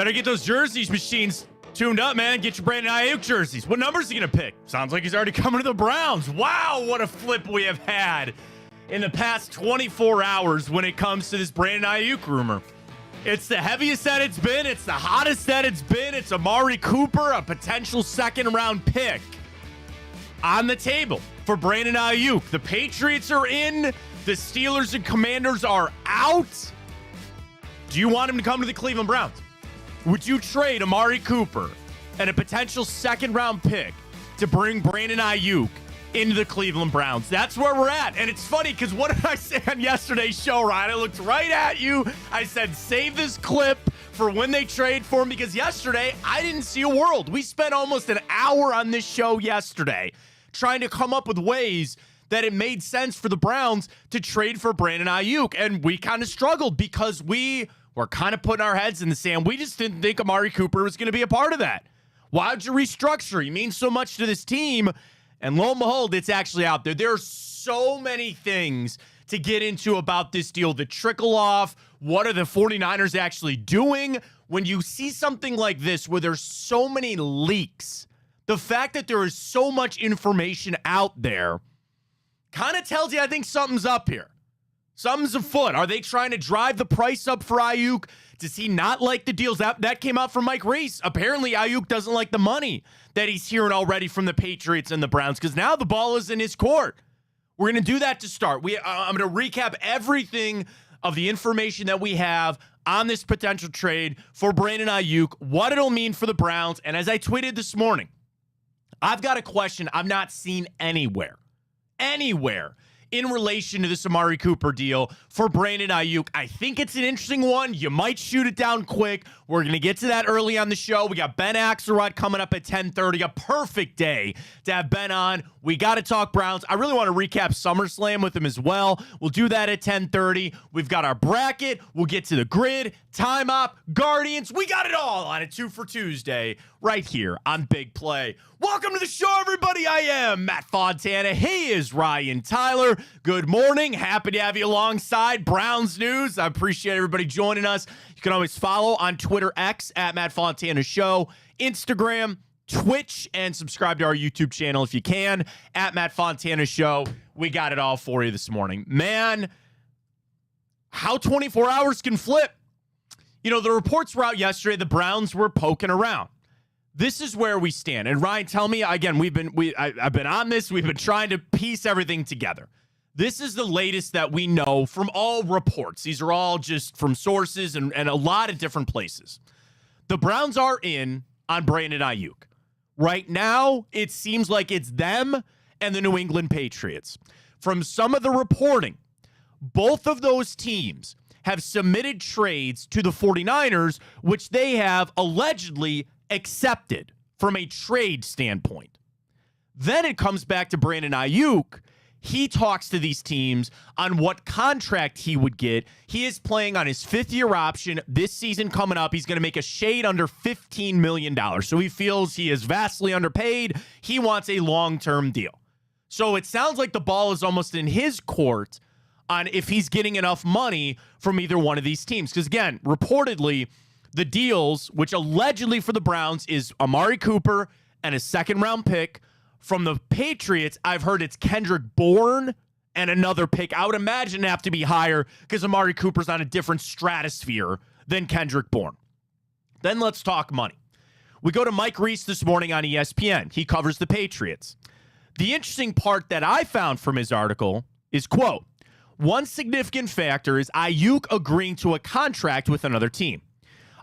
Better get those jerseys machines tuned up, man. Get your Brandon Aiyuk jerseys. What numbers is he going to pick? Sounds like he's already coming to the Browns. Wow, what a flip we have had in the past 24 hours when it comes to this Brandon Aiyuk rumor. It's the heaviest that it's been. It's the hottest that it's been. It's Amari Cooper, a potential second-round pick on the table for Brandon Aiyuk. The Patriots are in. The Steelers and Commanders are out. Do you want him to come to the Cleveland Browns? Would you trade Amari Cooper and a potential second-round pick to bring Brandon Aiyuk into the Cleveland Browns? That's where we're at. And it's funny because what did I say on yesterday's show, Ryan? I looked right at you. I said, save this clip for when they trade for him, because yesterday I didn't see a world. We spent almost an hour on this show yesterday trying to come up with ways that it made sense for the Browns to trade for Brandon Aiyuk. And we kind of struggled because we were kind of putting our heads in the sand. We just didn't think Amari Cooper was going to be a part of that. Why'd you restructure? He means so much to this team. And lo and behold, it's actually out there. There are so many things to get into about this deal that trickle off. What are the 49ers actually doing? When you see something like this where there's so many leaks, the fact that there is so much information out there kind of tells you, I think something's up here. Something's afoot. Are they trying to drive the price up for Aiyuk? Does he not like the deals? That came out from Mike Reese. Apparently, Aiyuk doesn't like the money that he's hearing already from the Patriots and the Browns, because now the ball is in his court. We're going to do that to start. I'm going to recap everything of the information that we have on this potential trade for Brandon Aiyuk, what it'll mean for the Browns. And as I tweeted this morning, I've got a question I've not seen anywhere in relation to this Amari Cooper deal for Brandon Aiyuk. I think it's an interesting one. You might shoot it down quick. We're going to get to that early on the show. We got Ben Axelrod coming up at 10:30. A perfect day to have Ben on. We got to talk Browns. I really want to recap SummerSlam with him as well. We'll do that at 10:30. We've got our bracket. We'll get to the grid, time up, Guardians. We got it all on a 2 for Tuesday right here on Big Play. Welcome to the show, everybody. I am Matt Fontana. He is Ryan Tyler. Good morning. Happy to have you alongside Browns News. I appreciate everybody joining us. You can always follow on Twitter X at Matt Fontana Show, Instagram, Twitch, and subscribe to our YouTube channel if you can at Matt Fontana Show. We got it all for you this morning. Man, how 24 hours can flip. You know, the reports were out yesterday. The Browns were poking around. This is where we stand. And Ryan, tell me again, I've been on this. We've been trying to piece everything together. This is the latest that we know from all reports. These are all just from sources and a lot of different places. The Browns are in on Brandon Aiyuk. Right now, it seems like it's them and the New England Patriots. From some of the reporting, both of those teams have submitted trades to the 49ers, which they have allegedly accepted from a trade standpoint. Then it comes back to Brandon Aiyuk. He talks to these teams on what contract he would get. He is playing on his fifth-year option this season coming up. He's going to make a shade under $15 million. So he feels he is vastly underpaid. He wants a long-term deal. So it sounds like the ball is almost in his court on if he's getting enough money from either one of these teams. Because, again, reportedly, the deals, which allegedly for the Browns is Amari Cooper and a second-round pick. From the Patriots, I've heard it's Kendrick Bourne and another pick. I would imagine it'd have to be higher because Amari Cooper's on a different stratosphere than Kendrick Bourne. Then let's talk money. We go to Mike Reese this morning on ESPN. He covers the Patriots. The interesting part that I found from his article is, quote, one significant factor is Aiyuk agreeing to a contract with another team.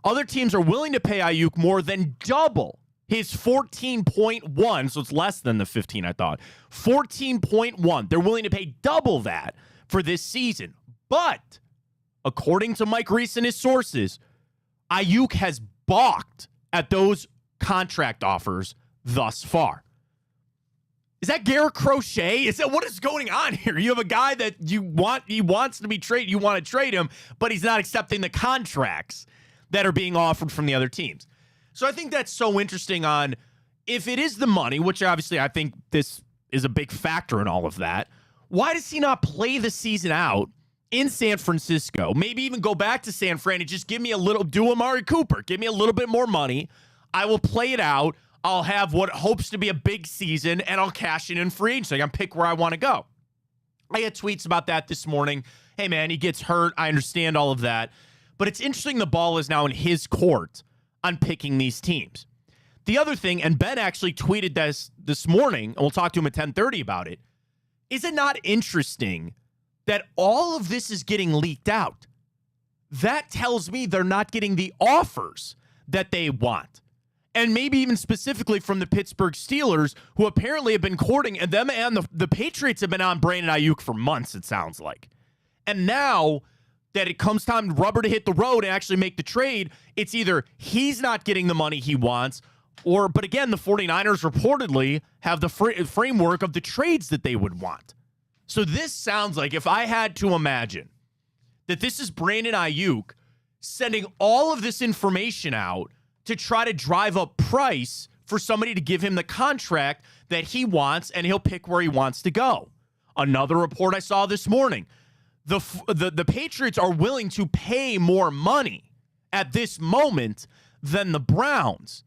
Other teams are willing to pay Aiyuk more than double his 14.1, so it's less than the 15 I thought. 14.1. They're willing to pay double that for this season. But, according to Mike Reese and his sources, Aiyuk has balked at those contract offers thus far. Is that Garrett Crochet? What is going on here? You have a guy that he wants to be traded, you want to trade him, but he's not accepting the contracts that are being offered from the other teams. So I think that's so interesting on if it is the money, which obviously I think this is a big factor in all of that. Why does he not play the season out in San Francisco, maybe even go back to San Fran and just give me a little, do Amari Cooper, give me a little bit more money. I will play it out. I'll have what hopes to be a big season, and I'll cash in free agency. I can pick where I want to go. I had tweets about that this morning. Hey, man, he gets hurt. I understand all of that. But it's interesting the ball is now in his court on picking these teams. The other thing, and Ben actually tweeted this morning, and we'll talk to him at 10:30 about it, is it not interesting that all of this is getting leaked out? That tells me they're not getting the offers that they want. And maybe even specifically from the Pittsburgh Steelers, who apparently have been courting, and them and the Patriots have been on Brandon Aiyuk for months, it sounds like. And now that it comes time rubber to hit the road and actually make the trade, it's either he's not getting the money he wants, but again, the 49ers reportedly have the framework of the trades that they would want. So this sounds like, if I had to imagine that this is Brandon Aiyuk sending all of this information out to try to drive up price for somebody to give him the contract that he wants, and he'll pick where he wants to go. Another report I saw this morning, the Patriots are willing to pay more money at this moment than the Browns.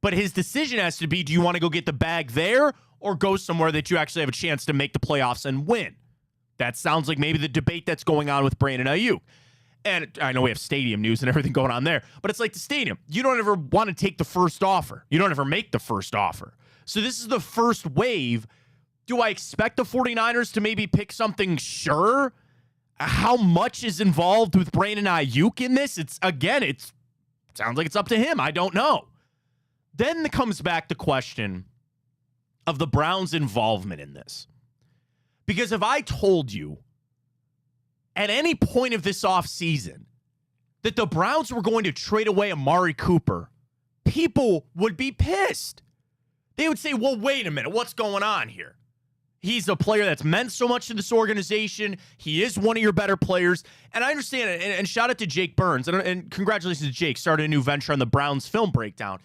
But his decision has to be, do you want to go get the bag there or go somewhere that you actually have a chance to make the playoffs and win? That sounds like maybe the debate that's going on with Brandon Aiyuk. And I know we have stadium news and everything going on there, but it's like the stadium. You don't ever want to take the first offer. You don't ever make the first offer. So this is the first wave. Do I expect the 49ers to maybe pick something? Sure. How much is involved with Brandon Aiyuk in this? It sounds like it's up to him. I don't know. Then comes back the question of the Browns' involvement in this. Because if I told you at any point of this offseason that the Browns were going to trade away Amari Cooper, people would be pissed. They would say, well, wait a minute, what's going on here? He's a player that's meant so much to this organization. He is one of your better players. And I understand it. And shout out to Jake Burns. And congratulations to Jake, started a new venture on the Browns film breakdown.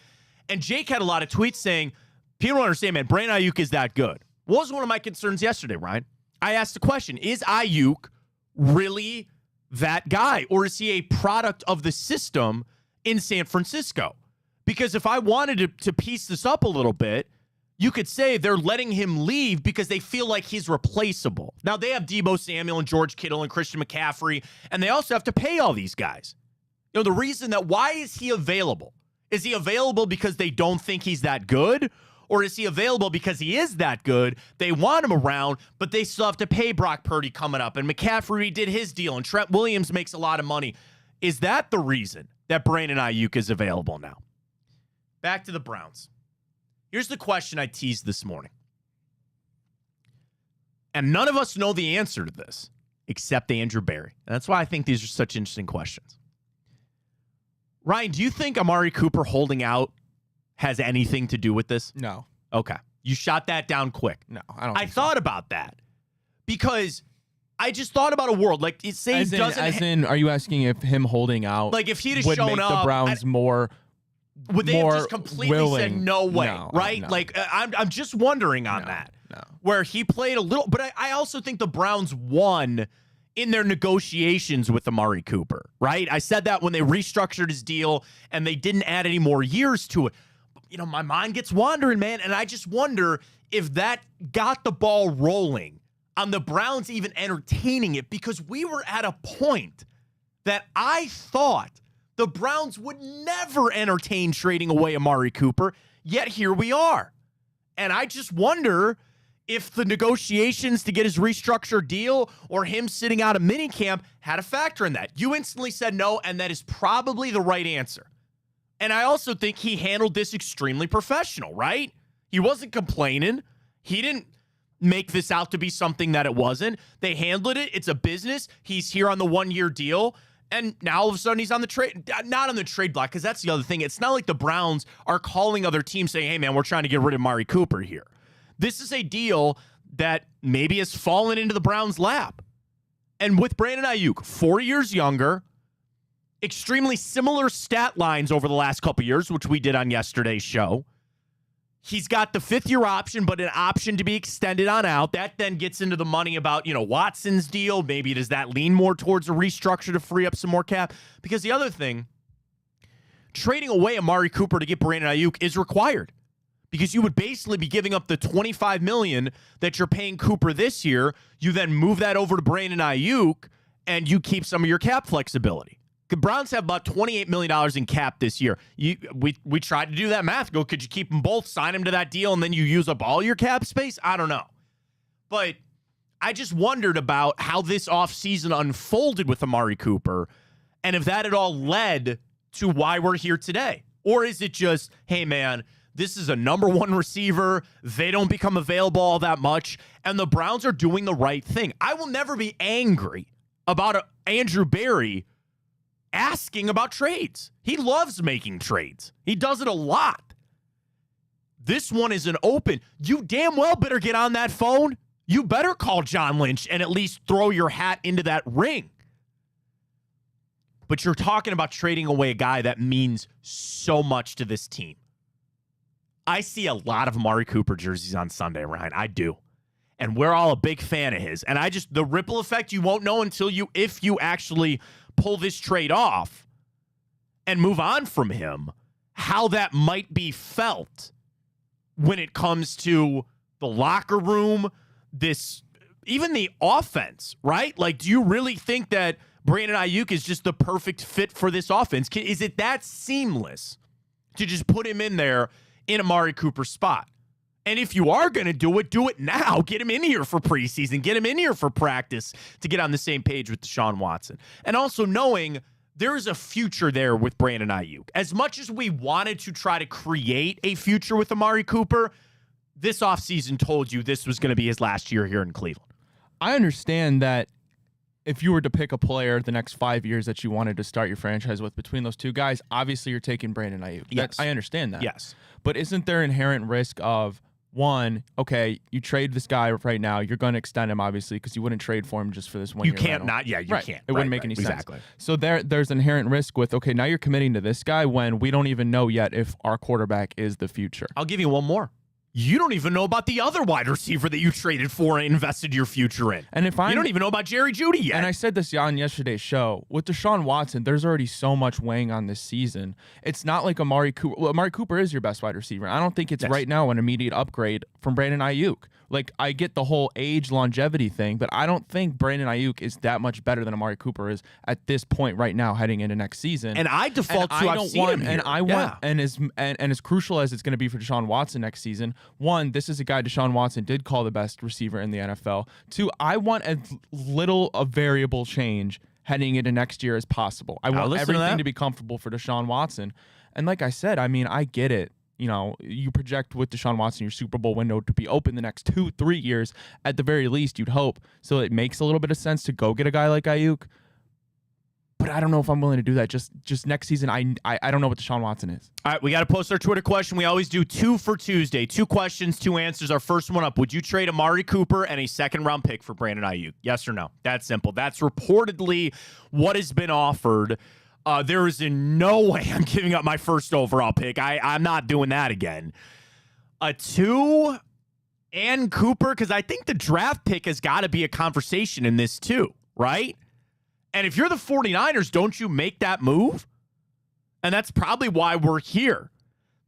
And Jake had a lot of tweets saying, people don't understand, man, Brandon Aiyuk is that good. What was one of my concerns yesterday, Ryan? I asked the question, is Aiyuk really that guy, or is he a product of the system in San Francisco? Because if I wanted to piece this up a little bit, you could say they're letting him leave because they feel like he's replaceable. Now, they have Deebo Samuel and George Kittle and Christian McCaffrey, and they also have to pay all these guys. You know, the reason that, why is he available? Is he available because they don't think he's that good? Or is he available because he is that good? They want him around, but they still have to pay Brock Purdy coming up. And McCaffrey did his deal, and Trent Williams makes a lot of money. Is that the reason that Brandon Aiyuk is available now? Back to the Browns. Here's the question I teased this morning. And none of us know the answer to this except Andrew Berry. And that's why I think these are such interesting questions. Ryan, do you think Amari Cooper holding out has anything to do with this? No. Okay. You shot that down quick. No, I don't. I thought about that because I just thought about a world like, say, are you asking if him holding out, like if he'd have would shown make up, the Browns more? Would they more have just completely willing? said no way, No, right? no. Like I'm just wondering on that. No. Where he played a little, but I also think the Browns won in their negotiations with Amari Cooper, right? I said that when they restructured his deal and they didn't add any more years to it. You know, my mind gets wandering, man, and I just wonder if that got the ball rolling on the Browns even entertaining it, because we were at a point that I thought the Browns would never entertain trading away Amari Cooper, yet here we are. And I just wonder if the negotiations to get his restructured deal or him sitting out of minicamp had a factor in that. You instantly said no, and that is probably the right answer. And I also think he handled this extremely professional, right? He wasn't complaining. He didn't make this out to be something that it wasn't. They handled it. It's a business. He's here on the one-year deal. And now all of a sudden he's on the trade, not on the trade block, because that's the other thing. It's not like the Browns are calling other teams saying, hey, man, we're trying to get rid of Amari Cooper here. This is a deal that maybe has fallen into the Browns' lap. And with Brandon Aiyuk, 4 years younger, extremely similar stat lines over the last couple years, which we did on yesterday's show. He's got the 5th-year option, but an option to be extended on out. That then gets into the money about, Watson's deal. Maybe does that lean more towards a restructure to free up some more cap? Because the other thing, trading away Amari Cooper to get Brandon Aiyuk is required. Because you would basically be giving up the $25 million that you're paying Cooper this year. You then move that over to Brandon Aiyuk, and you keep some of your cap flexibility. The Browns have about $28 million in cap this year. We tried to do that math. Could you keep them both, sign them to that deal, and then you use up all your cap space? I don't know. But I just wondered about how this offseason unfolded with Amari Cooper, and if that at all led to why we're here today. Or is it just, hey, man, this is a number 1 receiver. They don't become available all that much, and the Browns are doing the right thing. I will never be angry about Andrew Berry asking about trades. He loves making trades. He does it a lot. This one is an open. You damn well better get on that phone. You better call John Lynch and at least throw your hat into that ring. But you're talking about trading away a guy that means so much to this team. I see a lot of Amari Cooper jerseys on Sunday, Ryan. I do. And we're all a big fan of his. And the ripple effect, you won't know until if you actually pull this trade off and move on from him, how that might be felt when it comes to the locker room, even the offense, right? Like, do you really think that Brandon Aiyuk is just the perfect fit for this offense? Is it that seamless to just put him in there in Amari Cooper's spot? And if you are going to do it now. Get him in here for preseason. Get him in here for practice to get on the same page with Deshaun Watson. And also knowing there is a future there with Brandon Aiyuk. As much as we wanted to try to create a future with Amari Cooper, this offseason told you this was going to be his last year here in Cleveland. I understand that if you were to pick a player the next 5 years that you wanted to start your franchise with between those two guys, obviously you're taking Brandon Aiyuk. Yes. I understand that. Yes. But isn't there inherent risk of, one, okay, you trade this guy right now, you're going to extend him, obviously, because you wouldn't trade for him just for this 1 year. You can't rental. not. Yeah, you right. can't. It wouldn't make any sense. Exactly. So there's inherent risk with, okay, now you're committing to this guy when we don't even know yet if our quarterback is the future. I'll give you one more. You don't even know about the other wide receiver that you traded for and invested your future in. And you don't even know about Jerry Jeudy yet. And I said this on yesterday's show. With Deshaun Watson, there's already so much weighing on this season. It's not like Amari Cooper. Well, Amari Cooper is your best wide receiver. I don't think it's right now an immediate upgrade from Brandon Aiyuk. Like, I get the whole age longevity thing, but I don't think Brandon Aiyuk is that much better than Amari Cooper is at this point right now heading into next season. And I default to I've seen him here. And I want, and as crucial as it's going to be for Deshaun Watson next season, one, this is a guy Deshaun Watson did call the best receiver in the NFL. Two, I want as little a variable change heading into next year as possible. I want everything to be comfortable for Deshaun Watson. And like I said, I mean, I get it. You project with Deshaun Watson your Super Bowl window to be open the next 2-3 years at the very least, you'd hope. So it makes a little bit of sense to go get a guy like Aiyuk. But I don't know if I'm willing to do that. Just next season, I don't know what Deshaun Watson is. All right, we got to post our Twitter question. We always do 2 for Tuesday. 2 questions, 2 answers. Our first one up. Would you trade Amari Cooper and a second-round pick for Brandon Aiyuk? Yes or no? That's simple. That's reportedly what has been offered. There is in no way I'm giving up my first overall pick. I'm not doing that again. A 2 and Cooper, because I think the draft pick has got to be a conversation in this too, right? And if you're the 49ers, don't you make that move? And that's probably why we're here.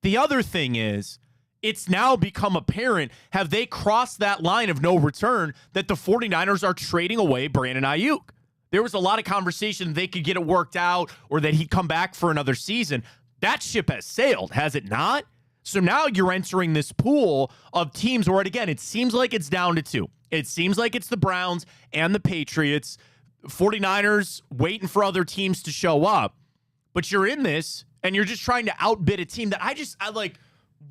The other thing is, it's now become apparent, have they crossed that line of no return, that the 49ers are trading away Brandon Aiyuk? There was a lot of conversation they could get it worked out or that he'd come back for another season. That ship has sailed, has it not? So now you're entering this pool of teams where, again, it seems like it's down to 2. It seems like it's the Browns and the Patriots. 49ers waiting for other teams to show up. But you're in this, and you're just trying to outbid a team that I like.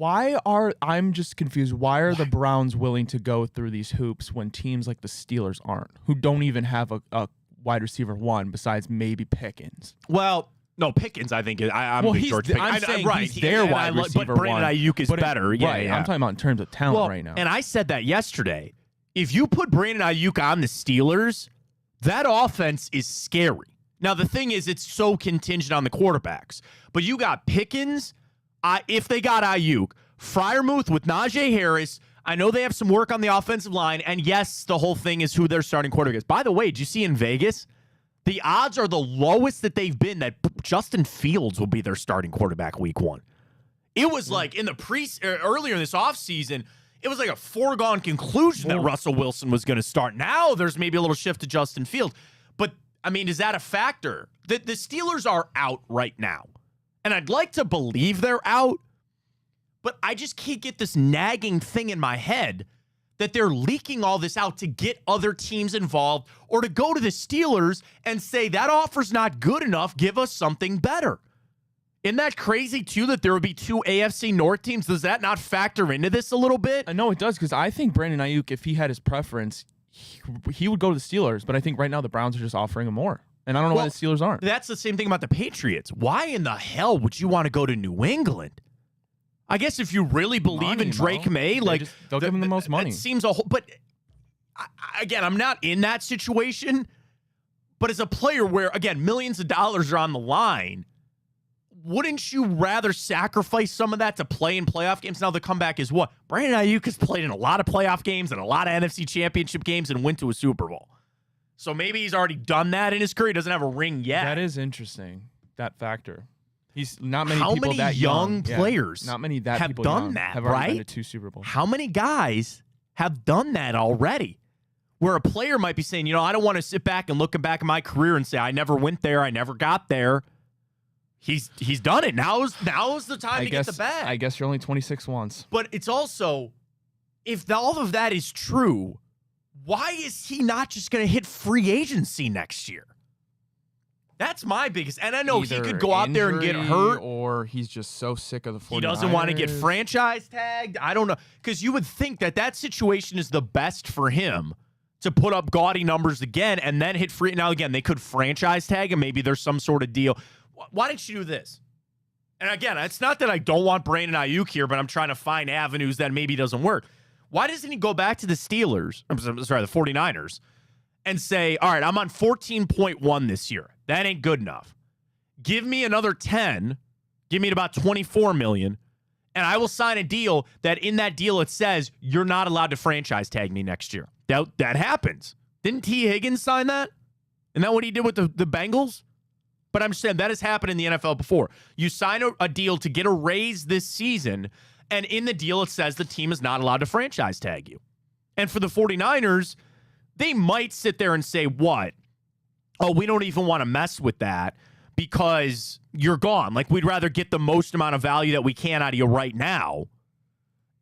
I'm just confused. Why are the Browns willing to go through these hoops when teams like the Steelers aren't, who don't even have a wide receiver 1 besides maybe Pickens? Well, no, Pickens, I think. I'm a big George Pickens. I'm saying right. He's their wide receiver but Brandon Aiyuk is better. Yeah, right. I'm talking about in terms of talent right now. And I said that yesterday. If you put Brandon Aiyuk on the Steelers, that offense is scary. Now, the thing is, it's so contingent on the quarterbacks. But you got Pickens. If they got Aiyuk, Freiermuth with Najee Harris. I know they have some work on the offensive line, and yes, the whole thing is who their starting quarterback is. By the way, did you see in Vegas, the odds are the lowest that they've been that Justin Fields will be their starting quarterback week 1. It was like in the earlier in this offseason, it was like a foregone conclusion that Russell Wilson was going to start. Now there's maybe a little shift to Justin Fields. But, I mean, is that a factor? The Steelers are out right now. And I'd like to believe they're out, but I just can't get this nagging thing in my head that they're leaking all this out to get other teams involved or to go to the Steelers and say, that offer's not good enough, give us something better. Isn't that crazy, too, that there would be 2 AFC North teams? Does that not factor into this a little bit? No, it does, because I think Brandon Aiyuk, if he had his preference, he would go to the Steelers. But I think right now the Browns are just offering him more. And I don't know why the Steelers aren't. That's the same thing about the Patriots. Why in the hell would you want to go to New England? I guess if you really believe in Drake May, they'll give him the most money. It seems a whole. But again, I'm not in that situation. But as a player where, again, millions of dollars are on the line, wouldn't you rather sacrifice some of that to play in playoff games? Now the comeback is what? Brandon Aiyuk has played in a lot of playoff games and a lot of NFC Championship games and went to a Super Bowl. So maybe he's already done that in his career. He doesn't have a ring yet. That is interesting, that factor. He's not many How people many that young players not many that have people done young that, have already right? been to 2 Super Bowls. How many guys have done that already? Where a player might be saying, I don't want to sit back and look back at my career and say, I never went there, I never got there. He's done it. Now's the time to get the bag. I guess you're only 26 once. But it's also, if all of that is true, why is he not just going to hit free agency next year? That's my biggest. And I know he could go out there and get hurt. Or he's just so sick of the 49ers. He doesn't want to get franchise tagged. I don't know. Because you would think that situation is the best for him to put up gaudy numbers again and then hit free. Now, again, they could franchise tag him. Maybe there's some sort of deal. Why don't you do this? And again, it's not that I don't want Brandon Aiyuk here, but I'm trying to find avenues that maybe doesn't work. Why doesn't he go back to the Steelers, the 49ers, and say, all right, I'm on 14.1 this year. That ain't good enough. Give me another 10. Give me about 24 million, and I will sign a deal that in that deal it says you're not allowed to franchise tag me next year. That happens. Didn't T. Higgins sign that? Isn't that what he did with the Bengals? But I'm saying that has happened in the NFL before. You sign a deal to get a raise this season, and in the deal it says the team is not allowed to franchise tag you. And for the 49ers, they might sit there and say, what? Oh, we don't even want to mess with that because you're gone. Like, we'd rather get the most amount of value that we can out of you right now,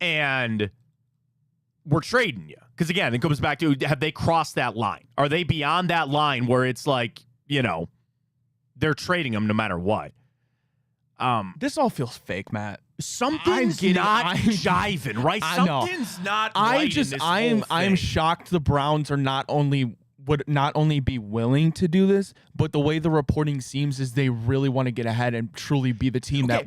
and we're trading you. Because, again, it goes back to, have they crossed that line? Are they beyond that line where it's like, they're trading them no matter what? This all feels fake, Matt. Something's not jiving, right? Something's not right in this whole thing. I'm shocked the Browns would not only be willing to do this, but the way the reporting seems is they really want to get ahead and truly be the team that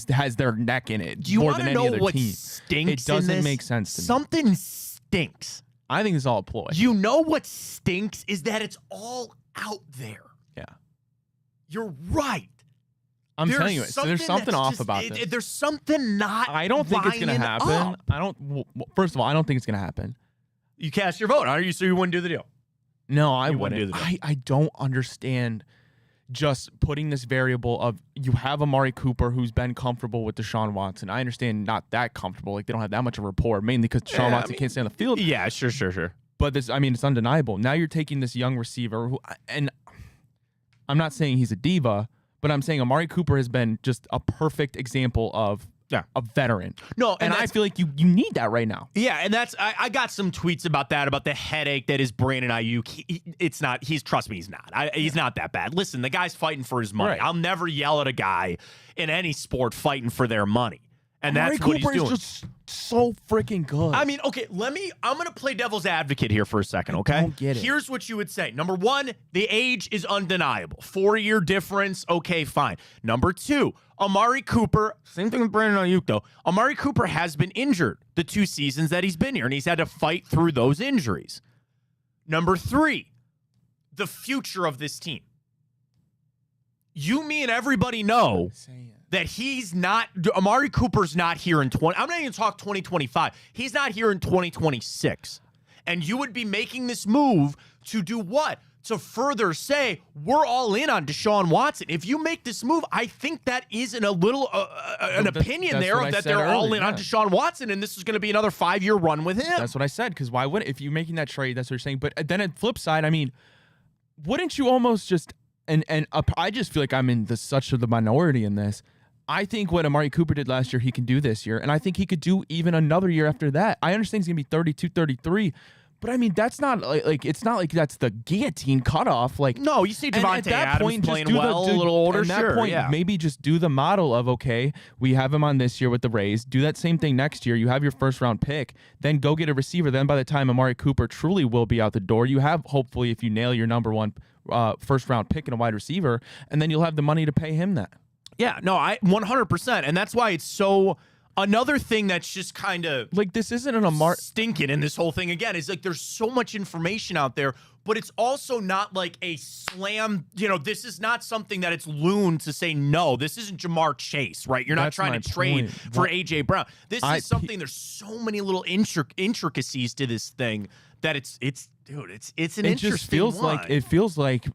has their neck in it. Do you want to know what team. Stinks? It doesn't in this? make sense to me. Something stinks. I think it's all a ploy. You know what stinks is that it's all out there. Yeah, you're right. I'm telling you, there's something off about this. There's something not. I don't think it's gonna happen. First of all, I don't think it's gonna happen. You cast your vote, are you? So you wouldn't do the deal? No, I wouldn't. I don't understand just putting this variable of you have Amari Cooper who's been comfortable with Deshaun Watson. I understand not that comfortable. Like, they don't have that much of a rapport, mainly because Deshaun Watson can't stay on the field. Yeah, sure. But it's undeniable. Now you're taking this young receiver and I'm not saying he's a diva, but I'm saying Amari Cooper has been just a perfect example of a veteran. No, and I feel like you need that right now. Yeah, and that's I got some tweets about that, about the headache that is Brandon Aiyuk. Trust me, he's not. He's not that bad. Listen, the guy's fighting for his money. Right. I'll never yell at a guy in any sport fighting for their money. And Amari that's what Cooper he's doing. is just so freaking good. I mean, okay, I'm going to play devil's advocate here for a second, okay? I don't get it. Here's what you would say. Number one, the age is undeniable. 4-year difference, okay, fine. Number two, Amari Cooper, same thing with Brandon Aiyuk, though. Amari Cooper has been injured the 2 seasons that he's been here, and he's had to fight through those injuries. Number three, the future of this team. You, me, and everybody know that Amari Cooper's not here in I'm not even talk 2025. He's not here in 2026. And you would be making this move to do what? To further say, we're all in on Deshaun Watson. If you make this move, I think that is an opinion there of that they're all in on Deshaun Watson, and this is going to be another 5-year run with him. That's what I said, because why would, if you're making that trade, that's what you're saying. But then at the flip side, I mean, wouldn't you almost just, I just feel like I'm in such of the minority in this. I think what Amari Cooper did last year, he can do this year, and I think he could do even another year after that. I understand he's going to be 32, 33, but I mean, that's not like it's not like that's the guillotine cutoff. Like, no, you see Devontae Adams point, playing well, a little older. At that point, maybe just do the model of, okay, we have him on this year with the Rays. Do that same thing next year. You have your first round pick. Then go get a receiver. Then by the time Amari Cooper truly will be out the door, you have, hopefully, if you nail your number one first round pick and a wide receiver, and then you'll have the money to pay him that. Yeah, no, 100%, and that's why it's so. Another thing that's just kind of like, this isn't an Amari stinking in this whole thing again is like there's so much information out there, but it's also not like a slam. This is not something that it's loon to say no. This isn't Jamar Chase, right? You're not trying to trade for AJ Brown. This is something. There's so many little intricacies to this thing that it's an interesting. It feels like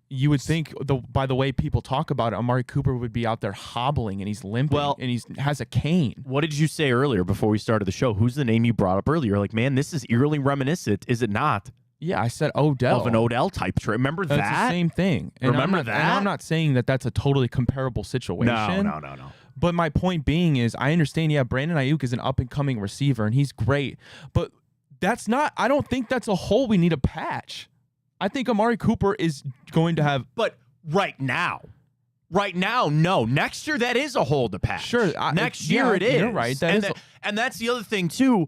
you would think, by the way people talk about it, Amari Cooper would be out there hobbling and he's limping and he has a cane. What did you say earlier before we started the show? Who's the name you brought up earlier? You're like, man, this is eerily reminiscent, is it not? Yeah, I said Odell. Of an Odell type trade. Remember that? That's the same thing. And Remember that? And I'm not saying that that's a totally comparable situation. No. But my point being is, I understand, Brandon Aiyuk is an up-and-coming receiver, and he's great. But that's not, I don't think that's a hole we need to patch. I think Amari Cooper is going to have. But right now, no. Next year, that is a hole to patch. Sure. Next year, it is. You're right. And that's the other thing, too.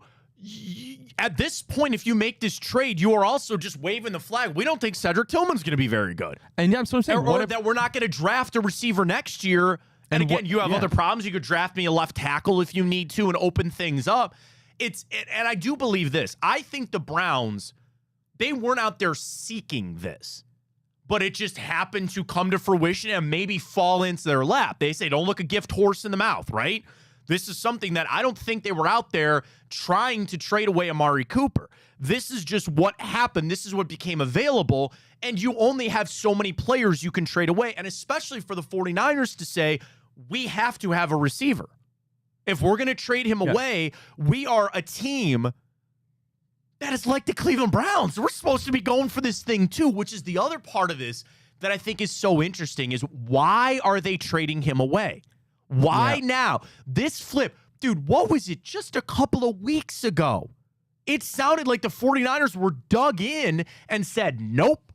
At this point, if you make this trade, you are also just waving the flag. We don't think Cedric Tillman's going to be very good. And that's what I'm saying. Or that we're not going to draft a receiver next year. And again, you have other problems. You could draft me a left tackle if you need to and open things up. And I do believe this. I think the Browns, they weren't out there seeking this, but it just happened to come to fruition and maybe fall into their lap. They say, don't look a gift horse in the mouth, right? This is something that I don't think they were out there trying to trade away Amari Cooper. This is just what happened. This is what became available, and you only have so many players you can trade away, and especially for the 49ers to say, we have to have a receiver. If we're going to trade him away, we are a team that is like the Cleveland Browns. We're supposed to be going for this thing too, which is the other part of this that I think is so interesting is why are they trading him away? Why now? This flip, dude, what was it just a couple of weeks ago? It sounded like the 49ers were dug in and said, nope,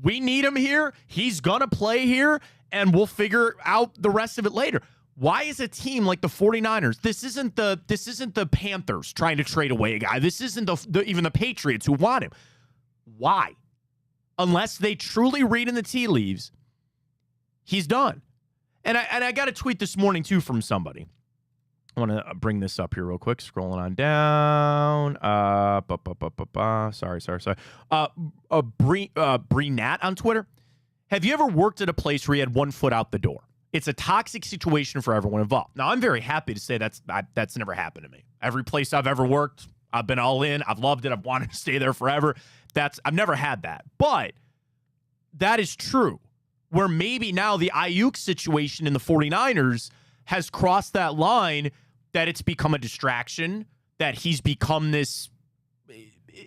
we need him here. He's going to play here, and we'll figure out the rest of it later. Why is a team like the 49ers? This isn't the Panthers trying to trade away a guy. This isn't even the Patriots who want him. Why? Unless they truly read in the tea leaves, he's done. And I got a tweet this morning too from somebody. I want to bring this up here real quick. Scrolling on down. Sorry. Bree Nat on Twitter. Have you ever worked at a place where you had one foot out the door? It's a toxic situation for everyone involved. Now, I'm very happy to say that's never happened to me. Every place I've ever worked, I've been all in. I've loved it. I've wanted to stay there forever. I've never had that. But that is true, where maybe now the Aiyuk situation in the 49ers has crossed that line, that it's become a distraction, that he's become this,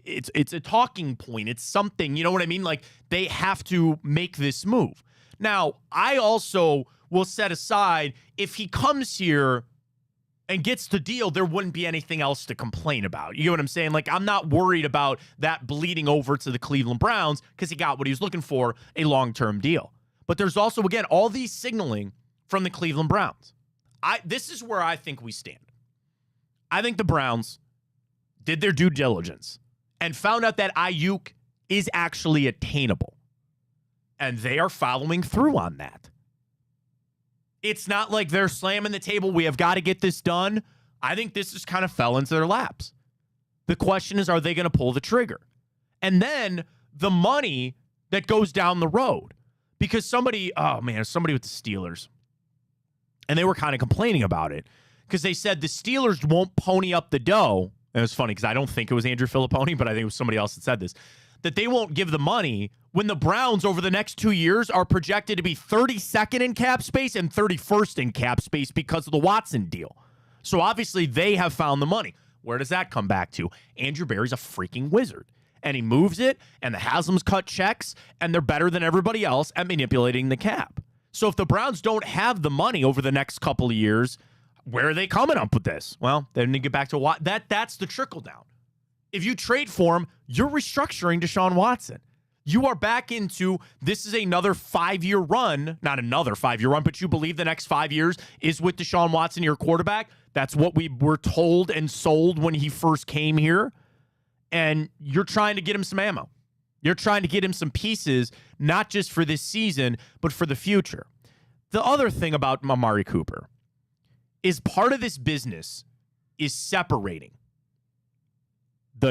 it's a talking point. It's something, you know what I mean? Like, they have to make this move. Now, I also will set aside, if he comes here and gets the deal, there wouldn't be anything else to complain about. You know what I'm saying? Like, I'm not worried about that bleeding over to the Cleveland Browns because he got what he was looking for, a long-term deal. But there's also, again, all these signaling from the Cleveland Browns. This is where I think we stand. I think the Browns did their due diligence and found out that Aiyuk is actually attainable. And they are following through on that. It's not like they're slamming the table. We have got to get this done. I think this just kind of fell into their laps. The question is, are they going to pull the trigger? And then the money that goes down the road. Because somebody with the Steelers, And they were kind of complaining about it because they said the Steelers won't pony up the dough. And it was funny because I don't think it was Andrew Filipponi, but I think it was somebody else that said this, that they won't give the money when the Browns over the next 2 years are projected to be 32nd in cap space and 31st in cap space because of the Watson deal. So obviously they have found the money. Where does that come back to? Andrew Berry's a freaking wizard. And he moves it, and the Haslam's cut checks, and they're better than everybody else at manipulating the cap. So if the Browns don't have the money over the next couple of years, where are they coming up with this? Well, then they get back to what that's the trickle down. If you trade for him, you're restructuring Deshaun Watson. You are back into this is another 5-year run, not another 5-year run, but you believe the next 5 years is with Deshaun Watson, your quarterback. That's what we were told and sold when he first came here. And you're trying to get him some ammo. You're trying to get him some pieces, not just for this season, but for the future. The other thing about Amari Cooper is part of this business is separating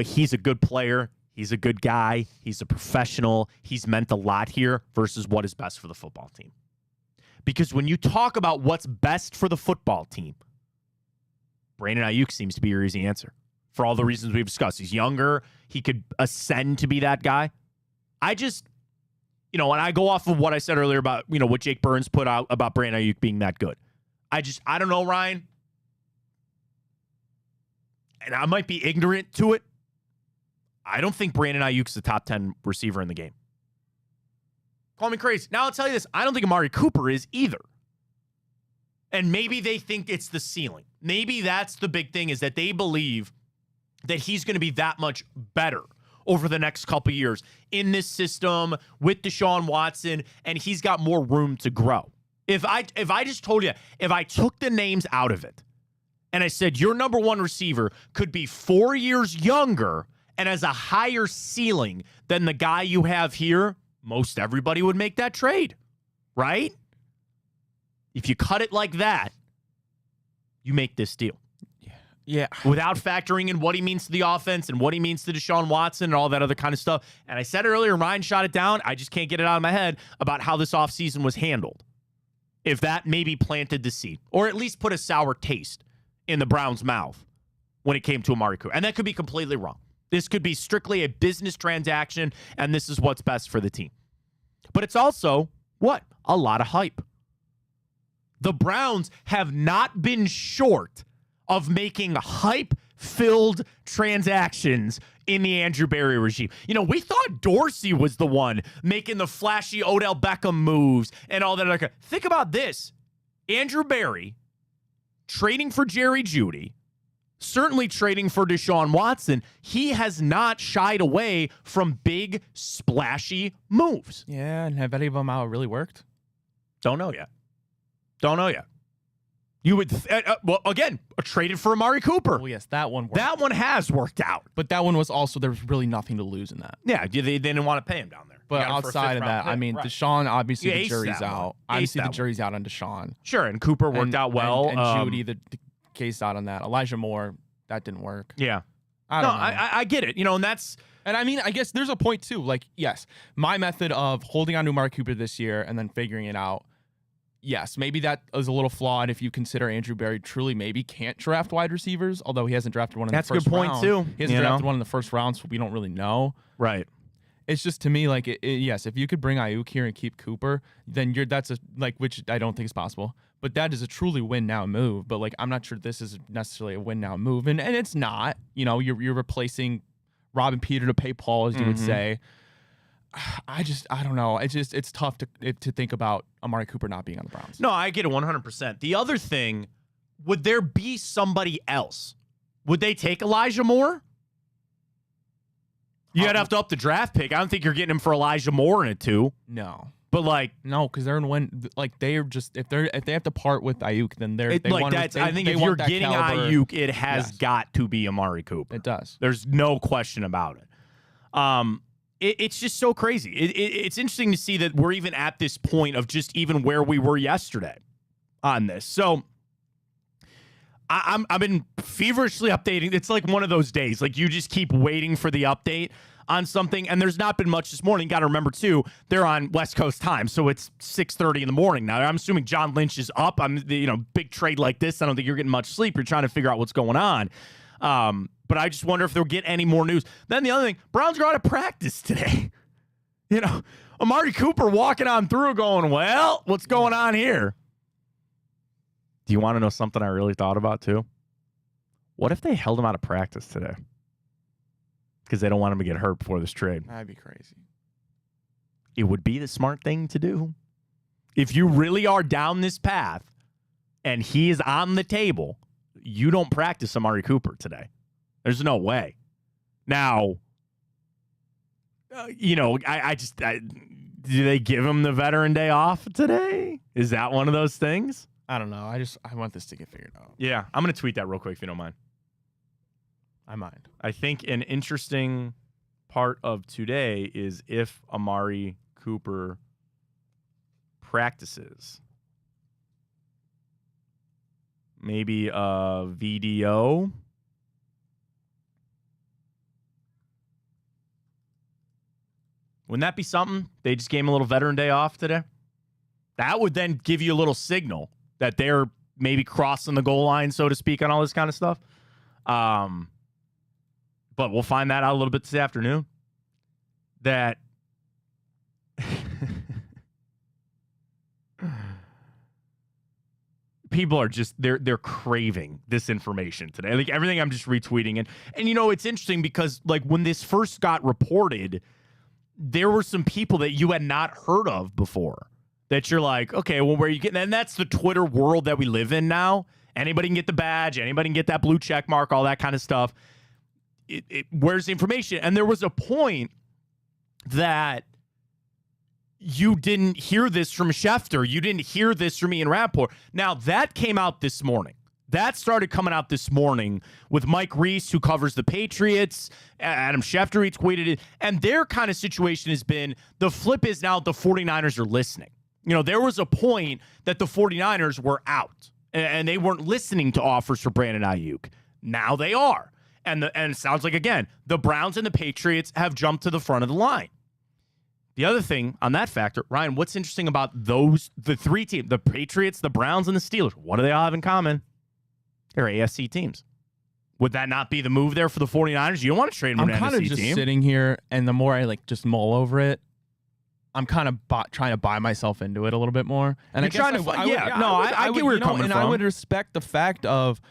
he's a good player, he's a good guy, he's a professional, he's meant a lot here versus what is best for the football team. Because when you talk about what's best for the football team, Brandon Aiyuk seems to be your easy answer. For all the reasons we've discussed. He's younger. He could ascend to be that guy. I just, when I go off of what I said earlier about, what Jake Burns put out about Brandon Aiyuk being that good. I don't know, Ryan. And I might be ignorant to it. I don't think Brandon Aiyuk's the top 10 receiver in the game. Call me crazy. Now I'll tell you this. I don't think Amari Cooper is either. And maybe they think it's the ceiling. Maybe that's the big thing, is that they believe that he's going to be that much better over the next couple of years in this system with Deshaun Watson, and he's got more room to grow. If I just told you, if I took the names out of it and I said your number one receiver could be 4 years younger and has a higher ceiling than the guy you have here, most everybody would make that trade, right? If you cut it like that, you make this deal. Yeah. Without factoring in what he means to the offense and what he means to Deshaun Watson and all that other kind of stuff. And I said earlier, Ryan shot it down. I just can't get it out of my head about how this offseason was handled. If that maybe planted the seed, or at least put a sour taste in the Browns' mouth when it came to Amari Cooper. And that could be completely wrong. This could be strictly a business transaction, and this is what's best for the team. But it's also, what? A lot of hype. The Browns have not been short of making hype-filled transactions in the Andrew Berry regime. We thought Dorsey was the one making the flashy Odell Beckham moves and all that other. Think about this. Andrew Berry trading for Jerry Jeudy, certainly trading for Deshaun Watson. He has not shied away from big, splashy moves. Yeah, and have any of them out really worked? Don't know yet. You would, again, traded for Amari Cooper. Well, yes, that one worked. That one has worked out. But that one was also, there was really nothing to lose in that. Yeah, they didn't want to pay him down there. But outside of that, right. Deshaun, obviously the jury's out. out. Obviously the jury's out on Deshaun. Sure, and Cooper worked out well. And Jeudy, the case out on that. Elijah Moore, that didn't work. Yeah. I don't know. I get it. And that's... And I guess there's a point, too. Like, yes, my method of holding on to Amari Cooper this year and then figuring it out, yes, maybe that is a little flawed if you consider Andrew Berry truly maybe can't draft wide receivers, although he hasn't drafted one in the first round. That's a good point, too. He hasn't drafted one in the first round, so we don't really know. Right. It's just, to me, like, yes, if you could bring Aiyuk here and keep Cooper, then which I don't think is possible, but that is a truly win-now move. But, like, I'm not sure this is necessarily a win-now move, and it's not. You're replacing Rob and Peter to pay Paul, as you would say. I don't know. It's tough to think about Amari Cooper not being on the Browns. No, I get it 100%. The other thing, would there be somebody else? Would they take Elijah Moore? You'd have to up the draft pick. I don't think you're getting him for Elijah Moore in it too. No. But no, because they're in win. Like they're just if they have to part with Aiyuk, then they want. I think if you're getting Aiyuk, it has got to be Amari Cooper. It does. There's no question about it. It's just so crazy. It's interesting to see that we're even at this point of just even where we were yesterday on this. So I've been feverishly updating. It's like one of those days. Like you just keep waiting for the update on something, and there's not been much this morning. Got to remember, too, they're on West Coast time, so it's 6:30 in the morning now. I'm assuming John Lynch is up. Big trade like this, I don't think you're getting much sleep. You're trying to figure out what's going on. But I just wonder if they'll get any more news. Then the other thing, Browns are out of practice today. Amari Cooper walking on through going, well, what's going on here? Do you want to know something I really thought about, too? What if they held him out of practice today? Because they don't want him to get hurt before this trade. That'd be crazy. It would be the smart thing to do. If you really are down this path and he is on the table, you don't practice Amari Cooper today. There's no way. Now, do they give him the veteran day off today? Is that one of those things? I don't know. I want this to get figured out. Yeah, I'm going to tweet that real quick if you don't mind. I mind. I think an interesting part of today is if Amari Cooper practices. Maybe a VDO. Wouldn't that be something? They just gave him a little veteran day off today. That would then give you a little signal that they're maybe crossing the goal line, so to speak, on all this kind of stuff. But we'll find that out a little bit this afternoon. That people are just they're craving this information today. Like everything I'm just retweeting and it's interesting because like when this first got reported, there were some people that you had not heard of before. That you're like, okay, well, where are you getting? And that's the Twitter world that we live in now. Anybody can get the badge. Anybody can get that blue check mark, all that kind of stuff. Where's the information? And there was a point that you didn't hear this from Schefter. You didn't hear this from Ian Rappaport. Now, that came out this morning. That started coming out this morning with Mike Reese, who covers the Patriots. Adam Schefter retweeted it. And their kind of situation has been, the flip is now the 49ers are listening. There was a point that the 49ers were out and they weren't listening to offers for Brandon Aiyuk. Now they are. And it sounds like, again, the Browns and the Patriots have jumped to the front of the line. The other thing on that factor, Ryan, what's interesting about the three teams, the Patriots, the Browns, and the Steelers, what do they all have in common? They're AFC teams. Would that not be the move there for the 49ers? You don't want to trade them with an NFC team. I'm kind of just sitting here, and the more I just mull over it, I'm kind of trying to buy myself into it a little bit more. And I get where you're coming from. And I would respect the fact of,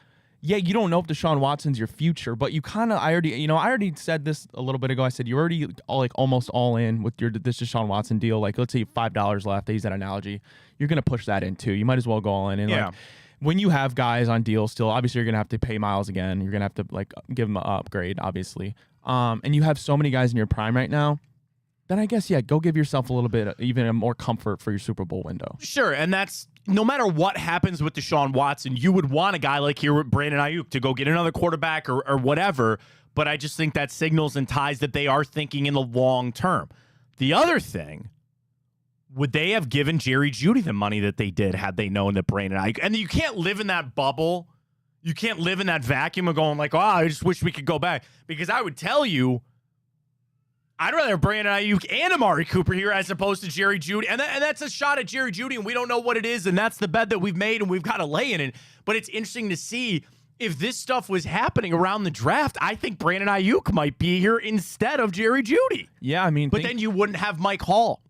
you don't know if Deshaun Watson's your future, but you kind of, I already said this a little bit ago. I said you're already almost all in with this Deshaun Watson deal. Like, let's say $5 left. I use that analogy. You're going to push that in too. You might as well go all in. And when you have guys on deals still, obviously you're going to have to pay Miles again. You're going to have to give them an upgrade, obviously. And you have so many guys in your prime right now. Then I guess, go give yourself a little bit, even more comfort for your Super Bowl window. Sure, and that's no matter what happens with Deshaun Watson, you would want a guy like here with Brandon Aiyuk to go get another quarterback or whatever, but I just think that signals and ties that they are thinking in the long term. The other thing, would they have given Jerry Jeudy the money that they did had they known that Brandon Aiyuk, and you can't live in that bubble, you can't live in that vacuum of going like, I just wish we could go back, because I would tell you, I'd rather have Brandon Aiyuk and Amari Cooper here as opposed to Jerry Jeudy. And that's a shot at Jerry Jeudy, and we don't know what it is, and that's the bet that we've made, and we've got to lay in it. But it's interesting to see if this stuff was happening around the draft. I think Brandon Aiyuk might be here instead of Jerry Jeudy. Yeah, I mean. But then you wouldn't have Mike Hall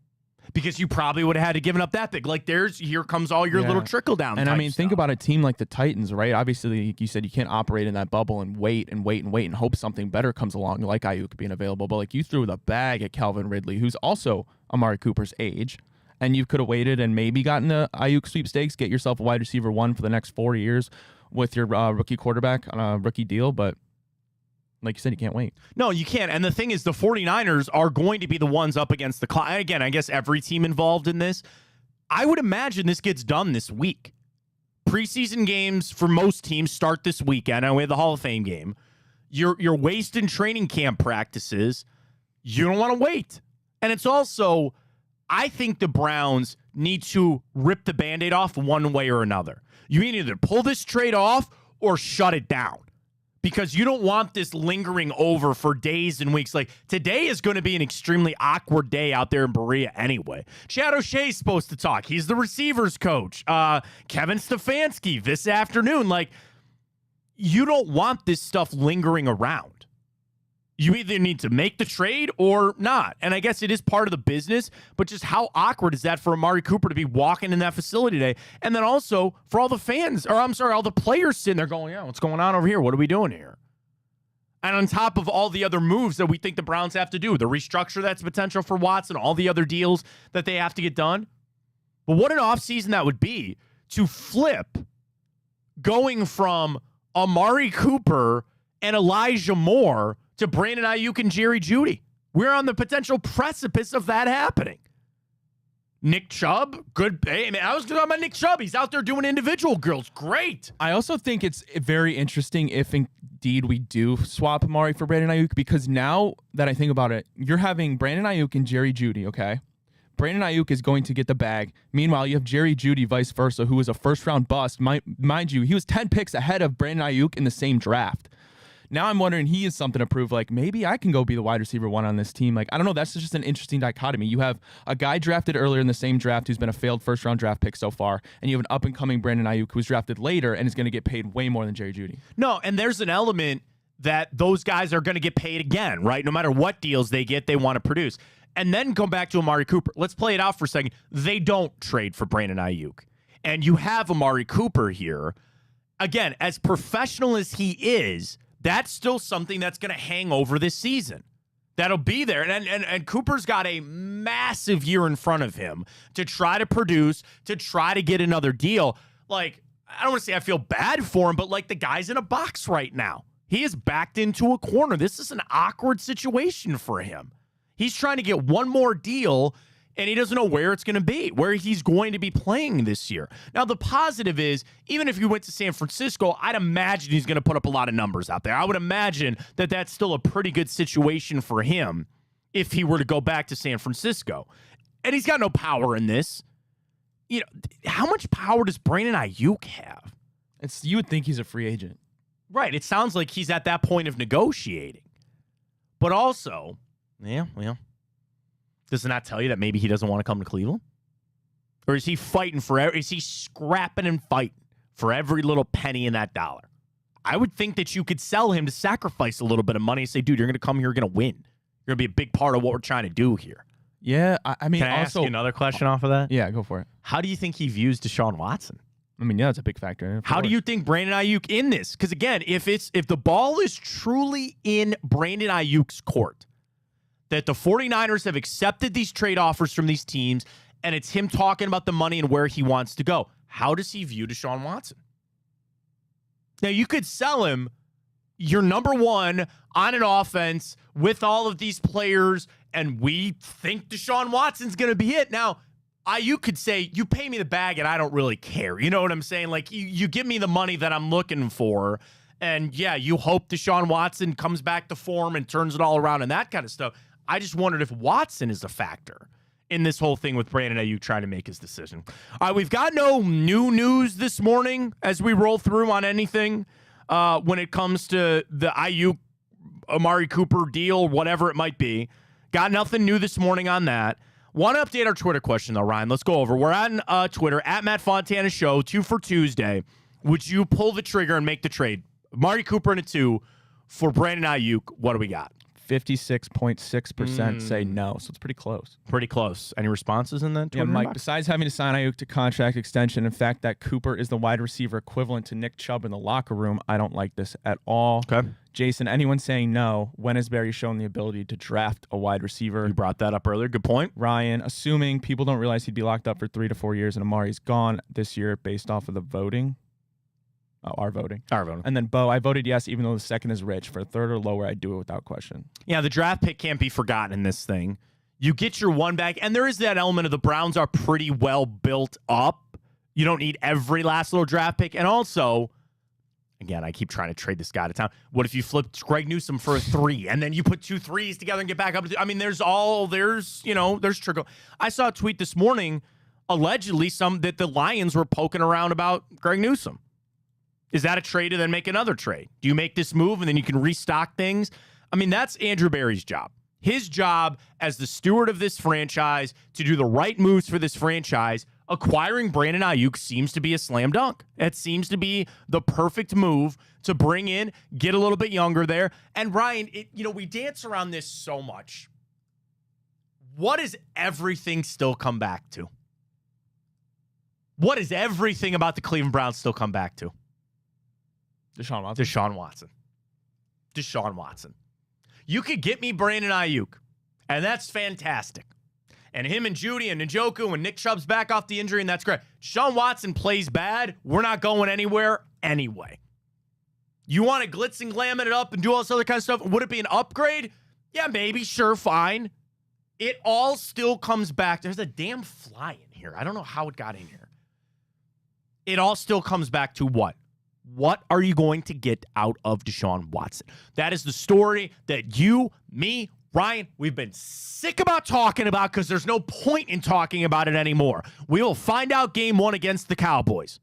because you probably would have had to given up that big. Like, here comes all your little trickle-down And I mean, think stuff. about a team like the Titans, right? Obviously, like you said, you can't operate in that bubble and wait and hope something better comes along, like Aiyuk being available. But, like, you threw the bag at Calvin Ridley, who's also Amari Cooper's age, and you could have waited and maybe gotten the Aiyuk sweepstakes, get yourself a wide receiver 1 for the next 4 years with your rookie quarterback on a rookie deal, but like you said, you can't wait. No, you can't. And the thing is, the 49ers are going to be the ones up against the clock. And again, I guess every team involved in this. I would imagine this gets done this week. Preseason games for most teams start this weekend. And we have the Hall of Fame game. You're wasting training camp practices. You don't want to wait. And it's also, I think the Browns need to rip the Band-Aid off one way or another. You either pull this trade off or shut it down. because you don't want this lingering over for days and weeks. Like, today is going to be an extremely awkward day out there in Berea anyway. Chad O'Shea's supposed to talk. He's the receivers coach. Kevin Stefanski this afternoon. Like, you don't want this stuff lingering around. You either need to make the trade or not. And I guess it is part of the business, but just how awkward is that for Amari Cooper to be walking in that facility today? And then also for all the fans, or I'm sorry, all the players sitting there going, yeah, what's going on over here? What are we doing here? And on top of all the other moves that we think the Browns have to do, the restructure that's potential for Watson, all the other deals that they have to get done. But what an offseason that would be to flip going from Amari Cooper and Elijah Moore to Brandon Aiyuk and Jerry Jeudy. We're on the potential precipice of that happening. Nick Chubb, good. Hey, man, I was talking about Nick Chubb. He's out there doing individual girls. Great. I also think it's very interesting if indeed we do swap Amari for Brandon Aiyuk, because now that I think about it, you're having Brandon Aiyuk and Jerry Jeudy, okay? Brandon Aiyuk is going to get the bag. Meanwhile, you have Jerry Jeudy, vice versa, who was a first-round bust. Mind you, he was 10 picks ahead of Brandon Aiyuk in the same draft. Now I'm wondering, he is something to prove, like, maybe I can go be the wide receiver one on this team. Like, I don't know. That's just an interesting dichotomy. You have a guy drafted earlier in the same draft who's been a failed first-round draft pick so far, and you have an up-and-coming Brandon Aiyuk who's drafted later and is going to get paid way more than Jerry Jeudy. No, and there's an element that those guys are going to get paid again, right? No matter what deals they get, they want to produce. And then come back to Amari Cooper. Let's play it out for a second. They don't trade for Brandon Aiyuk. And you have Amari Cooper here. Again, as professional as he is, that's still something that's going to hang over this season. That'll be there. And Cooper's got a massive year in front of him to try to produce, to try to get another deal. Like, I don't want to say I feel bad for him, but like, the guy's in a box right now. He is backed into a corner. This is an awkward situation for him. He's trying to get one more deal, and he doesn't know where it's going to be, where he's going to be playing this year. Now, the positive is, even if he went to San Francisco, I'd imagine he's going to put up a lot of numbers out there. I would imagine that that's still a pretty good situation for him if he were to go back to San Francisco. And he's got no power in this. You know, how much power does Brandon Aiyuk have? You would think he's a free agent. Right. It sounds like he's at that point of negotiating. But also, yeah, well, does it not tell you that maybe he doesn't want to come to Cleveland? Or is he fighting is he scrapping and fighting for every little penny in that dollar? I would think that you could sell him to sacrifice a little bit of money and say, dude, you're going to come here, you're going to win. You're going to be a big part of what we're trying to do here. Yeah, I mean, Can I also ask you another question off of that? Yeah, go for it. How do you think he views Deshaun Watson? I mean, yeah, that's a big factor. How do you think Brandon Aiyuk in this? Because again, if the ball is truly in Brandon Ayuk's court, that the 49ers have accepted these trade offers from these teams, and it's him talking about the money and where he wants to go, how does he view Deshaun Watson? Now, you could sell him, you're number one on an offense with all of these players, and we think Deshaun Watson's going to be it. Now, Aiyuk could say, you pay me the bag and I don't really care. You know what I'm saying? Like, you give me the money that I'm looking for, and yeah, you hope Deshaun Watson comes back to form and turns it all around and that kind of stuff. I just wondered if Watson is a factor in this whole thing with Brandon Aiyuk trying to make his decision. All right, we've got no new news this morning as we roll through on anything when it comes to the Aiyuk, Amari Cooper deal, whatever it might be. Got nothing new this morning on that. Want to update our Twitter question, though, Ryan. Let's go over. We're on Twitter, at Matt Fontana Show, 2 for Tuesday. Would you pull the trigger and make the trade? Amari Cooper in a 2 for Brandon Aiyuk. What do we got? 56.6% say no, so it's pretty close. Pretty close. Any responses in that Twitter Yeah, Mike, inbox? besides having to sign Aiyuk to contract extension, in fact, that Cooper is the wide receiver equivalent to Nick Chubb in the locker room, I don't like this at all. Okay. Jason, anyone saying no, when has Barry shown the ability to draft a wide receiver? You brought that up earlier. Good point. Ryan, assuming people don't realize he'd be locked up for 3 to 4 years and Amari's gone this year based off of the voting. Oh, our voting. Our voting. And then Bo, I voted yes, even though the second is Rich. For a third or lower, I'd do it without question. Yeah, the draft pick can't be forgotten in this thing. You get your one back, and there is that element of the Browns are pretty well built up. You don't need every last little draft pick. And also, again, I keep trying to trade this guy to town. What if you flipped Greg Newsome for a 3, and then you put 2 3s together and get back up? I mean, there's trickle. I saw a tweet this morning, allegedly, that the Lions were poking around about Greg Newsome. Is that a trade and then make another trade? Do you make this move and then you can restock things? I mean, that's Andrew Berry's job. His job as the steward of this franchise to do the right moves for this franchise. Acquiring Brandon Aiyuk seems to be a slam dunk. It seems to be the perfect move to bring in, get a little bit younger there. And Ryan, we dance around this so much. What does everything still come back to? What does everything about the Cleveland Browns still come back to? Deshaun Watson. Deshaun Watson. You could get me Brandon Aiyuk, and that's fantastic. And him and Judy and Njoku and Nick Chubb's back off the injury, and that's great. Deshaun Watson plays bad. We're not going anywhere anyway. You want to glitz and glam it up and do all this other kind of stuff? Would it be an upgrade? Yeah, maybe. Sure, fine. It all still comes back. There's a damn fly in here. I don't know how it got in here. It all still comes back to what? What are you going to get out of Deshaun Watson? That is the story that you, me, Ryan, we've been sick about talking about because there's no point in talking about it anymore. We will find out game 1 against the Cowboys.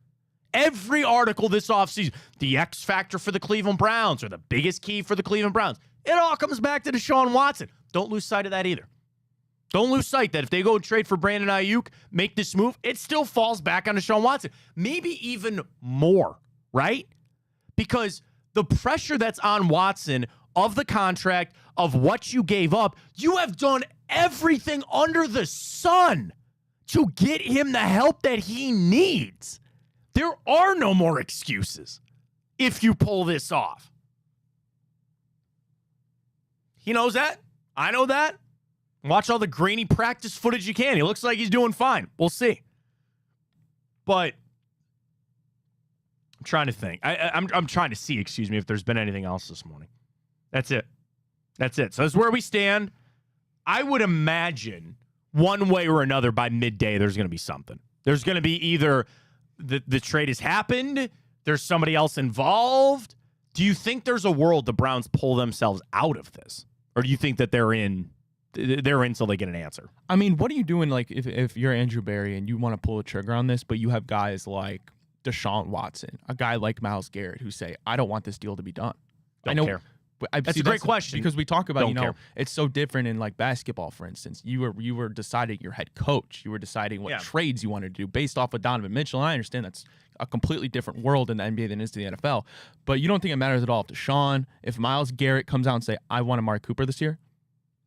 Every article this offseason, the X factor for the Cleveland Browns or the biggest key for the Cleveland Browns, it all comes back to Deshaun Watson. Don't lose sight of that either. Don't lose sight that if they go and trade for Brandon Aiyuk, make this move, it still falls back on Deshaun Watson. Maybe even more, right? Because the pressure that's on Watson of the contract, of what you gave up, you have done everything under the sun to get him the help that he needs. There are no more excuses if you pull this off. He knows that. I know that. Watch all the grainy practice footage you can. He looks like he's doing fine. We'll see. But I'm trying to think. I'm trying to see, if there's been anything else this morning. That's it. So that's where we stand. I would imagine one way or another by midday there's going to be something. There's going to be either the trade has happened, there's somebody else involved. Do you think there's a world the Browns pull themselves out of this? Or do you think that they're in till they get an answer? I mean, what are you doing if you're Andrew Berry and you want to pull a trigger on this, but you have guys like Deshaun Watson, a guy like Myles Garrett who say, I don't want this deal to be done. Don't care. That's a great question. Because we talk about, Don't care. it's so different in like basketball, for instance. You were deciding your head coach. You were deciding what trades you wanted to do based off of Donovan Mitchell. And I understand that's a completely different world in the NBA than it is to the NFL. But you don't think it matters at all if Deshaun, if Myles Garrett comes out and say, I want Amari Cooper this year?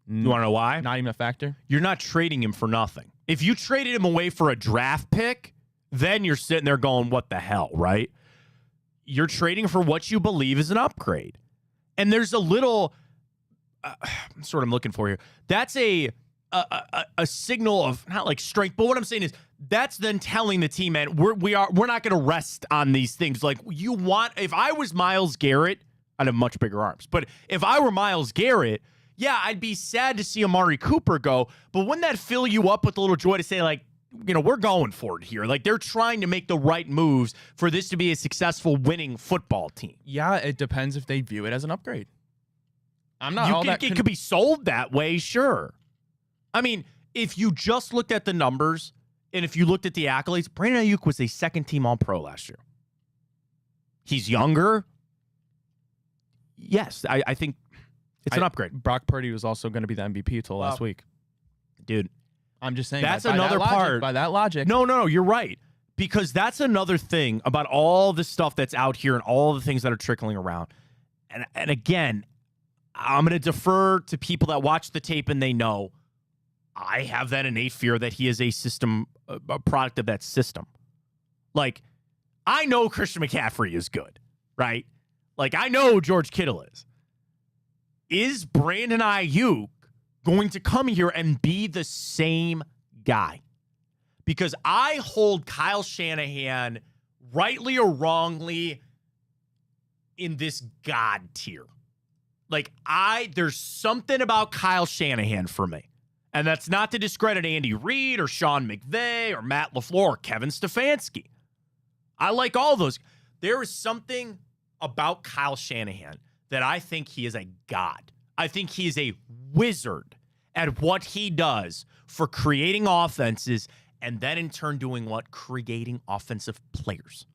You want to know why? Not even a factor. You're not trading him for nothing. If you traded him away for a draft pick, then you're sitting there going, what the hell, right? You're trading for what you believe is an upgrade. And there's a little, sort of I'm looking for here. That's a signal of not like strength, but what I'm saying is that's then telling the team, man, we're not going to rest on these things. Like if I was Myles Garrett, I'd have much bigger arms. But if I were Myles Garrett, yeah, I'd be sad to see Amari Cooper go. But wouldn't that fill you up with a little joy to say, like, we're going for it here. Like, they're trying to make the right moves for this to be a successful winning football team. Yeah, it depends if they view it as an upgrade. It could be sold that way, sure. I mean, if you just looked at the numbers and if you looked at the accolades, Brandon Aiyuk was a second-team All-Pro last year. He's younger. Yes, I think it's an upgrade. Brock Purdy was also going to be the MVP until last week. Dude. I'm just saying. That's another part. By that logic. No, you're right. Because that's another thing about all the stuff that's out here and all the things that are trickling around. And again, I'm going to defer to people that watch the tape and they know I have that innate fear that he is a product of that system. Like, I know Christian McCaffrey is good, right? Like, I know George Kittle is. Is Brandon Aiyuk going to come here and be the same guy? Because I hold Kyle Shanahan, rightly or wrongly, in this God tier. Like, there's something about Kyle Shanahan for me. And that's not to discredit Andy Reid or Sean McVay or Matt LaFleur or Kevin Stefanski. I like all those. There is something about Kyle Shanahan that I think he is a god. I think he is a wizard at what he does for creating offenses and then in turn doing what? Creating offensive players.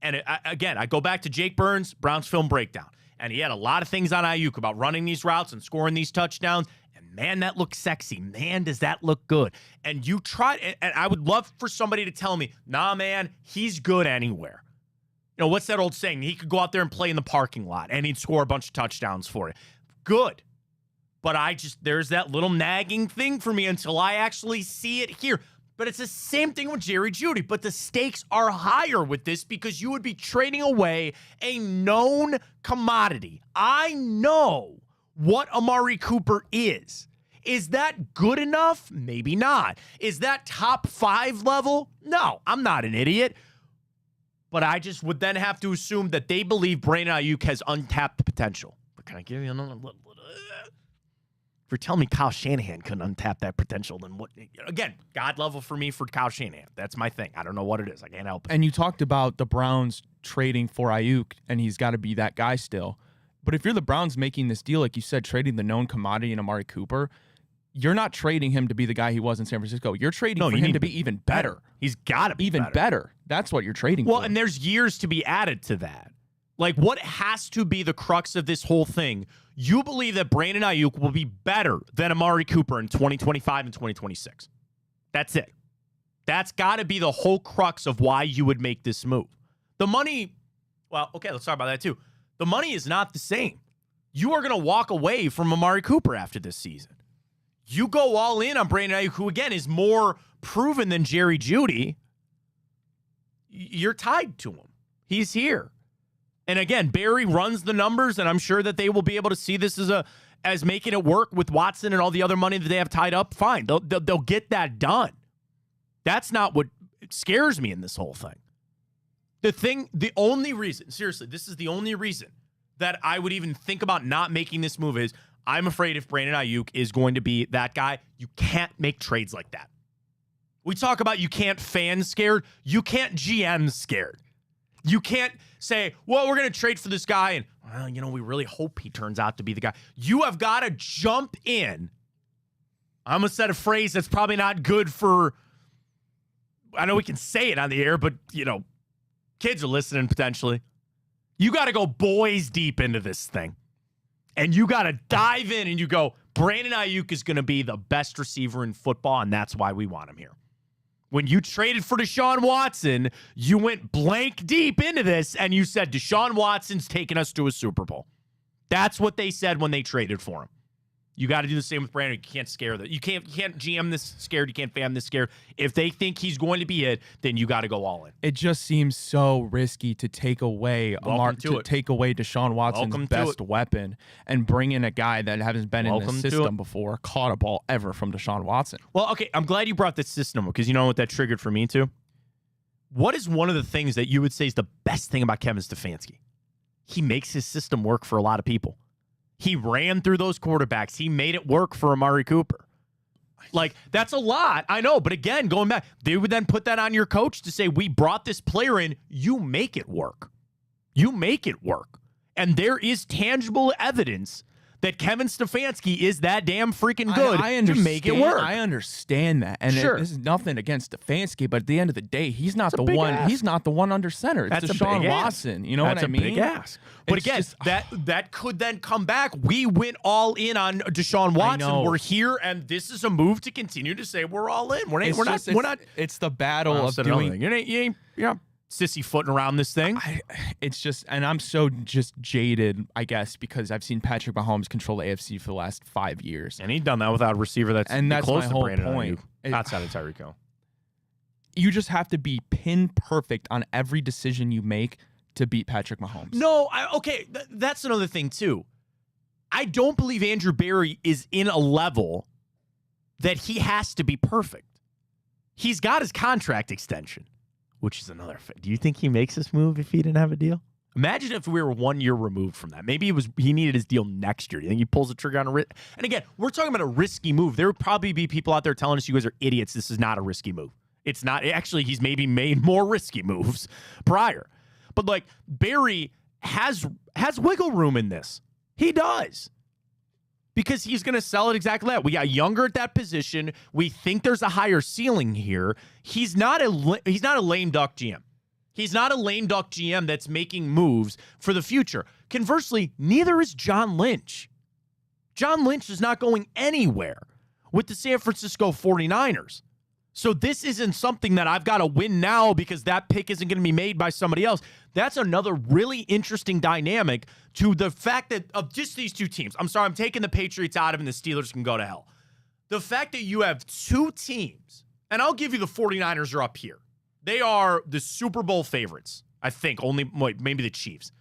And again, I go back to Jake Burns, Browns film breakdown. And he had a lot of things on Aiyuk about running these routes and scoring these touchdowns. And man, that looks sexy. Man, does that look good. And you try, and I would love for somebody to tell me, nah, man, he's good anywhere. You know, what's that old saying? He could go out there and play in the parking lot and he'd score a bunch of touchdowns for it. Good. But there's that little nagging thing for me until I actually see it here. But it's the same thing with Jerry Jeudy. But the stakes are higher with this because you would be trading away a known commodity. I know what Amari Cooper is. Is that good enough? Maybe not. Is that top 5 level? No, I'm not an idiot. But I just would then have to assume that they believe Brandon Aiyuk has untapped potential. But can I give you another little? If you're telling me Kyle Shanahan couldn't untap that potential, then what? Again, God level for me for Kyle Shanahan. That's my thing. I don't know what it is. I can't help it. And you talked about the Browns trading for Aiyuk, and he's got to be that guy still. But if you're the Browns making this deal, like you said, trading the known commodity in Amari Cooper, you're not trading him to be the guy he was in San Francisco. You're trading for him to be even better. He's got to be even better. That's what you're trading for. Well, and there's years to be added to that. Like, what has to be the crux of this whole thing? You believe that Brandon Aiyuk will be better than Amari Cooper in 2025 and 2026. That's it. That's got to be the whole crux of why you would make this move. The money, well, okay, let's talk about that too. The money is not the same. You are going to walk away from Amari Cooper after this season. You go all in on Brandon Aiyuk, who, again, is more proven than Jerry Jeudy. You're tied to him. He's here. And again, Barry runs the numbers, and I'm sure that they will be able to see this as making it work with Watson and all the other money that they have tied up. Fine, they'll get that done. That's not what scares me in this whole thing. The only reason, seriously, this is the only reason that I would even think about not making this move is I'm afraid if Brandon Aiyuk is going to be that guy, you can't make trades like that. We talk about you can't fan scared. You can't GM scared. You can't say, well, we're going to trade for this guy, and, well, you know, we really hope he turns out to be the guy. You have got to jump in. I'm going to set a phrase that's probably not good for, I know we can say it on the air, but, you know, kids are listening potentially. You got to go boys deep into this thing. And you got to dive in and you go, Brandon Aiyuk is going to be the best receiver in football, and that's why we want him here. When you traded for Deshaun Watson, you went blank deep into this, and you said, Deshaun Watson's taking us to a Super Bowl. That's what they said when they traded for him. You got to do the same with Brandon. You can't scare that. You can't GM this scared. You can't fan this scared. If they think he's going to be it, then you got to go all in. It just seems so risky to take away take away Deshaun Watson's best weapon and bring in a guy that hasn't been in the system before, caught a ball ever from Deshaun Watson. Well, okay, I'm glad you brought this system because you know what that triggered for me too? What is one of the things that you would say is the best thing about Kevin Stefanski? He makes his system work for a lot of people. He ran through those quarterbacks. He made it work for Amari Cooper. Like, that's a lot. I know. But again, going back, they would then put that on your coach to say, we brought this player in. You make it work. You make it work. And there is tangible evidence that Kevin Stefanski is that damn freaking good to make it work. I understand that. And sure. This is nothing against Stefanski, but at the end of the day, he's not the one. Ask. He's not the one under center. It's Deshaun Watson. You know what I mean? That's a big ask. But again, that could then come back. We went all in on Deshaun Watson. We're here, and this is a move to continue to say we're all in. We're not. It's the battle of doing. You ain't sissy footing around this thing. It's just, and I'm so just jaded, I guess, because I've seen Patrick Mahomes control the AFC for the last 5 years, and he's done that without a receiver that's close my to whole Brandon point. Outside of Tyreek Hill. You just have to be pin perfect on every decision you make to beat Patrick Mahomes. No, that's another thing too. I don't believe Andrew Berry is in a level that he has to be perfect. He's got his contract extension. Which is another thing. Do you think he makes this move if he didn't have a deal? Imagine if we were 1 year removed from that. Maybe he needed his deal next year. Do you think he pulls the trigger on a risk? And again, we're talking about a risky move. There would probably be people out there telling us you guys are idiots. This is not a risky move. It's not. Actually, he's maybe made more risky moves prior. But like Barry has wiggle room in this. He does. Because he's going to sell it exactly that. We got younger at that position. We think there's a higher ceiling here. He's not a lame duck GM. He's not a lame duck GM that's making moves for the future. Conversely, neither is John Lynch. John Lynch is not going anywhere with the San Francisco 49ers. So this isn't something that I've got to win now because that pick isn't going to be made by somebody else. That's another really interesting dynamic to the fact that of just these two teams. I'm sorry, I'm taking the Patriots out of it and the Steelers can go to hell. The fact that you have two teams, and I'll give you the 49ers are up here. They are the Super Bowl favorites, I think, maybe the Chiefs.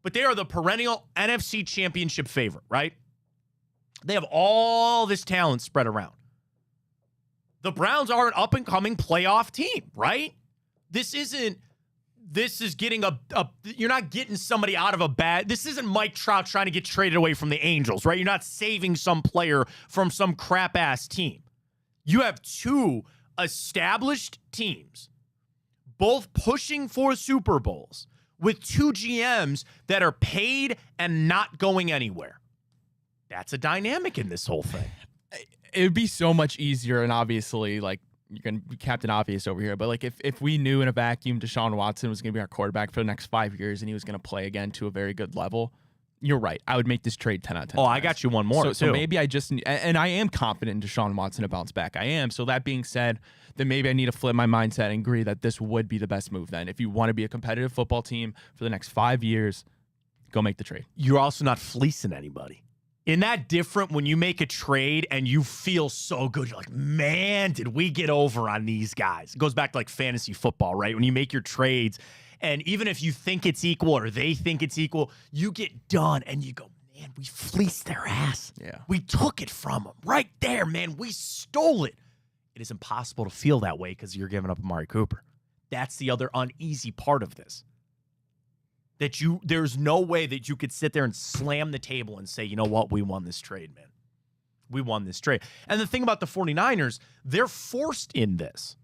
But they are the perennial NFC championship favorite, right? They have all this talent spread around. The Browns are an up-and-coming playoff team, right? This is getting you're not getting somebody out of a bad, this isn't Mike Trout trying to get traded away from the Angels, right? You're not saving some player from some crap-ass team. You have two established teams, both pushing for Super Bowls, with two GMs that are paid and not going anywhere. That's a dynamic in this whole thing. It would be so much easier, and obviously, like, you're going to be Captain Obvious over here, but like if we knew in a vacuum Deshaun Watson was going to be our quarterback for the next 5 years and he was going to play again to a very good level, you're right. I would make this trade 10 out of 10. Oh, I got you one more, too. So maybe I just, and I am confident in Deshaun Watson to bounce back. I am. So that being said, then maybe I need to flip my mindset and agree that this would be the best move then. If you want to be a competitive football team for the next 5 years, go make the trade. You're also not fleecing anybody. Isn't that different when you make a trade and you feel so good? You're like, man, did we get over on these guys? It goes back to like fantasy football, right? When you make your trades, and even if you think it's equal or they think it's equal, you get done and you go, man, we fleeced their ass. Yeah. We took it from them right there, man. We stole it. It is impossible to feel that way because you're giving up Amari Cooper. That's the other uneasy part of this. There's no way that you could sit there and slam the table and say, you know what, we won this trade, man. We won this trade. And the thing about the 49ers, they're forced in this,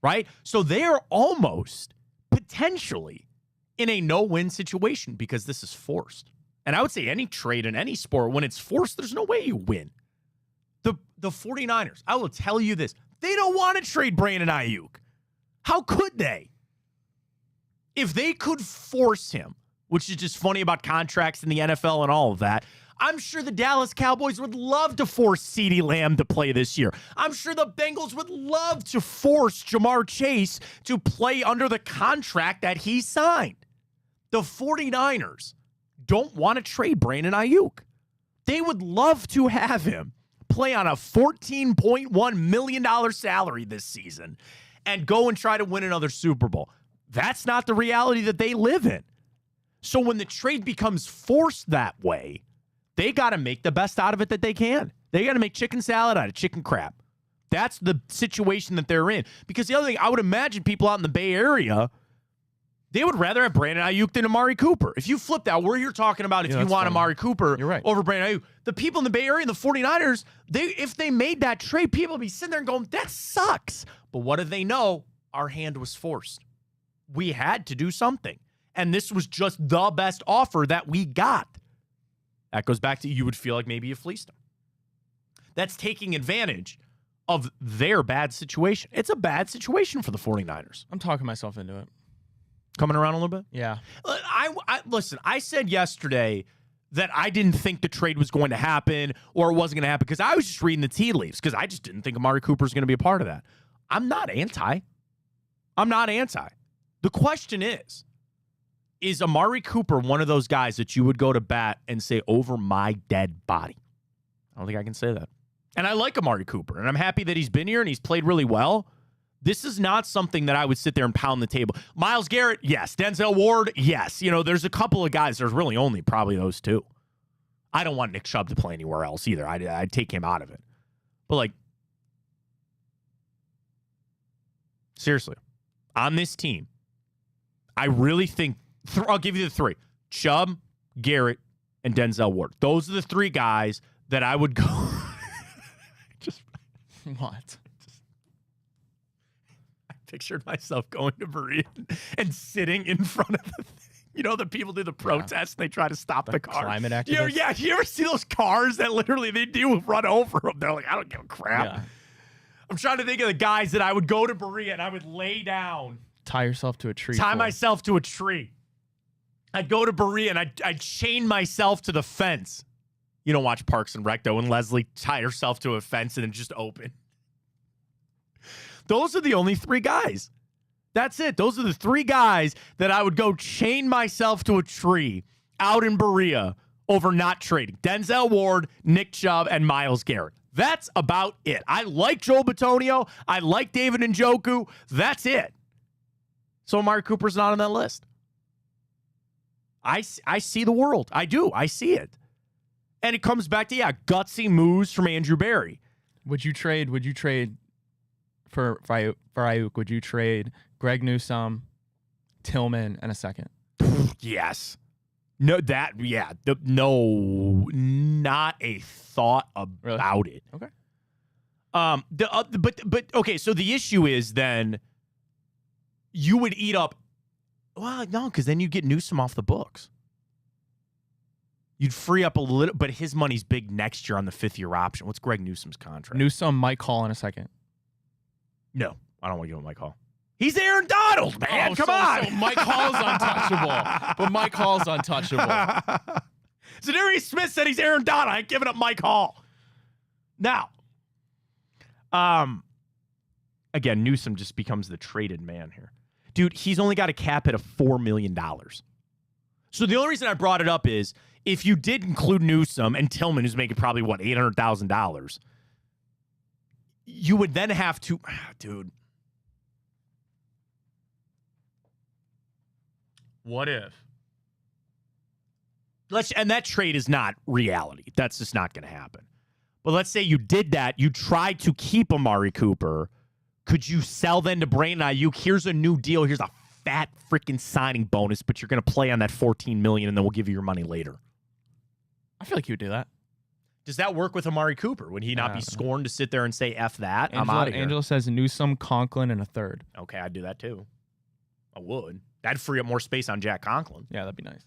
right? So they are almost potentially in a no-win situation because this is forced. And I would say any trade in any sport, when it's forced, there's no way you win. The 49ers, I will tell you this, they don't want to trade Brandon Aiyuk. How could they? If they could force him, which is just funny about contracts in the NFL and all of that, I'm sure the Dallas Cowboys would love to force CeeDee Lamb to play this year. I'm sure the Bengals would love to force Jamar Chase to play under the contract that he signed. The 49ers don't want to trade Brandon Aiyuk. They would love to have him play on a $14.1 million salary this season and go and try to win another Super Bowl. That's not the reality that they live in. So when the trade becomes forced that way, they got to make the best out of it that they can. They got to make chicken salad out of chicken crap. That's the situation that they're in. Because the other thing, I would imagine people out in the Bay Area, they would rather have Brandon Aiyuk than Amari Cooper. If you flip that, we're here talking about if you want Amari Cooper over Brandon Aiyuk. The people in the Bay Area, the 49ers, if they made that trade, people would be sitting there and going, that sucks. But what do they know? Our hand was forced. We had to do something. And this was just the best offer that we got. That goes back to you would feel like maybe you fleeced them. That's taking advantage of their bad situation. It's a bad situation for the 49ers. I'm talking myself into it. Coming around a little bit? Yeah. Listen, I said yesterday that I didn't think the trade was going to happen or it wasn't going to happen because I was just reading the tea leaves because I just didn't think Amari Cooper was going to be a part of that. I'm not anti. The question is Amari Cooper one of those guys that you would go to bat and say, over my dead body? I don't think I can say that. And I like Amari Cooper, and I'm happy that he's been here and he's played really well. This is not something that I would sit there and pound the table. Myles Garrett, yes. Denzel Ward, yes. You know, there's a couple of guys. There's really only probably those two. I don't want Nick Chubb to play anywhere else either. I'd take him out of it. But, like, seriously, on this team, I really think I'll give you the three: Chubb, Garrett, and Denzel Ward. Those are the three guys that I would go. Just what? I pictured myself going to Berea and sitting in front of the thing. You know, the people do the protest and they try to stop the car. Climate activists. You ever see those cars that literally they do run over them? They're like, I don't give a crap. Yeah. I'm trying to think of the guys that I would go to Berea and I would lay down Tie yourself to a tree. Tie myself to a tree. I'd go to Berea and I'd chain myself to the fence. You don't watch Parks and Rec, though, and Leslie tie herself to a fence and then just open. Those are the only 3 guys. That's it. Those are the 3 guys that I would go chain myself to a tree out in Berea over not trading. Denzel Ward, Nick Chubb, and Myles Garrett. That's about it. I like Joel Bitonio. I like David Njoku. That's it. So Amari Cooper's not on that list. I see the world. I do. I see it. And it comes back to, gutsy moves from Andrew Berry. Would you trade for Aiyuk? Would you trade Greg Newsome, Tillman, and a second? Yes. No, not a thought about it. Okay. But okay, so the issue is then you would eat up. Well, no, because then you get Newsome off the books. You'd free up a little, but his money's big next year on the 5th-year option. What's Greg Newsome's contract? Newsome, Mike Hall in a second. No, I don't want to give him Mike Hall. He's Aaron Donald, man. Come on. So Mike Hall's untouchable. But Mike Hall's untouchable. Zadarius Smith said he's Aaron Donald. I ain't giving up Mike Hall. Now, again, Newsome just becomes the traded man here. Dude, he's only got a cap hit of $4 million. So the only reason I brought it up is if you did include Newsome and Tillman, who's making probably, $800,000, you would then have to, dude. What if? And that trade is not reality. That's just not going to happen. But let's say you did that. You tried to keep Amari Cooper. Could you sell then to Brandon Aiyuk? Here's a new deal. Here's a fat freaking signing bonus, but you're going to play on that $14 million, and then we'll give you your money later. I feel like you would do that. Does that work with Amari Cooper? Would he not be scorned to sit there and say, F that? I'm out of here. Angela says Newsome, Conklin, and a third. Okay, I'd do that too. I would. That'd free up more space on Jack Conklin. Yeah, that'd be nice.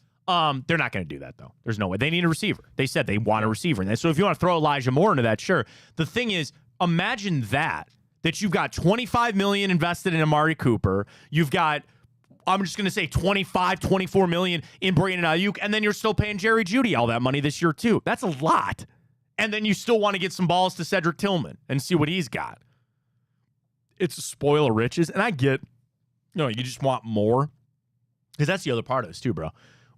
They're not going to do that, though. There's no way. They need a receiver. They said they want a receiver. And so if you want to throw Elijah Moore into that, sure. The thing is, imagine that you've got $25 million invested in Amari Cooper. You've got, I'm just going to say $24 million in Brandon Aiyuk, and then you're still paying Jerry Jeudy all that money this year, too. That's a lot. And then you still want to get some balls to Cedric Tillman and see what he's got. It's a spoil of riches. And I get, you just want more. Because that's the other part of this, too, bro.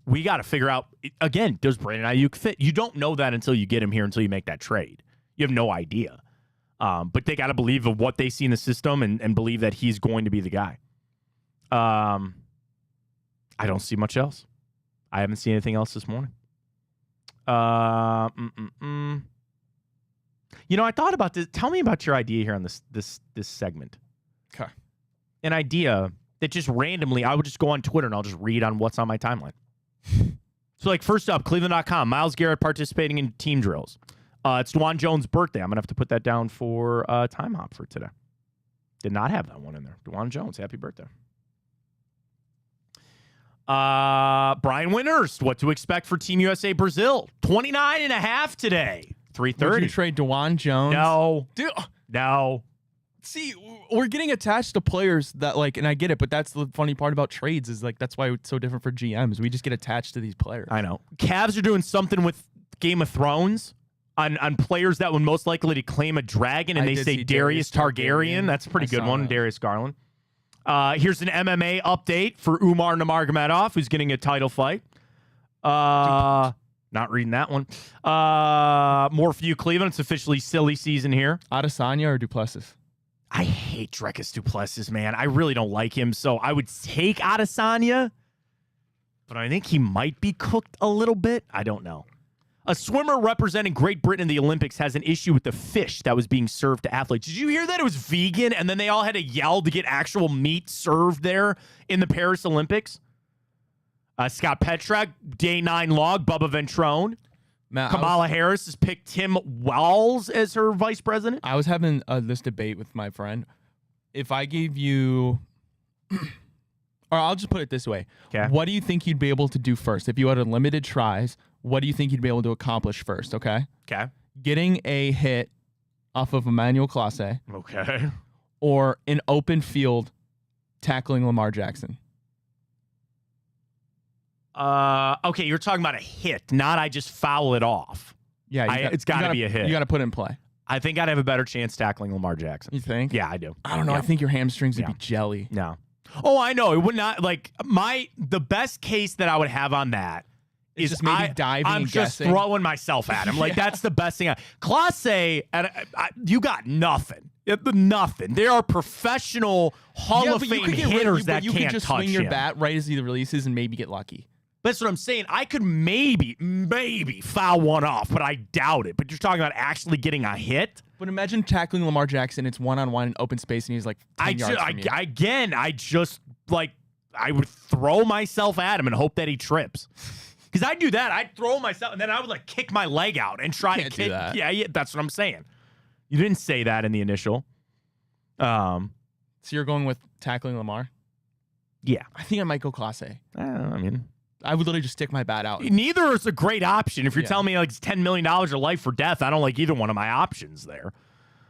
We got to figure out, again, does Brandon Aiyuk fit? You don't know that until you get him here, until you make that trade. You have no idea. But they got to believe of what they see in the system and believe that he's going to be the guy. I don't see much else. I haven't seen anything else this morning. I thought about this. Tell me about your idea here on this segment. Okay. An idea that just randomly, I would just go on Twitter and I'll just read on what's on my timeline. So, first up, Cleveland.com, Myles Garrett participating in team drills. It's Dwan Jones' birthday. I'm going to have to put that down for Time Hop for today. Did not have that one in there. Dwan Jones, happy birthday. Brian Windhurst, what to expect for Team USA Brazil. 29.5 today. 3:30. Would you trade Dwan Jones? No. Dude, no. See, we're getting attached to players that, and I get it, but that's the funny part about trades is, that's why it's so different for GMs. We just get attached to these players. I know. Cavs are doing something with Game of Thrones on players that would most likely to claim a dragon, and they say Darius Targaryen. That's a pretty good one, Darius Garland. Here's an MMA update for Umar Nurmagomedov, who's getting a title fight. Not reading that one. More for you, Cleveland. It's officially silly season here. Adesanya or Duplessis? I hate Dreckus Duplessis, man. I really don't like him, so I would take Adesanya, but I think he might be cooked a little bit. I don't know. A swimmer representing Great Britain in the Olympics has an issue with the fish that was being served to athletes. Did you hear that it was vegan, and then they all had to yell to get actual meat served there in the Paris Olympics? Scott Petrak, Day 9 log, Bubba Ventrone. Kamala Harris has picked Tim Walz as her vice president. I was having this debate with my friend. If I gave you, or I'll just put it this way. Okay. What do you think you'd be able to do first? If you had unlimited tries, what do you think you'd be able to accomplish first, okay? Okay. Getting a hit off of Emmanuel Clase. Okay. Or an open field tackling Lamar Jackson? Okay, you're talking about a hit, not I just foul it off. Yeah, it's got to be a hit. You got to put it in play. I think I'd have a better chance tackling Lamar Jackson. You think? Yeah, I do. I don't know. Yeah. I think your hamstrings would be jelly. No. Oh, I know. It would not, like, the best case that I would have on that is just maybe diving I'm and just guessing. throwing myself at him. Like, that's the best thing. Class A, and you got nothing. Nothing. There are professional Hall of Fame hitters that you can't could just touch swing your him. bat right as he releases and maybe get lucky. That's what I'm saying. I could maybe foul one off, but I doubt it. But you're talking about actually getting a hit? But imagine tackling Lamar Jackson. It's one-on-one in open space, and he's like 10 yards from you. I would throw myself at him and hope that he trips. Because I'd do that. I'd throw myself, and then I would, like, kick my leg out and try to kick. Do that. Yeah, that's what I'm saying. You didn't say that in the initial. So you're going with tackling Lamar? Yeah. I think I might go Class A. I mean, I would literally just stick my bat out. neither is a great option. If you're telling me like it's $10 million or life or death, I don't like either one of my options there.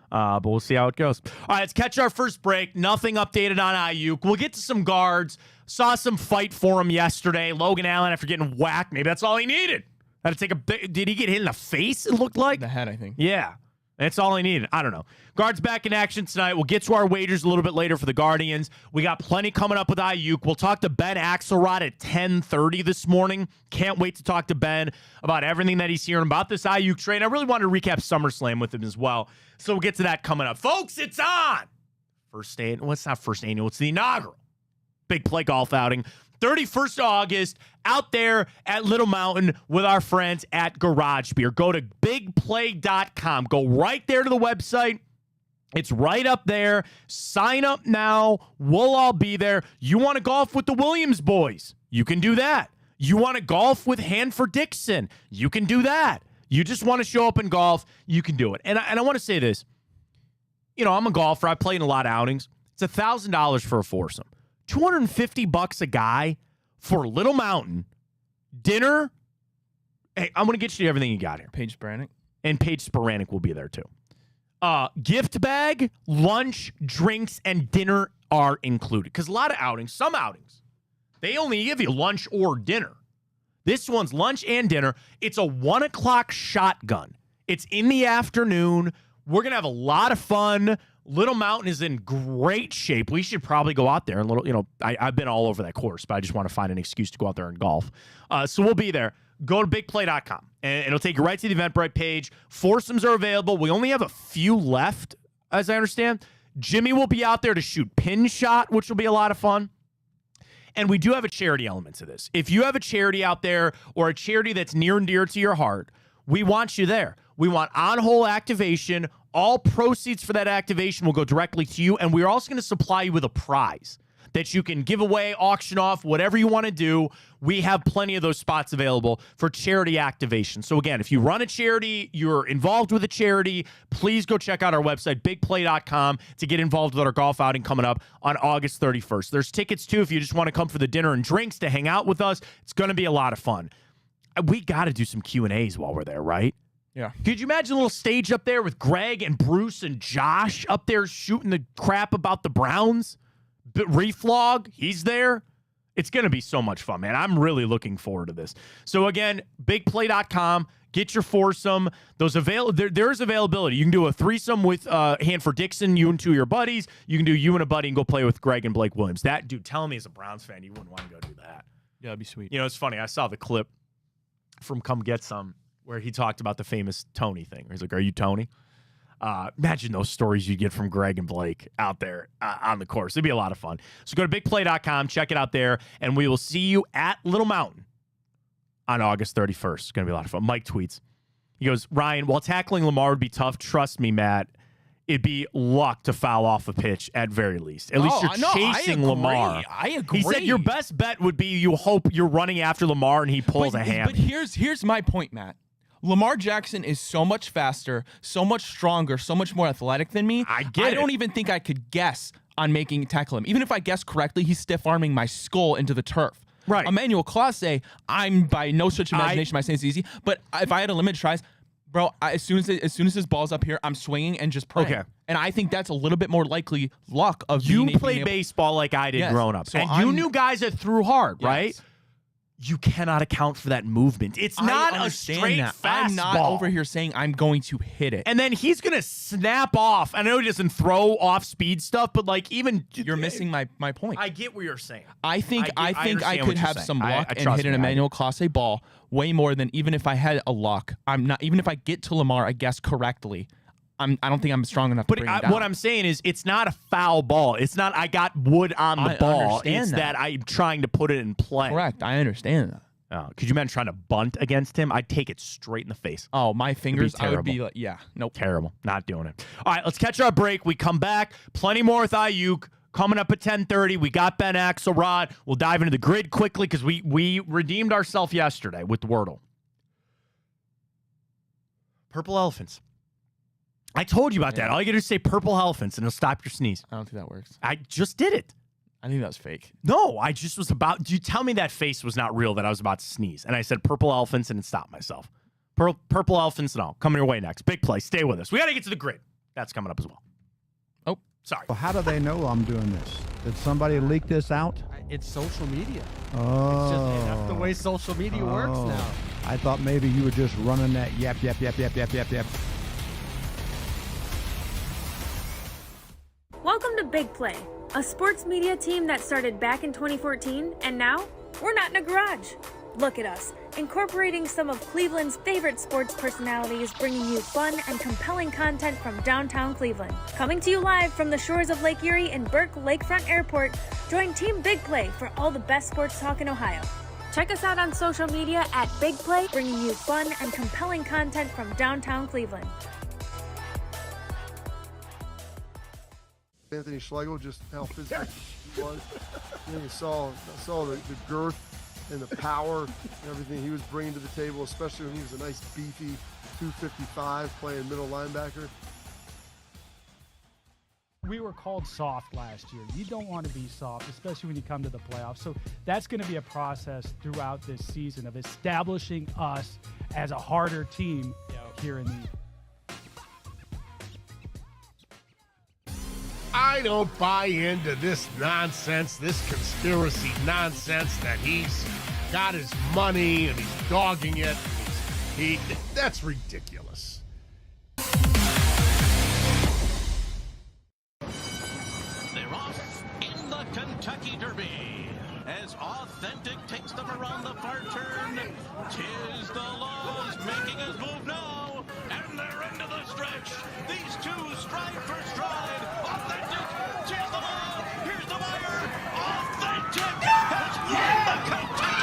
But we'll see how it goes. All right, let's catch our first break. Nothing updated on Aiyuk. We'll get to some guards. Saw some fight for him yesterday. Logan Allen, after getting whacked, maybe that's all he needed. Had to take a big. Did he get hit in the face? It looked like the head, I think. Yeah. That's all he needed. I don't know. Guards back in action tonight. We'll get to our wagers a little bit later for the Guardians. We got plenty coming up with Aiyuk. We'll talk to Ben Axelrod at 10:30 this morning. Can't wait to talk to Ben about everything that he's hearing about this Aiyuk trade. I really wanted to recap SummerSlam with him as well. So we'll get to that coming up. Folks, it's on! It's not first annual. It's the inaugural Big Play Golf outing. 31st of August, out there at Little Mountain with our friends at Garage Beer. Go to bigplay.com. Go right there to the website. It's right up there. Sign up now. We'll all be there. You want to golf with the Williams boys? You can do that. You want to golf with Hanford Dixon? You can do that. You just want to show up and golf? You can do it. And I want to say this. You know, I'm a golfer. I play in a lot of outings. It's $1,000 for a foursome. $250 a guy for Little Mountain dinner. Hey, I'm going to get you everything you got here. Paige Sporanic. And Paige Sporanic will be there too. Gift bag, lunch, drinks, and dinner are included. Because a lot of outings, some outings, they only give you lunch or dinner. This one's lunch and dinner. It's a 1 o'clock shotgun. It's in the afternoon. We're going to have a lot of fun. Little Mountain is in great shape. We should probably go out there and I've been all over that course, but I just want to find an excuse to go out there and golf. So we'll be there. Go to bigplay.com and it'll take you right to the Eventbrite page. Foursomes are available. We only have a few left, as I understand. Jimmy will be out there to shoot pin shot, which will be a lot of fun. And we do have a charity element to this. If you have a charity out there or a charity that's near and dear to your heart, we want you there. We want on-hole activation. All proceeds for that activation will go directly to you, and we're also going to supply you with a prize that you can give away, auction off, whatever you want to do. We have plenty of those spots available for charity activation. So again, if you run a charity, you're involved with a charity, please go check out our website, bigplay.com, to get involved with our golf outing coming up on August 31st. There's tickets, too, if you just want to come for the dinner and drinks to hang out with us. It's going to be a lot of fun. We got to do some Q&As while we're there, right? Yeah. Could you imagine a little stage up there with Greg and Bruce and Josh up there shooting the crap about the Browns? Reflog, he's there. It's going to be so much fun, man. I'm really looking forward to this. So again, bigplay.com. Get your foursome. There's availability. You can do a threesome with Hanford Dixon, you and two of your buddies. You can do you and a buddy and go play with Greg and Blake Williams. That dude, tell me as a Browns fan, you wouldn't want to go do that. Yeah, that'd be sweet. You know, it's funny. I saw the clip from Come Get Some where he talked about the famous Tony thing. He's like, "Are you Tony?" Imagine those stories you get from Greg and Blake out there on the course. It'd be a lot of fun. So go to bigplay.com, check it out there, and we will see you at Little Mountain on August 31st. It's going to be a lot of fun. Mike tweets. He goes, "Ryan, while tackling Lamar would be tough, trust me, Matt, it'd be luck to foul off a pitch at very least. At least you're chasing Lamar." I agree. He said your best bet would be you hope you're running after Lamar and he pulls a hammy. But here's my point, Matt. Lamar Jackson is so much faster, so much stronger, so much more athletic than me. I don't even think I could guess on tackle him. Even if I guess correctly, he's stiff-arming my skull into the turf. Right. Emmanuel Clase, I'm by no stretch of imagination, am I saying it's easy, but if I had a limited tries, Bro, as soon as his ball's up here, I'm swinging and just praying. Okay. And I think that's a little bit more likely luck of You being played able- baseball like I did Yes. growing up. So And you I'm- knew guys that threw hard, Yes. right? You cannot account for that movement. It's not I a understand straight that. fastball. I'm not over here saying I'm going to hit it. And then he's going to snap off. I know he doesn't throw off speed stuff, but like even You're missing my point. I get what you're saying. I think I understand what could you're have saying. some luck and trust hit an me, I do. Emmanuel Clase ball way more than even if I had a luck. I'm not even if I get to Lamar, I guess correctly. I don't think I'm strong enough But to bring him down. what I'm saying is it's not a foul ball. It's not I got wood on the I ball. understand It's that I'm trying to put it in play. Correct. I understand that. Could you imagine trying to bunt against him? I'd take it straight in the face. Oh, my fingers, I would be terrible. like, yeah, nope. Terrible. Not doing it. All right, let's catch our break. We come back. Plenty more with Aiyuk. Coming up at 10:30, we got Ben Axelrod. We'll dive into the grid quickly because we redeemed ourselves yesterday with Wordle. Purple elephants. I told you about that. All you got to do is say purple elephants and it'll stop your sneeze. I don't think that works. I just did it. I think that was fake. No, I just was about. You tell me that face was not real, that I was about to sneeze. And I said purple elephants and it stopped myself. Purple elephants and all. Coming your way next. Big play. Stay with us. We got to get to the grid. That's coming up as well. Oh, sorry. Well, how do they know I'm doing this? Did somebody leak this out? It's social media. Oh. It's just that's the way social media works now. I thought maybe you were just running that yap. Welcome to Big Play, a sports media team that started back in 2014, and now we're not in a garage. Look at us, incorporating some of Cleveland's favorite sports personalities, bringing you fun and compelling content from downtown Cleveland. Coming to you live from the shores of Lake Erie and Burke Lakefront Airport, join Team Big Play for all the best sports talk in Ohio. Check us out on social media at Big Play, bringing you fun and compelling content from downtown Cleveland. Anthony Schlegel, just how physical he was. And then you saw the girth and the power and everything he was bringing to the table, especially when he was a nice beefy 255 playing middle linebacker. We were called soft last year. You don't want to be soft, especially when you come to the playoffs. So that's going to be a process throughout this season of establishing us as a harder team here in the I don't buy into this nonsense, this conspiracy nonsense that he's got his money and he's dogging it. That's ridiculous. They're off in the Kentucky Derby as Authentic takes them around the far turn. Tis the laws making his move now, and they're into the stretch. These two stride for stride. Authentic, tis the law. Here's the wire. Authentic has won the Kentucky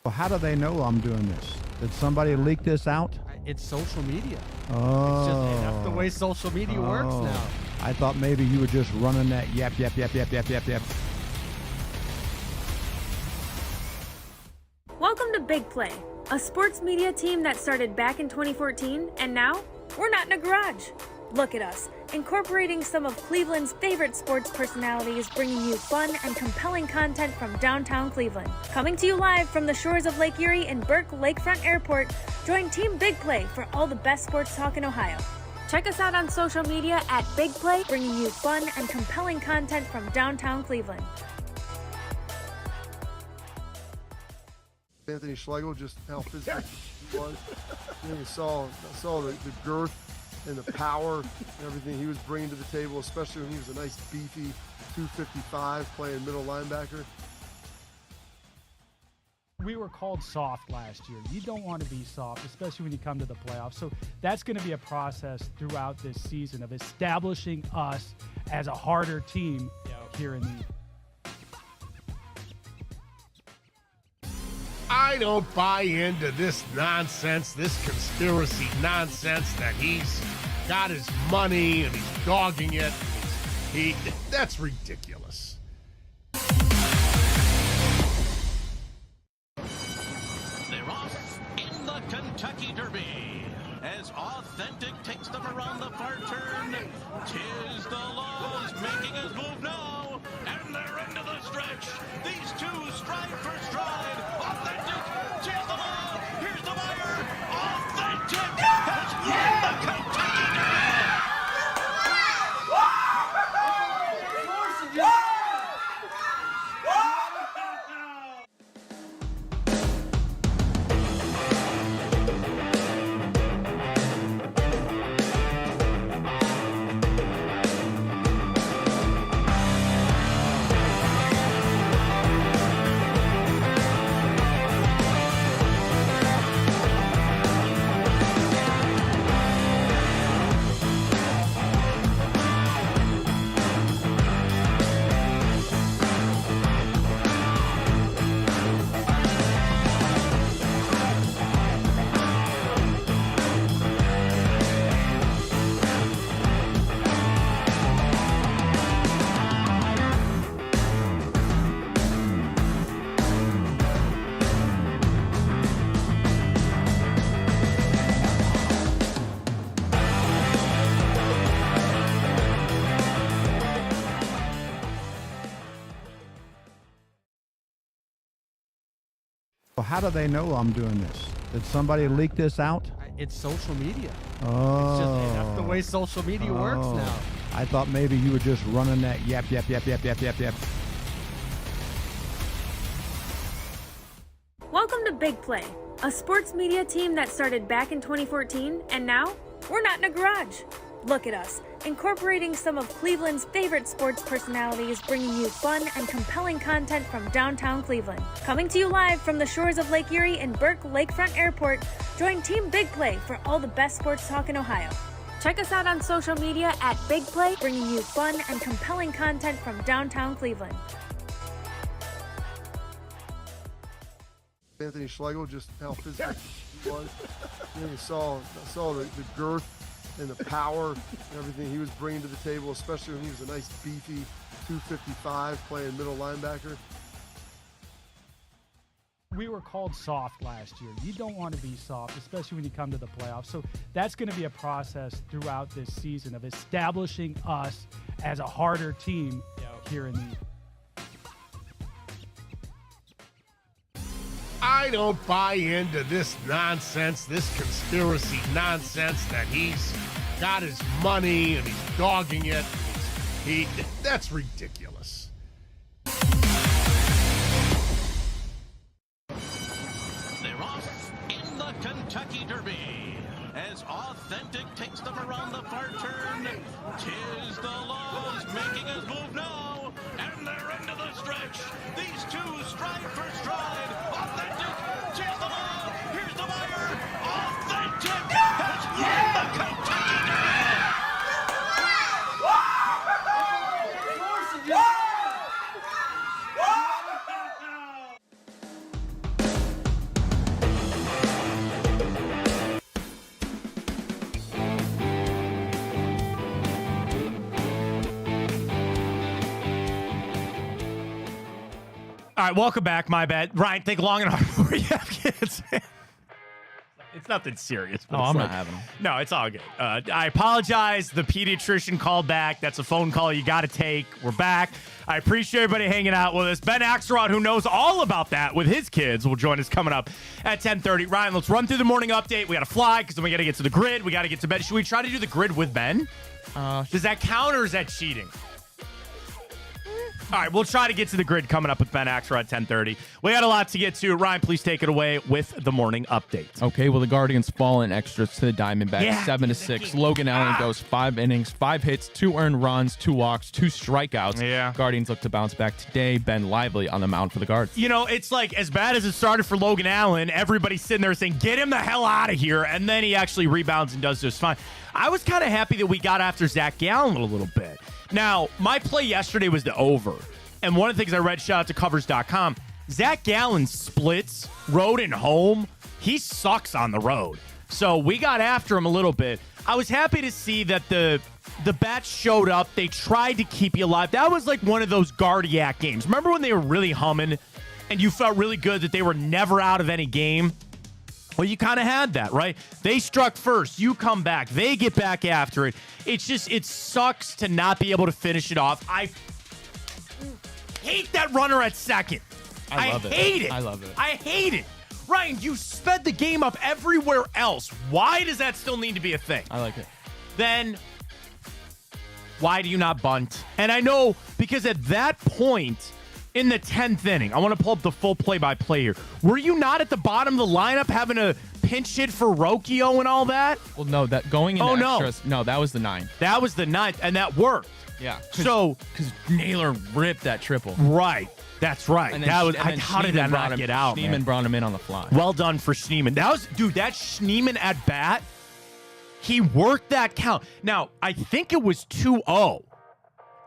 Well, how do they know I'm doing this? Did somebody leak this out? It's social media. Oh. It's just that's the way social media works now. I thought maybe you were just running that yap. Welcome to Big Play, a sports media team that started back in 2014, and now we're not in a garage. Look at us, incorporating some of Cleveland's favorite sports personalities, bringing you fun and compelling content from downtown Cleveland. Coming to you live from the shores of Lake Erie and Burke Lakefront Airport, join Team Big Play for all the best sports talk in Ohio. Check us out on social media at Big Play, bringing you fun and compelling content from downtown Cleveland. Anthony Schlegel, just how physical he was. You saw the girth and the power and everything he was bringing to the table, especially when he was a nice beefy 255 playing middle linebacker. We were called soft last year. You don't want to be soft, especially when you come to the playoffs. So that's going to be a process throughout this season of establishing us as a harder team here in the. I don't buy into this nonsense, this conspiracy nonsense that he's got his money and he's dogging it. That's ridiculous. They're off in the Kentucky Derby as Authentic takes them around the far turn. Tis the laws making his move now, and they're into the stretch. These two stride for stride. Authentic, tis the law. Here's the wire. Authentic has won the Kentucky Derby. Well, how do they know I'm doing this? Did somebody leak this out? It's social media. Oh. It's just that's the way social media works now. I thought maybe you were just running that yap. Welcome to Big Play, a sports media team that started back in 2014, and now we're not in a garage. Look at us, incorporating some of Cleveland's favorite sports personalities, bringing you fun and compelling content from downtown Cleveland. Coming to you live from the shores of Lake Erie and Burke Lakefront Airport, join Team Big Play for all the best sports talk in Ohio. Check us out on social media at Big Play, bringing you fun and compelling content from downtown Cleveland. Anthony Schlegel, just how physical he was. You saw the girth and the power and everything he was bringing to the table, especially when he was a nice beefy 255 playing middle linebacker. We were called soft last year. You don't want to be soft, especially when you come to the playoffs. So that's going to be a process throughout this season of establishing us as a harder team here in the. I don't buy into this nonsense, this conspiracy nonsense that he's got his money and he's dogging it. That's ridiculous. They're off in the Kentucky Derby as Authentic takes them around the far turn. Tis the laws making his move now, and they're into the stretch. These two stride for stride. Authentic, tis the law. Here's the wire. Authentic has won the Kentucky Derby. All right, welcome back. My bad. Ryan, think long and hard before you have kids. It's nothing serious. But I'm not having them. No, it's all good. I apologize. The pediatrician called back. That's a phone call you got to take. We're back. I appreciate everybody hanging out with us. Ben Axelrod, who knows all about that with his kids, will join us coming up at 10:30. Ryan, let's run through the morning update. We got to fly because then we got to get to the grid. We got to get to bed. Should we try to do the grid with Ben? Does that count or is that cheating? All right, we'll try to get to the grid coming up with Ben Axer at 10:30. We had a lot to get to. Ryan, please take it away with the morning update. Okay, well, the Guardians fall in extras to the Diamondbacks, 7-6. Logan Allen goes 5 innings, 5 hits, 2 earned runs, 2 walks, 2 strikeouts. Yeah. Guardians look to bounce back today. Ben Lively on the mound for the Guards. You know, it's like as bad as it started for Logan Allen, everybody's sitting there saying, get him the hell out of here. And then he actually rebounds and does just fine. I was kind of happy that we got after Zach Gallen a little bit. Now, my play yesterday was the over. And one of the things I read, shout out to covers.com, Zach Gallen splits road and home. He sucks on the road. So we got after him a little bit. I was happy to see that the bats showed up. They tried to keep you alive. That was like one of those Guardiac games. Remember when they were really humming and you felt really good that they were never out of any game? Well, you kind of had that, right? They struck first. You come back. They get back after it. It's just, it sucks to not be able to finish it off. I hate that runner at second. I hate it. I love it. I hate it. Ryan, you sped the game up everywhere else. Why does that still need to be a thing? I like it. Then why do you not bunt? And I know because at that point in the 10th inning, I want to pull up the full play-by-play here. Were you not at the bottom of the lineup having a pinch hit for Rocchio and all that? Well, no, that going into no. extras. No, that was the 9th. That was the 9th, and that worked. Yeah. So, because Naylor ripped that triple. Right. That's right. And then, That was. and then How did that not get out, Schneeman man? brought him in on the fly. Well done for Schneeman. That Schneeman at bat, he worked that count. Now, I think it was 2-0.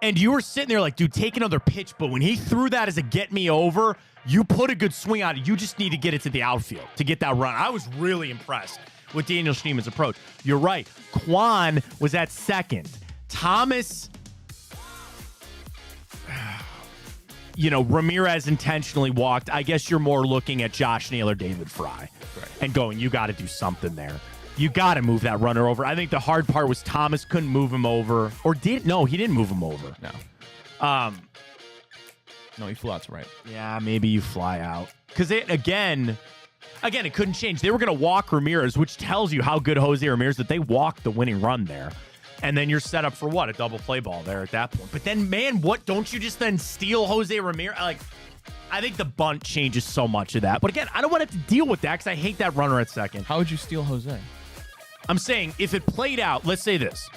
And you were sitting there like, dude, take another pitch. But when he threw that as a get me over, you put a good swing on it. You just need to get it to the outfield to get that run. I was really impressed with Daniel Schneeman's approach. You're right. Kwan was at second. Thomas, Ramirez intentionally walked. I guess you're more looking at Josh Naylor, David Fry, and going, you got to do something there. You got to move that runner over. I think the hard part was Thomas couldn't move him over. No, he didn't move him over. No. No, he flew out to right. Yeah, maybe you fly out. Because again, it couldn't change. They were going to walk Ramirez, which tells you how good Jose Ramirez that they walked the winning run there. And then you're set up for what? A double play ball there at that point. But then, man, what? Don't you just then steal Jose Ramirez? I think the bunt changes so much of that. But again, I don't want to have to deal with that because I hate that runner at second. How would you steal Jose? I'm saying if it played out, let's say this.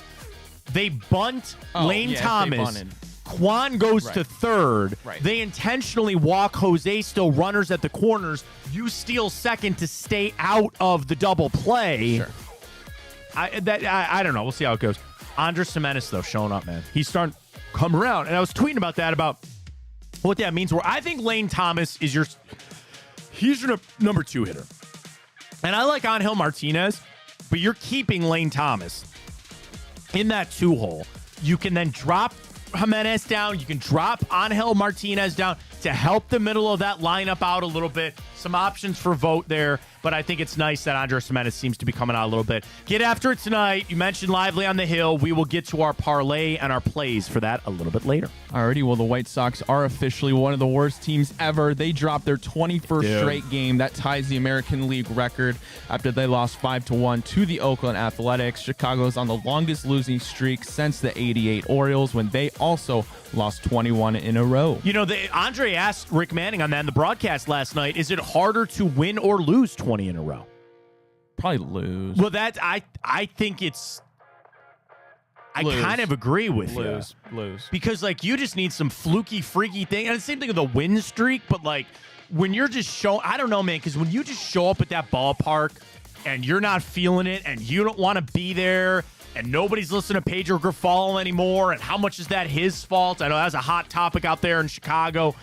They bunt Lane Thomas. Kwan goes to third. Right. They intentionally walk Jose, still runners at the corners. You steal second to stay out of the double play. Sure. I don't know. We'll see how it goes. Andres Gimenez, though, showing up, man. He's starting to come around. And I was tweeting about what that means. Where I think Lane Thomas is your number 2 hitter. And I like Angel Martinez, but you're keeping Lane Thomas in that 2-hole. You can then drop Jimenez down. You can drop Angel Martinez down to help the middle of that lineup out a little bit. Some options for vote there, but I think it's nice that Andres Gimenez seems to be coming out a little bit. Get after it tonight. You mentioned Lively on the Hill. We will get to our parlay and our plays for that a little bit later. Alrighty, well, the White Sox are officially one of the worst teams ever. They dropped their 21st straight game. That ties the American League record after they lost 5-1 to the Oakland Athletics. Chicago's on the longest losing streak since the '88 Orioles when they also lost 21 in a row. Andre asked Rick Manning on that in the broadcast last night, is it harder to win or lose 20 in a row? Probably lose. Well, I think it's... I kind of agree with you. Lose. Because, you just need some fluky, freaky thing. And the same thing with a win streak, but, when you're just I don't know, man, because when you just show up at that ballpark and you're not feeling it and you don't want to be there and nobody's listening to Pedro Grifol anymore, and how much is that his fault? I know that's a hot topic out there in Chicago.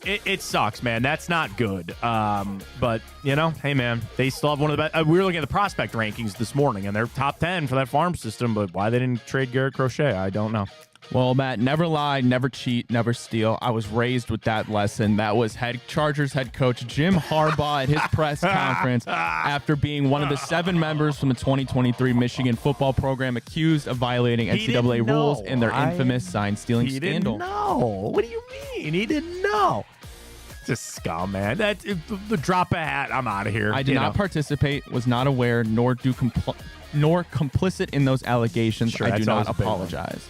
It sucks, man. That's not good. But, hey, man, they still have one of the best. We were looking at the prospect rankings this morning, and they're top 10 for that farm system, but why they didn't trade Garrett Crochet, I don't know. Well, Matt, never lie, never cheat, never steal. I was raised with that lesson. That was Chargers head coach Jim Harbaugh at his press conference after being one of the 7 members from the 2023 Michigan football program accused of violating NCAA rules in their infamous sign-stealing scandal. No, what do you mean? He didn't know. Just scum, man. The drop a hat. I'm out of here. I did not participate, was not aware, nor complicit in those allegations. Sure, I do not apologize.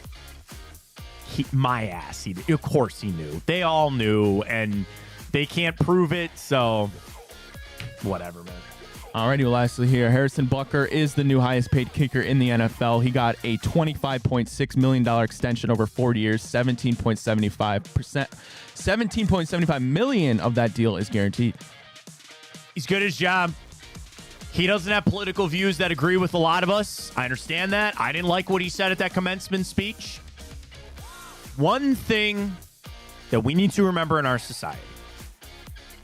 My ass. Of course he knew. They all knew, and they can't prove it, so whatever, man. Alrighty, well, lastly here, Harrison Butker is the new highest paid kicker in the NFL. He got a $25.6 million extension over 4 years, 17.75 million of that deal is guaranteed. He's good at his job. He doesn't have political views that agree with a lot of us. I understand that. I didn't like what he said at that commencement speech. One thing that we need to remember in our society,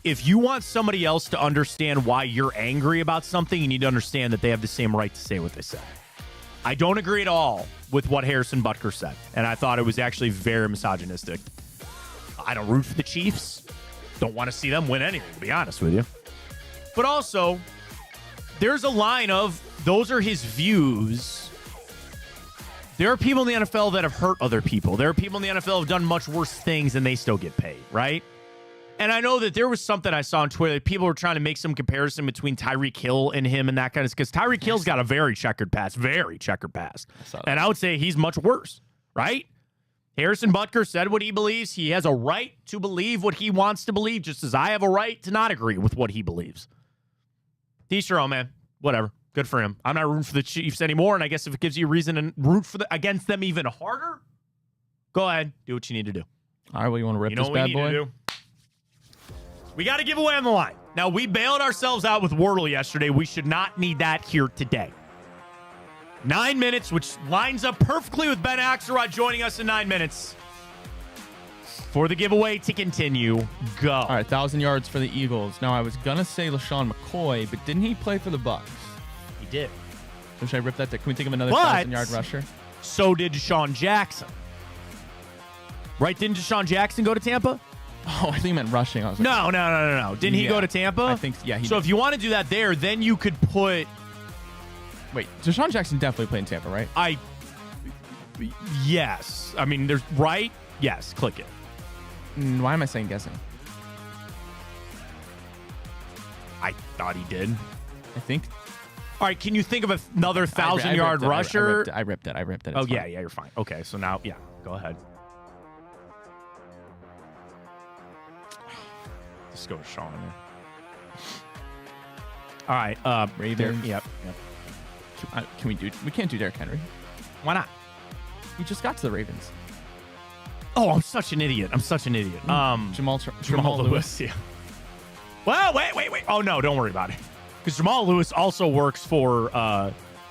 if you want somebody else to understand why you're angry about something, you need to understand that they have the same right to say what they say. I don't agree at all with what Harrison Butker said, and I thought it was actually very misogynistic. I don't root for the Chiefs. Don't want to see them win anything, to be honest with you. But also, there's a line of, those are his views. There are people in the NFL that have hurt other people. There are people in the NFL that have done much worse things, and they still get paid, right? And I know that there was something I saw on Twitter that people were trying to make some comparison between Tyreek Hill and him and that kind of, because Tyreek Hill's got a very checkered past. And I would say he's much worse, right? Harrison Butker said what he believes. He has a right to believe what he wants to believe, just as I have a right to not agree with what he believes. Each your own, man. Whatever. Good for him. I'm not rooting for the Chiefs anymore, and I guess if it gives you a reason to root for against them even harder, go ahead. Do what you need to do. All right, well, you want to rip this bad boy? We got a giveaway on the line. Now, we bailed ourselves out with Wordle yesterday. We should not need that here today. 9 minutes, which lines up perfectly with Ben Axelrod joining us in 9 minutes. For the giveaway to continue, go. All right, 1,000 yards for the Eagles. Now, I was going to say LaShawn McCoy, but didn't he play for the Bucks? He did. So should I rip that? Can we think of another 1,000-yard rusher? So did Deshaun Jackson. Right? Didn't Deshaun Jackson go to Tampa? Oh, I think you meant rushing. I was like, No. Didn't he go to Tampa? I think, yeah. So if you want to do that there, then you could put... Wait, Deshaun Jackson definitely played in Tampa, right? Yes. I mean, there's... Right? Yes. Click it. Why am I saying guessing? I thought he did. I think... All right, can you think of another 1,000-yard rusher? I ripped it. Oh, yeah, you're fine. Okay, so now, yeah, go ahead. Let's go with Sean. All right, Ravens. Yep. Can we do? We can't do Derrick Henry. Why not? We just got to the Ravens. Oh, I'm such an idiot. Jamal Lewis. Yeah. Well, wait. Oh no, don't worry about it. Because Jamal Lewis also works for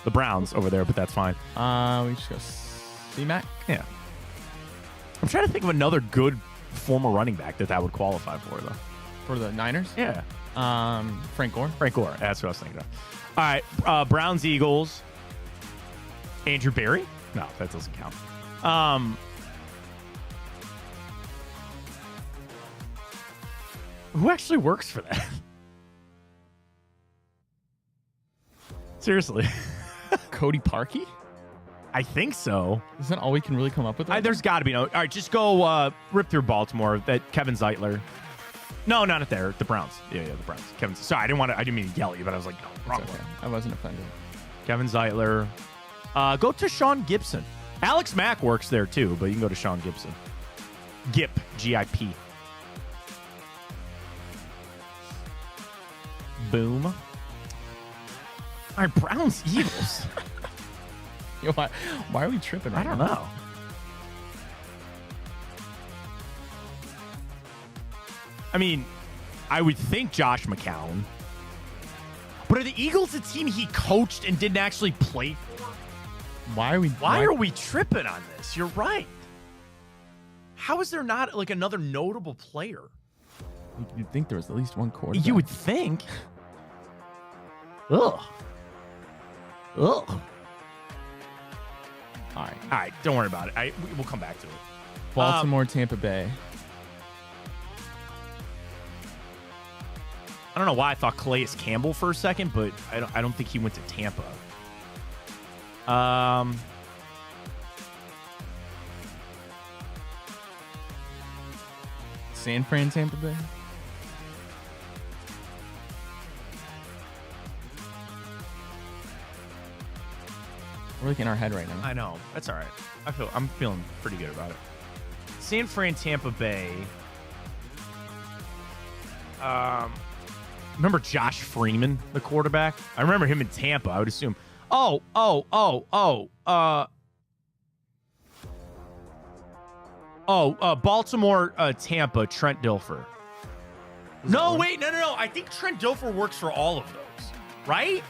the Browns over there, but that's fine. We just go C-Mac. Yeah. I'm trying to think of another good former running back that would qualify for, though. For the Niners? Yeah. Frank Gore. That's what I was thinking of. All right. Browns, Eagles. Andrew Berry? No, that doesn't count. Who actually works for that? Seriously. Cody Parkey? I think so. Is that all we can really come up with? There's got to be no. All right, just go rip through Baltimore. That Kevin Zeitler. No, not there. The Browns. Yeah, the Browns. Kevin. Sorry, I didn't mean to yell at you, but I was like, no, wrong okay. one. I wasn't offended. Kevin Zeitler. Go to Sean Gibson. Alex Mack works there too, but you can go to Sean Gibson. Gip. G-I-P. Boom. All right, Browns, Eagles. Yo, why are we tripping right now? I don't know. I mean, I would think Josh McCown. But are the Eagles a team he coached and didn't actually play for? Why are we tripping on this? You're right. How is there not like another notable player? You'd think there was at least one quarterback. You would think. Ugh. All right. Don't worry about it. We'll come back to it. Baltimore, Tampa Bay. I don't know why I thought Calais Campbell for a second, but I don't think he went to Tampa. San Fran, Tampa Bay. We're like in our head right now. I know. That's all right. I'm feeling pretty good about it. San Fran, Tampa Bay. Remember Josh Freeman, the quarterback? I remember him in Tampa, I would assume. Baltimore, Tampa, Trent Dilfer. No. I think Trent Dilfer works for all of those, right?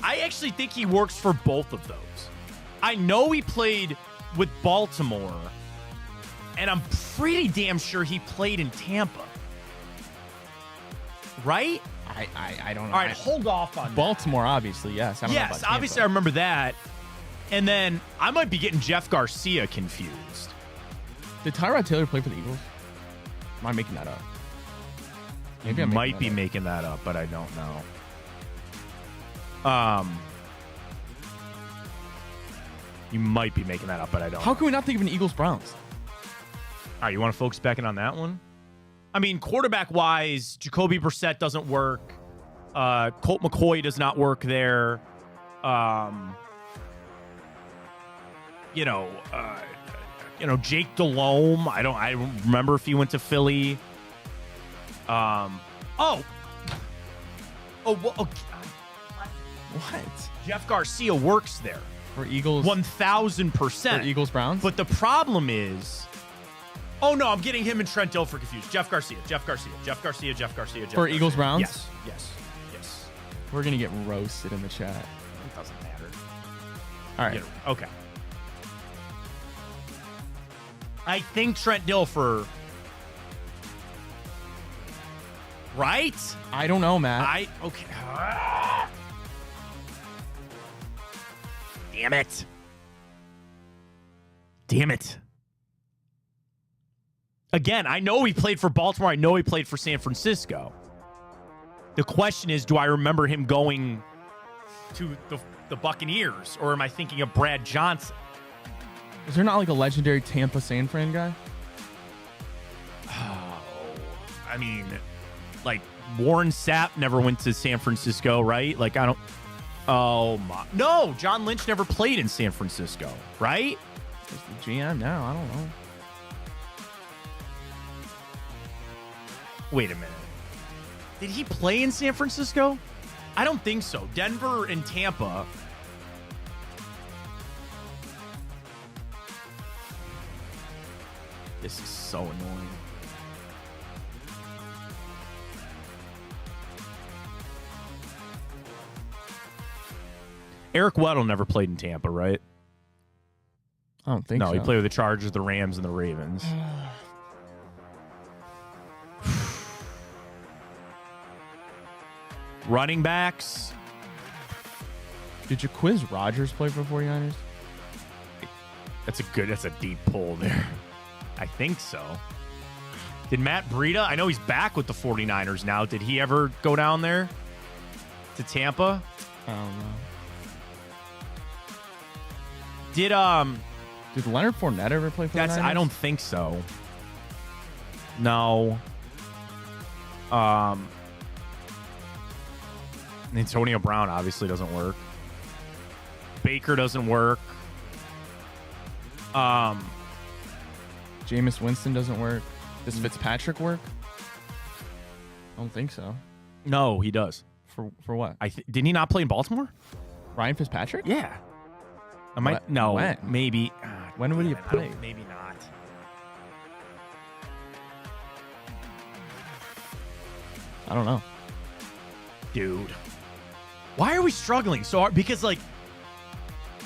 I actually think he works for both of those. I know he played with Baltimore, and I'm pretty damn sure he played in Tampa. Right? I don't know. All right, hold off on Baltimore, obviously, yes. I don't know about yes, Tampa. obviously I remember that. And then I might be getting Jeff Garcia confused. Did Tyrod Taylor play for the Eagles? Am I making that up? Maybe I might be making that up, but I don't know. You might be making that up, but I don't. How can we not think of an Eagles-Browns? All right, you want to focus back in on that one? I mean, quarterback-wise, Jacoby Brissett doesn't work. Colt McCoy does not work there. Jake Delhomme. I don't remember if he went to Philly. What? Jeff Garcia works there. For Eagles? 1,000%. For Eagles-Browns? But the problem is... Oh, no, I'm getting him and Trent Dilfer confused. Jeff Garcia. For Eagles-Browns? Yes. We're going to get roasted in the chat. It doesn't matter. All right. Okay. I think Trent Dilfer... Right? I don't know, Matt. Okay. Damn it. Again, I know he played for Baltimore. I know he played for San Francisco. The question is, do I remember him going to the Buccaneers, or am I thinking of Brad Johnson? Is there not like a legendary Tampa San Fran guy? Oh, I mean, like Warren Sapp never went to San Francisco, right? Like, I don't... Oh, my... No, John Lynch never played in San Francisco, right? He's the GM now. I don't know. Wait a minute. Did he play in San Francisco? I don't think so. Denver and Tampa. This is so annoying. Eric Weddle never played in Tampa, right? I don't think so. No, he played with the Chargers, the Rams, and the Ravens. Running backs. Did Jaquiz Rogers play for the 49ers? That's a deep pull there. I think so. Did Matt Breida? I know he's back with the 49ers now. Did he ever go down there to Tampa? I don't know. Did Leonard Fournette ever play for the Niners? I don't think so. No. Antonio Brown obviously doesn't work. Baker doesn't work. Jameis Winston doesn't work. Does Fitzpatrick work? I don't think so. No, he does. For what? Didn't he not play in Baltimore? Ryan Fitzpatrick? Yeah. No. When? Maybe. When would he have played? Maybe not. I don't know. Dude. Why are we struggling so hard? Because, like,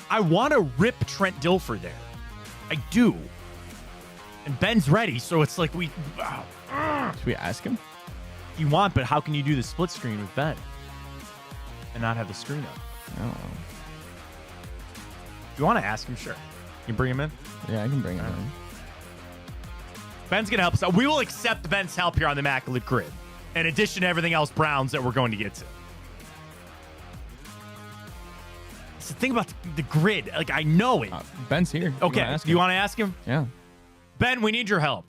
I want to rip Trent Dilfer there. I do. And Ben's ready, so it's like we... Should we ask him? You want, but how can you do the split screen with Ben? And not have the screen up? I don't know. If you want to ask him, sure. You can bring him in? Yeah, I can bring him in. Ben's going to help us out. We will accept Ben's help here on the Immaculate Grid. In addition to everything else Browns that we're going to get to. It's the thing about the grid. Like, I know it. Ben's here. Okay. Do you want to ask him? Yeah. Ben, we need your help.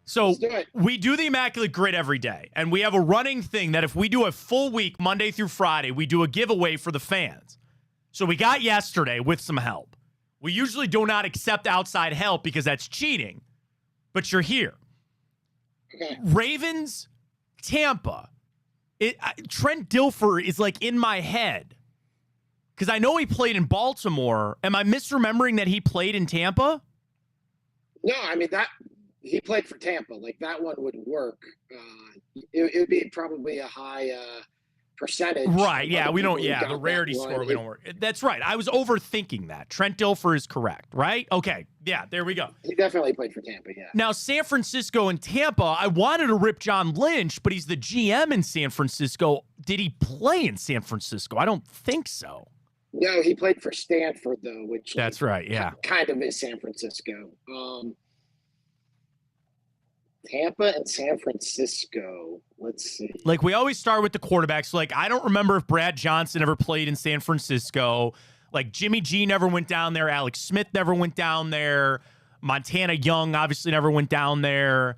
So we do the Immaculate Grid every day. And we have a running thing that if we do a full week, Monday through Friday, we do a giveaway for the fans. So we got yesterday with some help. We usually do not accept outside help because that's cheating, but you're here. Okay. Ravens, Tampa. Trent Dilfer is like in my head because I know he played in Baltimore. Am I misremembering that he played in Tampa? No, I mean that he played for Tampa. Like that one would work. It would be probably a high percentage. Right. Yeah. We don't. Yeah. got The that rarity one. score. We don't work. That's right. I was overthinking that. Trent Dilfer is correct. Right. Okay. Yeah. There we go. He definitely played for Tampa. Yeah. Now, San Francisco and Tampa, I wanted to rip John Lynch, but he's the GM in San Francisco. Did he play in San Francisco? I don't think so. No, he played for Stanford though, which That's right. Yeah. kind of is San Francisco. Tampa and San Francisco. Let's see. Like we always start with the quarterbacks. Like I don't remember if Brad Johnson ever played in San Francisco. Like Jimmy G never went down there. Alex Smith never went down there. Montana Young obviously never went down there.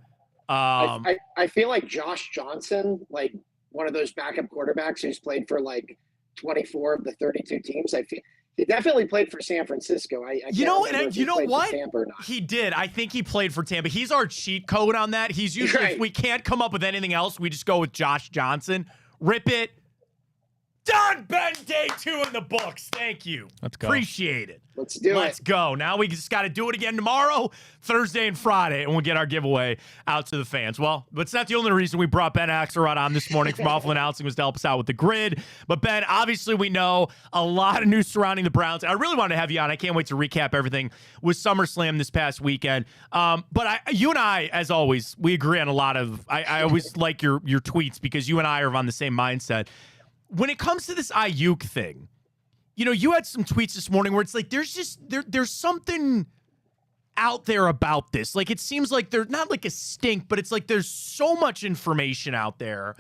I feel like Josh Johnson, like one of those backup quarterbacks who's played for like 24 of the 32 teams. I feel he definitely played for San Francisco. You know what? Tampa or not. He did. I think he played for Tampa. He's our cheat code on that. He's usually, Right. if we can't come up with anything else, we just go with Josh Johnson. Rip it. Done, Ben. Day 2 in the books. Thank you. Let's go. Appreciate it. Let's do Let's it. go. Now we just got to do it again tomorrow, Thursday and Friday, and we'll get our giveaway out to the fans. Well, but it's not the only reason we brought Ben Axelrod on this morning from Awful Announcing was to help us out with the grid. But Ben, obviously we know a lot of news surrounding the Browns. I really wanted to have you on. I can't wait to recap everything with SummerSlam this past weekend. But you and I, as always, we agree on a lot of. I always like your tweets because you and I are on the same mindset. When it comes to this Aiyuk thing, you know, you had some tweets this morning where it's like there's something out there about this. Like it seems like there's not like a stink, but it's like there's so much information out there.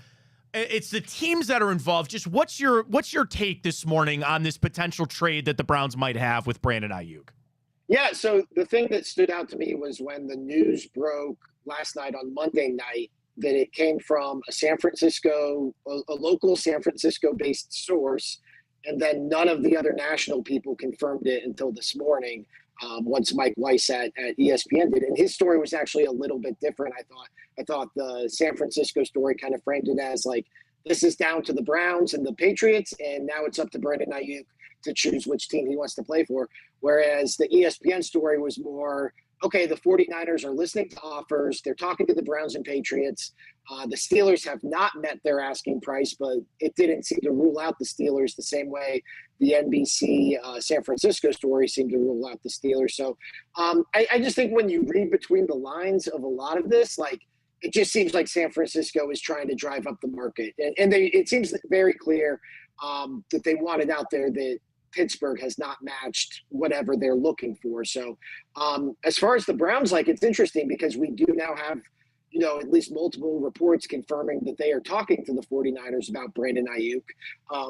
It's the teams that are involved. Just what's your take this morning on this potential trade that the Browns might have with Brandon Aiyuk? Yeah, so the thing that stood out to me was when the news broke last night on Monday night that it came from a local San Francisco-based source, and then none of the other national people confirmed it until this morning. Once Mike Weiss at ESPN did, and his story was actually a little bit different. I thought the San Francisco story kind of framed it as like this is down to the Browns and the Patriots, and now it's up to Brandon Aiyuk to choose which team he wants to play for. Whereas the ESPN story was more, okay, the 49ers are listening to offers. They're talking to the Browns and Patriots. The Steelers have not met their asking price, but it didn't seem to rule out the Steelers the same way the NBC San Francisco story seemed to rule out the Steelers. So I just think when you read between the lines of a lot of this, like it just seems like San Francisco is trying to drive up the market. And it seems very clear that they want it out there that Pittsburgh has not matched whatever they're looking for. So as far as the Browns, like it's interesting because we do now have, you know, at least multiple reports confirming that they are talking to the 49ers about Brandon Aiyuk.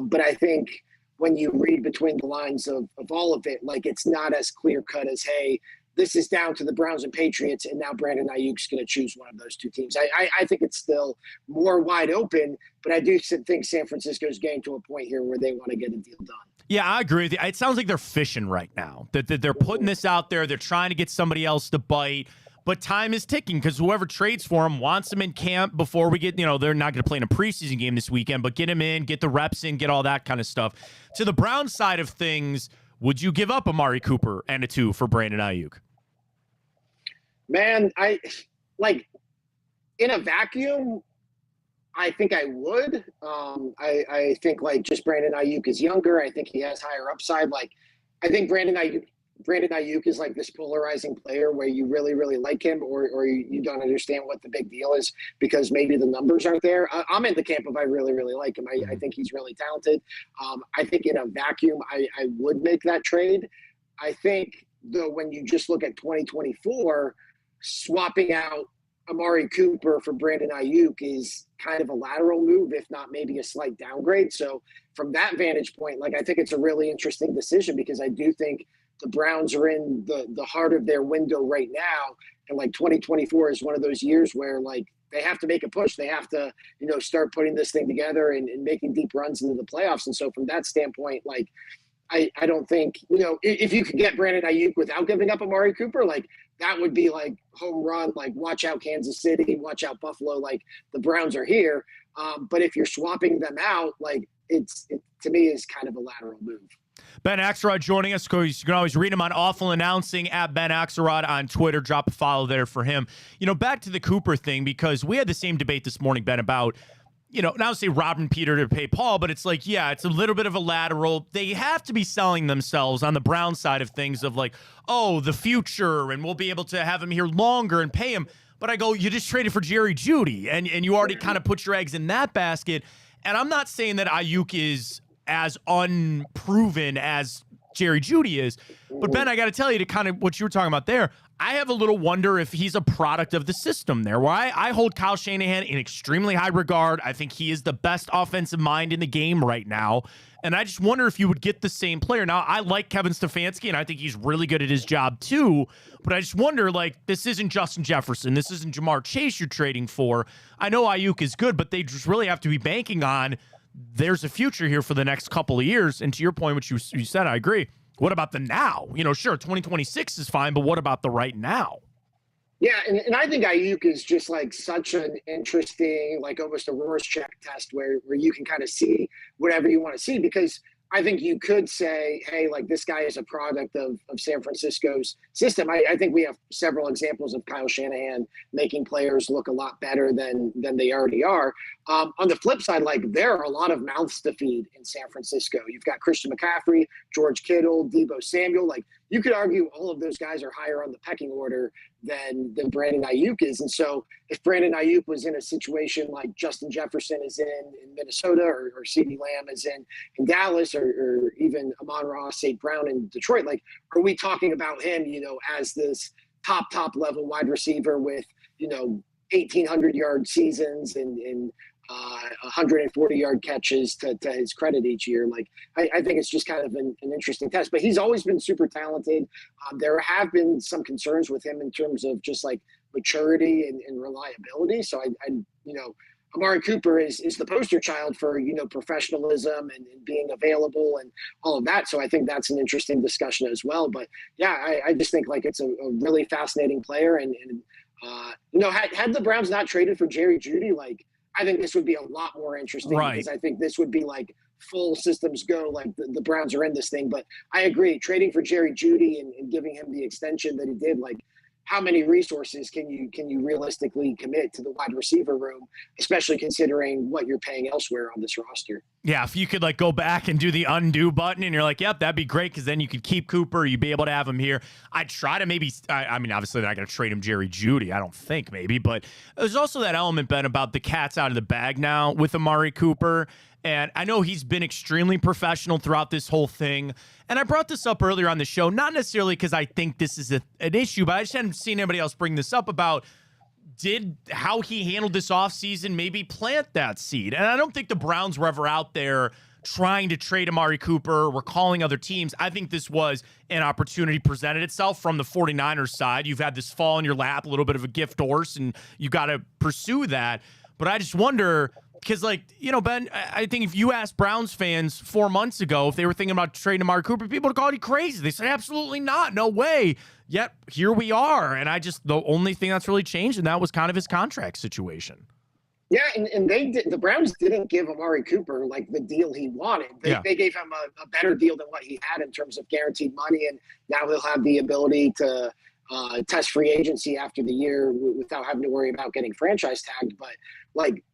But I think when you read between the lines of all of it, like it's not as clear cut as, hey, this is down to the Browns and Patriots, and now Brandon Ayuk's going to choose one of those two teams. I think it's still more wide open, but I do think San Francisco's getting to a point here where they want to get a deal done. Yeah, I agree with you. It sounds like they're fishing right now. That they're putting this out there. They're trying to get somebody else to bite. But time is ticking because whoever trades for him wants him in camp before we get, you know, they're not going to play in a preseason game this weekend, but get him in, get the reps in, get all that kind of stuff. To the Browns side of things, would you give up Amari Cooper and a 2 for Brandon Aiyuk? Man, in a vacuum, I think I would. I think like just Brandon Aiyuk is younger. I think he has higher upside. Like I think Brandon Aiyuk is like this polarizing player where you really, really like him or you don't understand what the big deal is because maybe the numbers aren't there. I'm in the camp of I really, really like him. I think he's really talented. I think in a vacuum, I would make that trade. I think, though, when you just look at 2024, swapping out Amari Cooper for Brandon Aiyuk is kind of a lateral move, if not maybe a slight downgrade. So from that vantage point, like I think it's a really interesting decision because I do think the Browns are in the heart of their window right now. And like 2024 is one of those years where like they have to make a push. They have to, you know, start putting this thing together and making deep runs into the playoffs. And so from that standpoint, like I don't think, if you could get Brandon Aiyuk without giving up Amari Cooper, like that would be like home run, like watch out Kansas City, watch out Buffalo, like the Browns are here. But if you're swapping them out, like it to me is kind of a lateral move. Ben Axelrod joining us. You can always read him on Awful Announcing at Ben Axelrod on Twitter. Drop a follow there for him. Back to the Cooper thing, because we had the same debate this morning, Ben, about, not say robbing Peter to pay Paul, but it's like, yeah, it's a little bit of a lateral. They have to be selling themselves on the Brown side of things of like, oh, the future, and we'll be able to have him here longer and pay him. But I go, you just traded for Jerry Jeudy, and you already kind of put your eggs in that basket. And I'm not saying that Aiyuk is as unproven as Jerry Jeudy is. But Ben, I got to tell you, to kind of what you were talking about there, I have a little wonder if he's a product of the system there, where I hold Kyle Shanahan in extremely high regard. I think he is the best offensive mind in the game right now. And I just wonder if you would get the same player. Now, I like Kevin Stefanski, and I think he's really good at his job too. But I just wonder, like, this isn't Justin Jefferson. This isn't Jamar Chase you're trading for. I know Aiyuk is good, but they just really have to be banking on there's a future here for the next couple of years. And to your point, which you said, I agree. What about the now? Sure, 2026 is fine, but what about the right now? Yeah, and I think Aiyuk is just like such an interesting, like almost a Rorschach test where you can kind of see whatever you want to see, because I think you could say, hey, like this guy is a product of San Francisco's system. I think we have several examples of Kyle Shanahan making players look a lot better than they already are. On the flip side, like there are a lot of mouths to feed in San Francisco. You've got Christian McCaffrey, George Kittle, Deebo Samuel. Like you could argue all of those guys are higher on the pecking order than Brandon Aiyuk is. And so if Brandon Aiyuk was in a situation like Justin Jefferson is in Minnesota, or CeeDee Lamb is in Dallas, or even Amon-Ra St. Brown in Detroit, like are we talking about him, as this top level wide receiver with, 1,800-yard seasons and 140-yard catches to his credit each year? Like, I think it's just kind of an interesting test. But he's always been super talented. There have been some concerns with him in terms of just like maturity and reliability. So Amari Cooper is the poster child for, professionalism and being available and all of that. So I think that's an interesting discussion as well. But yeah, I just think like it's a really fascinating player. And had the Browns not traded for Jerry Jeudy, like I think this would be a lot more interesting, right? Because I think this would be like full systems go, like the Browns are in this thing. But I agree, trading for Jerry Jeudy and giving him the extension that he did, like how many resources can you realistically commit to the wide receiver room, especially considering what you're paying elsewhere on this roster? Yeah, if you could like go back and do the undo button and you're like, yep, that'd be great, because then you could keep Cooper, you'd be able to have him here. I'd try to maybe, I mean, obviously they're not going to trade him Jerry Jeudy, I don't think maybe, but there's also that element, Ben, about the cat's out of the bag now with Amari Cooper. And I know he's been extremely professional throughout this whole thing. And I brought this up earlier on the show, not necessarily because I think this is an issue, but I just hadn't seen anybody else bring this up about how he handled this offseason maybe plant that seed. And I don't think the Browns were ever out there trying to trade Amari Cooper. We're calling other teams. I think this was an opportunity presented itself from the 49ers side. You've had this fall in your lap, a little bit of a gift horse, and you got to pursue that. But I just wonder, because, like, Ben, I think if you asked Browns fans 4 months ago if they were thinking about trading Amari Cooper, people would call you crazy. They said, absolutely not. No way. Yet, here we are. And the only thing that's really changed, and that was kind of his contract situation. Yeah, and the Browns didn't give Amari Cooper, like, the deal he wanted. They gave him a better deal than what he had in terms of guaranteed money, and now he'll have the ability to test free agency after the year without having to worry about getting franchise tagged. But, like,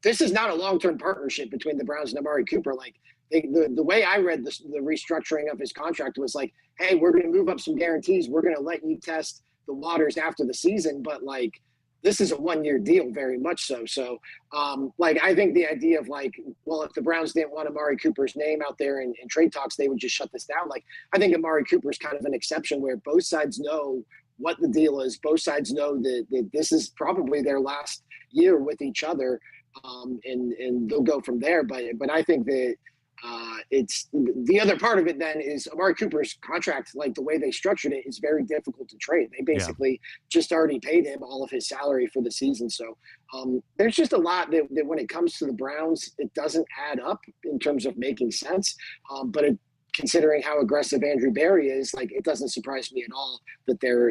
this is not a long-term partnership between the Browns and Amari Cooper. Like the way I read the restructuring of his contract was like, hey, we're going to move up some guarantees. We're going to let you test the waters after the season. But like, this is a 1-year deal, very much so. So I think the idea of like, well, if the Browns didn't want Amari Cooper's name out there in trade talks, they would just shut this down. Like, I think Amari Cooper is kind of an exception where both sides know what the deal is. Both sides know that this is probably their last year with each other. And they'll go from there. But I think that it's the other part of it then is Amari Cooper's contract, like the way they structured it, is very difficult to trade. They basically just already paid him all of his salary for the season. So there's just a lot that when it comes to the Browns, it doesn't add up in terms of making sense. But it considering how aggressive Andrew Barry is, like, it doesn't surprise me at all that they're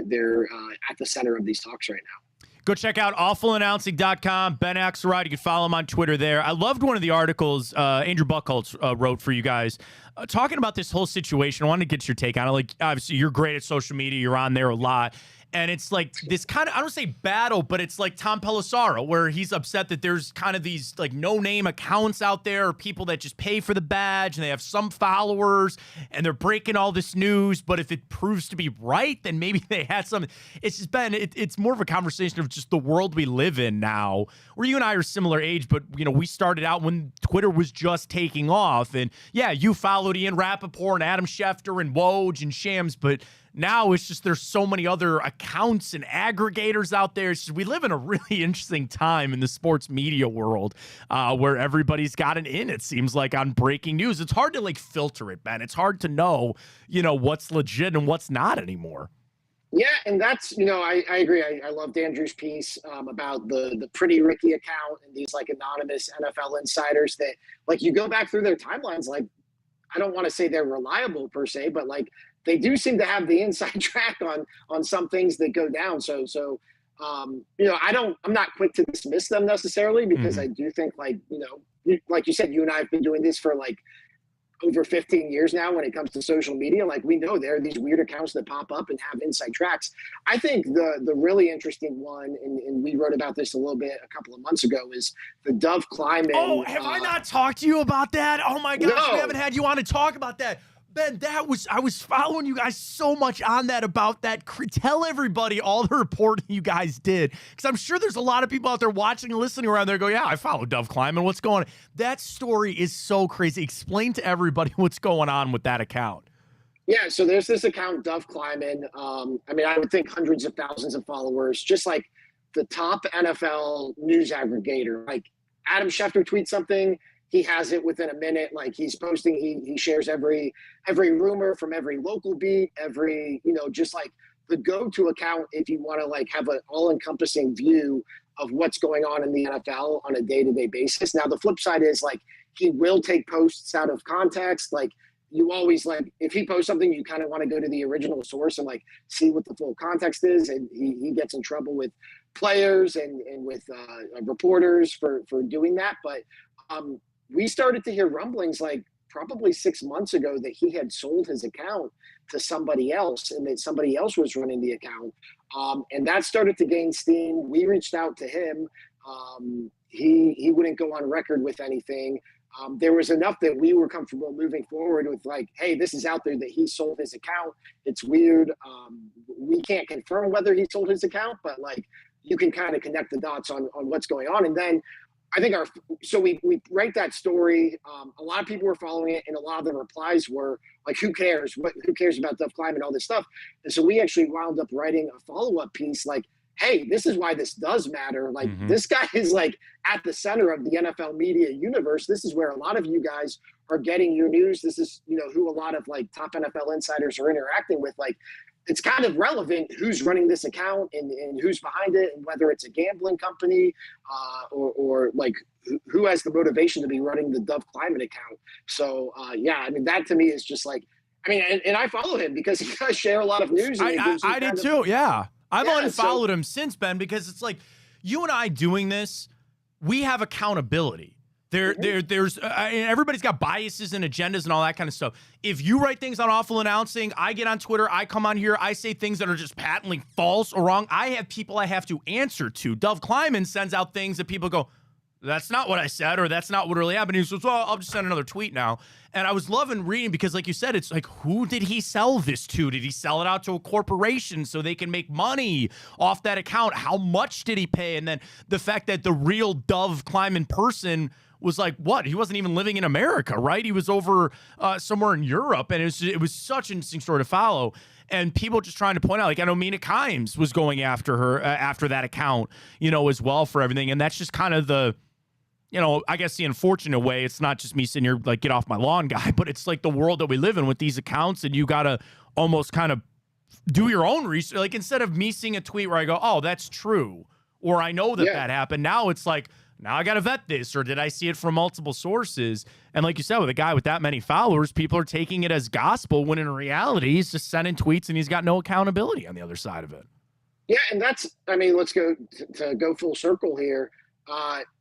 at the center of these talks right now. Go check out awfulannouncing.com. Ben Axelrod, you can follow him on Twitter there. I loved one of the articles Andrew Buchholz wrote for you guys talking about this whole situation. I wanted to get your take on it. Like, obviously, you're great at social media. You're on there a lot. And it's like this kind of, I don't say battle, but it's like Tom Pelissaro, where he's upset that there's kind of these like no-name accounts out there, or people that just pay for the badge and they have some followers and they're breaking all this news. But if it proves to be right, then maybe they had some. It's just been, it's more of a conversation of just the world we live in now, where you and I are similar age, but we started out when Twitter was just taking off. And yeah, you followed Ian Rappaport and Adam Schefter and Woj and Shams, but now it's just there's so many other accounts and aggregators out there. It's just, we live in a really interesting time in the sports media world where everybody's got an in, it seems like, on breaking news. It's hard to like filter it, Ben. It's hard to know, what's legit and what's not anymore. Yeah, and that's, I agree. I loved Andrew's piece about the Pretty Ricky account and these like anonymous NFL insiders that like you go back through their timelines. Like, I don't want to say they're reliable per se, but like they do seem to have the inside track on some things that go down. So I'm not quick to dismiss them necessarily, because I do think like you said, you and I have been doing this for like over 15 years now when it comes to social media. Like, we know there are these weird accounts that pop up and have inside tracks. I think the really interesting one, and we wrote about this a little bit a couple of months ago, is the Dove Kleiman. Oh, have I not talked to you about that? Oh my gosh, No. We haven't had you on to talk about that. Ben, I was following you guys so much on that, about that. Tell everybody all the reporting you guys did, because I'm sure there's a lot of people out there watching and listening around there go, yeah, I follow Dove Kleiman. What's going on? That story is so crazy. Explain to everybody what's going on with that account. Yeah, so there's this account, Dove Kleiman. I would think hundreds of thousands of followers, just like the top NFL news aggregator. Like, Adam Schefter tweets something, he has it within a minute. Like, he's posting, he shares every rumor from every local beat, just like the go-to account if you want to like have an all-encompassing view of what's going on in the NFL on a day-to-day basis. Now, the flip side is like he will take posts out of context. Like, you always like, if he posts something, you kind of want to go to the original source and like see what the full context is. And he gets in trouble with players and with reporters for doing that. But we started to hear rumblings like probably 6 months ago that he had sold his account to somebody else and that somebody else was running the account. And that started to gain steam. We reached out to him. He wouldn't go on record with anything. There was enough that we were comfortable moving forward with like, hey, this is out there that he sold his account. It's weird. We can't confirm whether he sold his account, but like you can kind of connect the dots on what's going on. And then I think we write that story. A lot of people were following it, and a lot of the replies were like, who cares? Who cares about Dove Kleiman and all this stuff? And so we actually wound up writing a follow-up piece like, hey, this is why this does matter. Like, this guy is like at the center of the NFL media universe. This is where a lot of you guys are getting your news. This is, who a lot of like top NFL insiders are interacting with. Like, it's kind of relevant who's running this account and who's behind it, and whether it's a gambling company or like who has the motivation to be running the Dove Kleiman account. So, that to me is just like, and I follow him because he does share a lot of news. And I did too. Yeah. I've unfollowed him since, Ben, because it's like you and I doing this, we have accountability. There's everybody's got biases and agendas and all that kind of stuff. If you write things on Awful Announcing, I get on Twitter, I come on here, I say things that are just patently false or wrong. I have people I have to answer to. Dove Kleiman sends out things that people go, that's not what I said, or that's not what really happened. He says, well, I'll just send another tweet now. And I was loving reading because, like you said, it's like, who did he sell this to? Did he sell it out to a corporation so they can make money off that account? How much did he pay? And then the fact that the real Dove Kleiman person was like, what? He wasn't even living in America, right? He was over somewhere in Europe, and it was such an interesting story to follow. And people just trying to point out, like, I know Mina Kimes was going after her after that account, as well for everything. And that's just kind of the, I guess the unfortunate way. It's not just me sitting here like, get off my lawn guy, but it's like the world that we live in with these accounts, and you got to almost kind of do your own research. Like, instead of me seeing a tweet where I go, oh, that's true, or I know that happened. Now it's like, Now I got to vet this, or did I see it from multiple sources? And like you said, with a guy with that many followers, people are taking it as gospel when in reality, he's just sending tweets and he's got no accountability on the other side of it. Yeah, and let's go to go full circle here.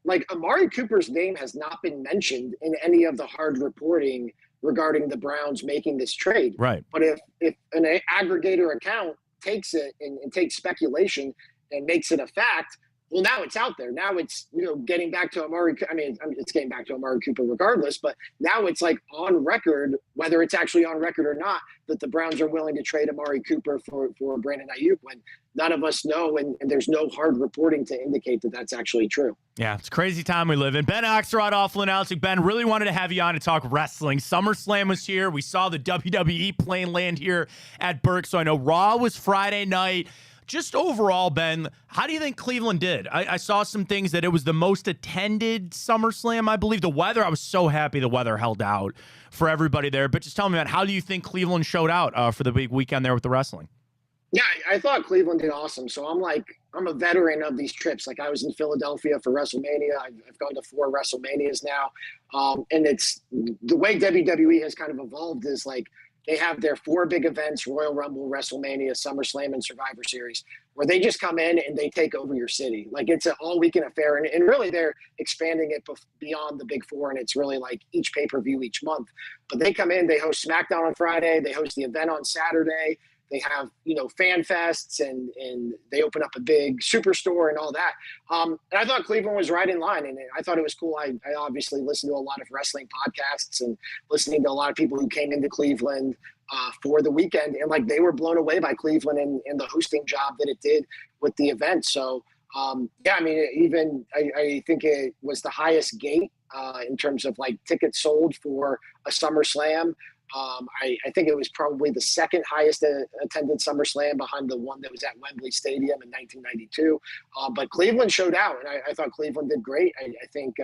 Like Amari Cooper's name has not been mentioned in any of the hard reporting regarding the Browns making this trade. Right. But if an aggregator account takes it and takes speculation and makes it a fact, well, now it's out there. Now it's, getting back to Amari. I mean, it's getting back to Amari Cooper regardless, but now it's like on record, whether it's actually on record or not, that the Browns are willing to trade Amari Cooper for Brandon Aiyuk when none of us know, and there's no hard reporting to indicate that that's actually true. Yeah, it's a crazy time we live in. Ben Axelrod, awful announcing. Ben, really wanted to have you on to talk wrestling. SummerSlam was here. We saw the WWE plane land here at Burke, so I know Raw was Friday night. Just overall, Ben, how do you think Cleveland did? I saw some things that it was the most attended SummerSlam, I believe. The weather, I was so happy the weather held out for everybody there. But just tell me, man, how do you think Cleveland showed out for the big weekend there with the wrestling? Yeah, I thought Cleveland did awesome. So I'm a veteran of these trips. Like I was in Philadelphia for WrestleMania. I've gone to 4 WrestleManias now. And it's the way WWE has kind of evolved is like, they have their 4 big events, Royal Rumble, WrestleMania, SummerSlam, and Survivor Series, where they just come in and they take over your city. Like it's an all-weekend affair. And really they're expanding it beyond the big 4, and it's really like each pay-per-view each month. But they come in, they host SmackDown on Friday, they host the event on Saturday. They have, fan fests and they open up a big superstore and all that. And I thought Cleveland was right in line. And I thought it was cool. I obviously listened to a lot of wrestling podcasts and listening to a lot of people who came into Cleveland for the weekend. And like they were blown away by Cleveland and the hosting job that it did with the event. So, I think it was the highest gate in terms of like tickets sold for a SummerSlam. I think it was probably the second highest attended SummerSlam behind the one that was at Wembley Stadium in 1992. But Cleveland showed out, and I thought Cleveland did great. I think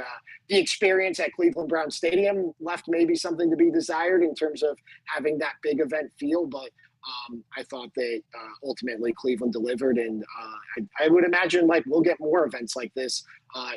the experience at Cleveland Brown Stadium left maybe something to be desired in terms of having that big event feel, but I thought that ultimately Cleveland delivered, and I would imagine like we'll get more events like this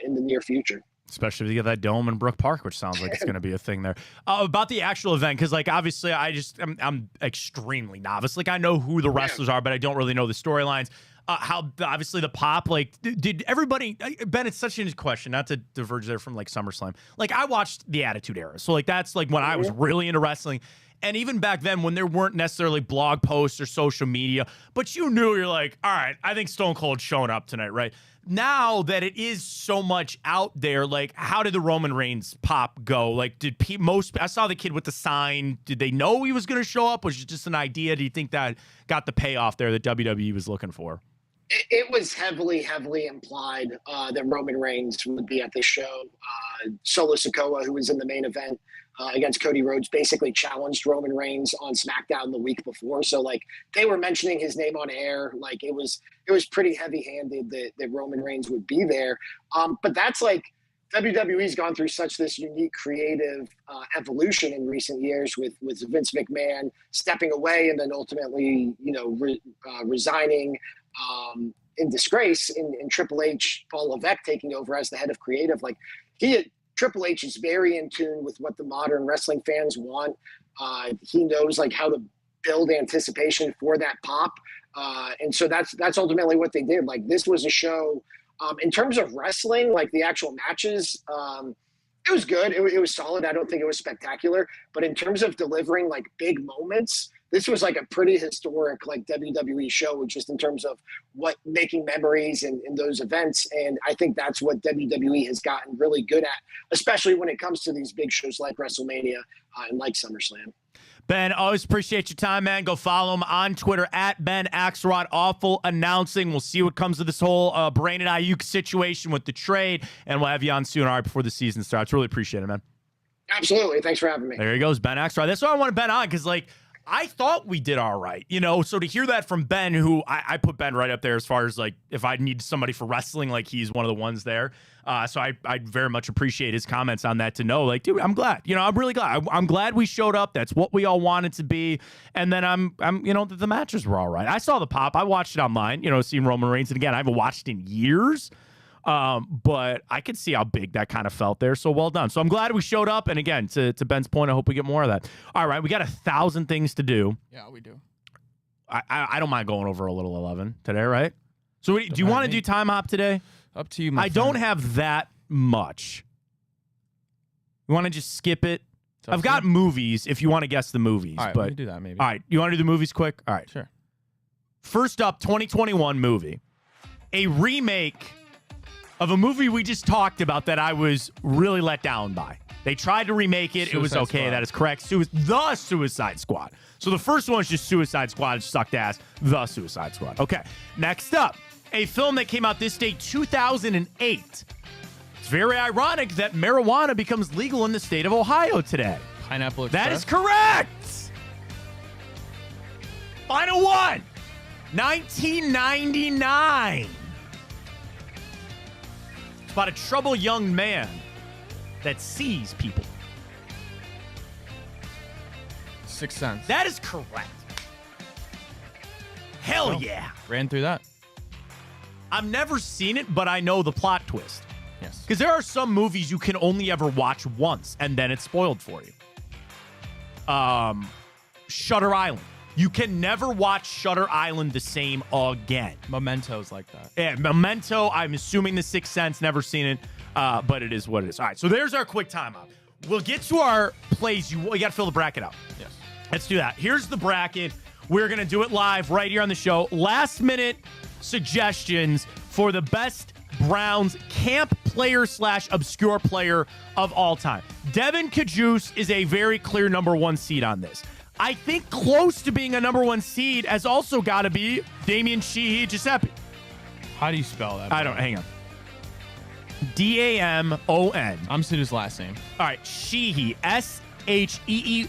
in the near future. Especially if you get that dome in Brook Park, which sounds like it's going to be a thing there. About the actual event, because like obviously I'm extremely novice. Like I know who the wrestlers are, but I don't really know the storylines. How obviously the pop, like did everybody, Ben, it's such a question, not to diverge there from like SummerSlam. Like I watched the Attitude Era. So like that's like when I was really into wrestling. And even back then when there weren't necessarily blog posts or social media, but you knew you're like, all right, I think Stone Cold's showing up tonight, right? Now that it is so much out there, like how did the Roman Reigns pop go? Like I saw the kid with the sign. Did they know he was going to show up? Was it just an idea? Do you think that got the payoff there that WWE was looking for? It was heavily implied that Roman Reigns would be at this show. Solo Sikoa, who was in the main event against Cody Rhodes, basically challenged Roman Reigns on SmackDown the week before. So like they were mentioning his name on air. Like it was pretty heavy-handed that Roman Reigns would be there. But that's like WWE's gone through such this unique creative evolution in recent years with Vince McMahon stepping away and then ultimately, resigning in disgrace, in Triple H, Paul Levesque taking over as the head of creative. Like Triple H is very in tune with what the modern wrestling fans want. He knows like how to build anticipation for that pop. And so that's ultimately what they did. Like this was a show in terms of wrestling, like the actual matches, it was good. It was solid. I don't think it was spectacular, but in terms of delivering like big moments, this was like a pretty historic like WWE show, just in terms of what making memories in those events. And I think that's what WWE has gotten really good at, especially when it comes to these big shows like WrestleMania and like SummerSlam. Ben, always appreciate your time, man. Go follow him on Twitter at Ben Axelrod. Awful announcing. We'll see what comes of this whole Brandon Aiyuk situation with the trade, and we'll have you on soon, all right, before the season starts. Really appreciate it, man. Absolutely. Thanks for having me. There he goes, Ben Axelrod. That's why I want Ben on, because, like, I thought we did all right, so to hear that from Ben, who I put Ben right up there as far as like if I need somebody for wrestling, like he's one of the ones there. So I very much appreciate his comments on that, to know like, dude, I'm glad, I'm really glad. I'm glad we showed up. That's what we all wanted to be. And then I'm the matches were all right. I saw the pop. I watched it online, seeing Roman Reigns. And again, I haven't watched in years, But I could see how big that kind of felt there. So well done. So I'm glad we showed up. And again, to Ben's point, I hope we get more of that. All right, we got 1,000 things to do. Yeah, we do. I don't mind going over a little 11 today, right? So do you want to do time hop today? Up to you, my friend. don't have that much. You want to just skip it? I've got movies if you want to guess the movies. All right, but we can do that maybe. All right, you want to do the movies quick? All right. Sure. First up, 2021 movie. A remake of a movie we just talked about that I was really let down by. They tried to remake it. It was okay. Squad. That is correct. The Suicide Squad. So the first one's just Suicide Squad. It sucked ass. The Suicide Squad. Okay. Next up, a film that came out this day, 2008. It's very ironic that marijuana becomes legal in the state of Ohio today. Pineapple Express. That is correct. Final one. 1999. It's about a troubled young man that sees people. Sixth Sense. That is correct. Hell yeah. Ran through that. I've never seen it, but I know the plot twist. Yes. Because there are some movies you can only ever watch once, and then it's spoiled for you. Shutter Island. You can never watch Shutter Island the same again. Memento's like that. Yeah, Memento, I'm assuming The Sixth Sense, never seen it, but it is what it is. All right, so there's our quick timeout. We'll get to our plays. You got to fill the bracket out. Yes. Let's do that. Here's the bracket. We're going to do it live right here on the show. Last minute suggestions for the best Browns camp player / obscure player of all time. Devin Kajus is a very clear number one seed on this. I think close to being a number one seed has also got to be Damian Sheehy Giuseppe. How do you spell that? Hang on. Damon. I'm seeing his last name. All right, Sheehy. SHEEHY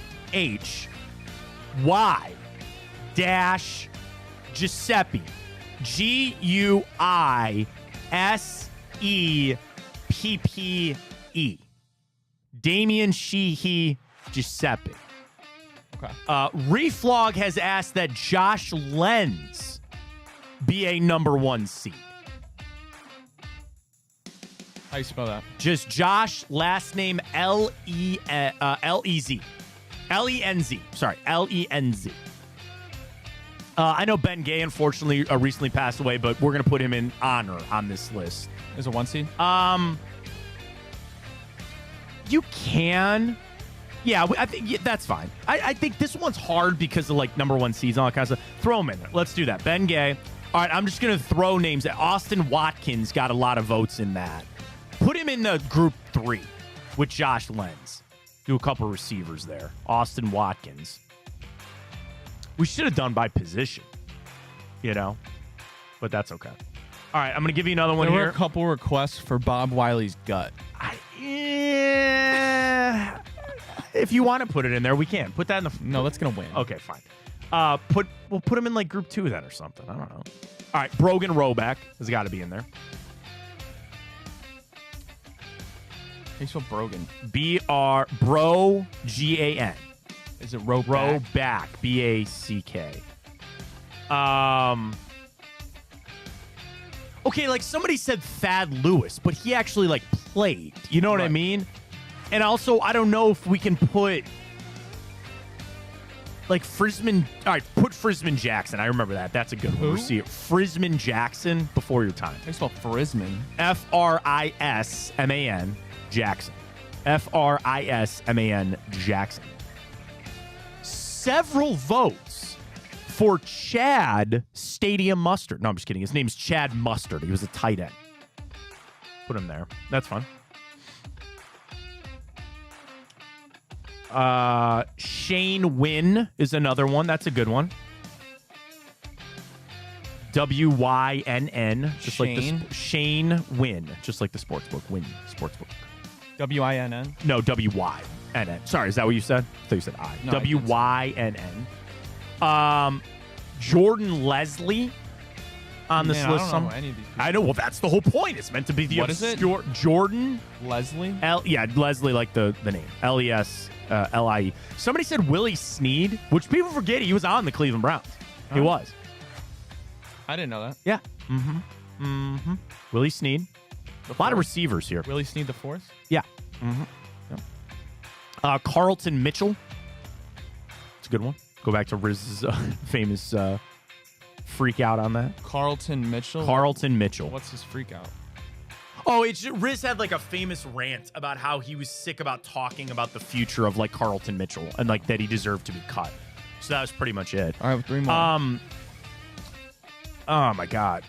Giuseppe. GUISEPPE. Damian Sheehy Giuseppe. Okay. Reflog has asked that Josh Lenz be a number one seed. How do you spell that? Just Josh, last name L-E-Z. L-E-N-Z. Sorry, L-E-N-Z. I know Ben Gay, unfortunately, recently passed away, but we're going to put him in honor on this list. Is it one seed? You can. Yeah, I think that's fine. I think this one's hard because of, like, number one seeds and all that kind of stuff. Throw him in there. Let's do that. Ben Gay. All right, I'm just going to throw names. Austin Watkins got a lot of votes in that. Put him in the group 3 with Josh Lenz. Do a couple receivers there. Austin Watkins. We should have done by position, but that's okay. All right, I'm going to give you another one here. There were a couple requests for Bob Wiley's gut. If you want to put it in there, we can. Put that in the... No, that's going to win. Okay, fine. We'll put him in, like, group 2 then or something. I don't know. All right, Brogan Roback has got to be in there. How do you spell Brogan? B-R-G-A-N. Is it Roback? Roback. B-A-C-K. Okay, like somebody said Thad Lewis, but he actually, like, played. You know what I mean? And also, I don't know if we can put, like, Frisman. All right, put Frisman Jackson. I remember that. That's a good one. Receiver. Frisman Jackson, before your time. How do you spell Frisman? F-R-I-S-M-A-N Jackson. F-R-I-S-M-A-N Jackson. Several votes for Chad Stadium Mustard. No, I'm just kidding. His name's Chad Mustard. He was a tight end. Put him there. That's fun. Shane Wynn is another one. That's a good one. W-Y-N-N. Just Shane? like the Shane Wynn. Just like the sportsbook. Wynn Sportsbook. W-I-N-N? No, W-Y-N-N. Sorry, is that what you said? I thought you said I. No, W-Y-N-N. Jordan Leslie on this list. I don't know any of these people. I know. Well, that's the whole point. It's meant to be the What is it? Jordan Leslie? Leslie, like the name. L-E-S-L-I-E. Somebody said Willie Snead, which people forget he was on the Cleveland Browns. He was. I didn't know that. Yeah. Willie Snead. A lot of receivers here. Willie Snead the fourth? Yeah. Carlton Mitchell. It's a good one. Go back to Riz's famous freak out on that. Carlton Mitchell? Carlton Mitchell. What's his freak out? Oh, Riz had like a famous rant about how he was sick about talking about the future of like Carlton Mitchell and like that he deserved to be cut. So that was pretty much it. All right, 3 more. Oh my God.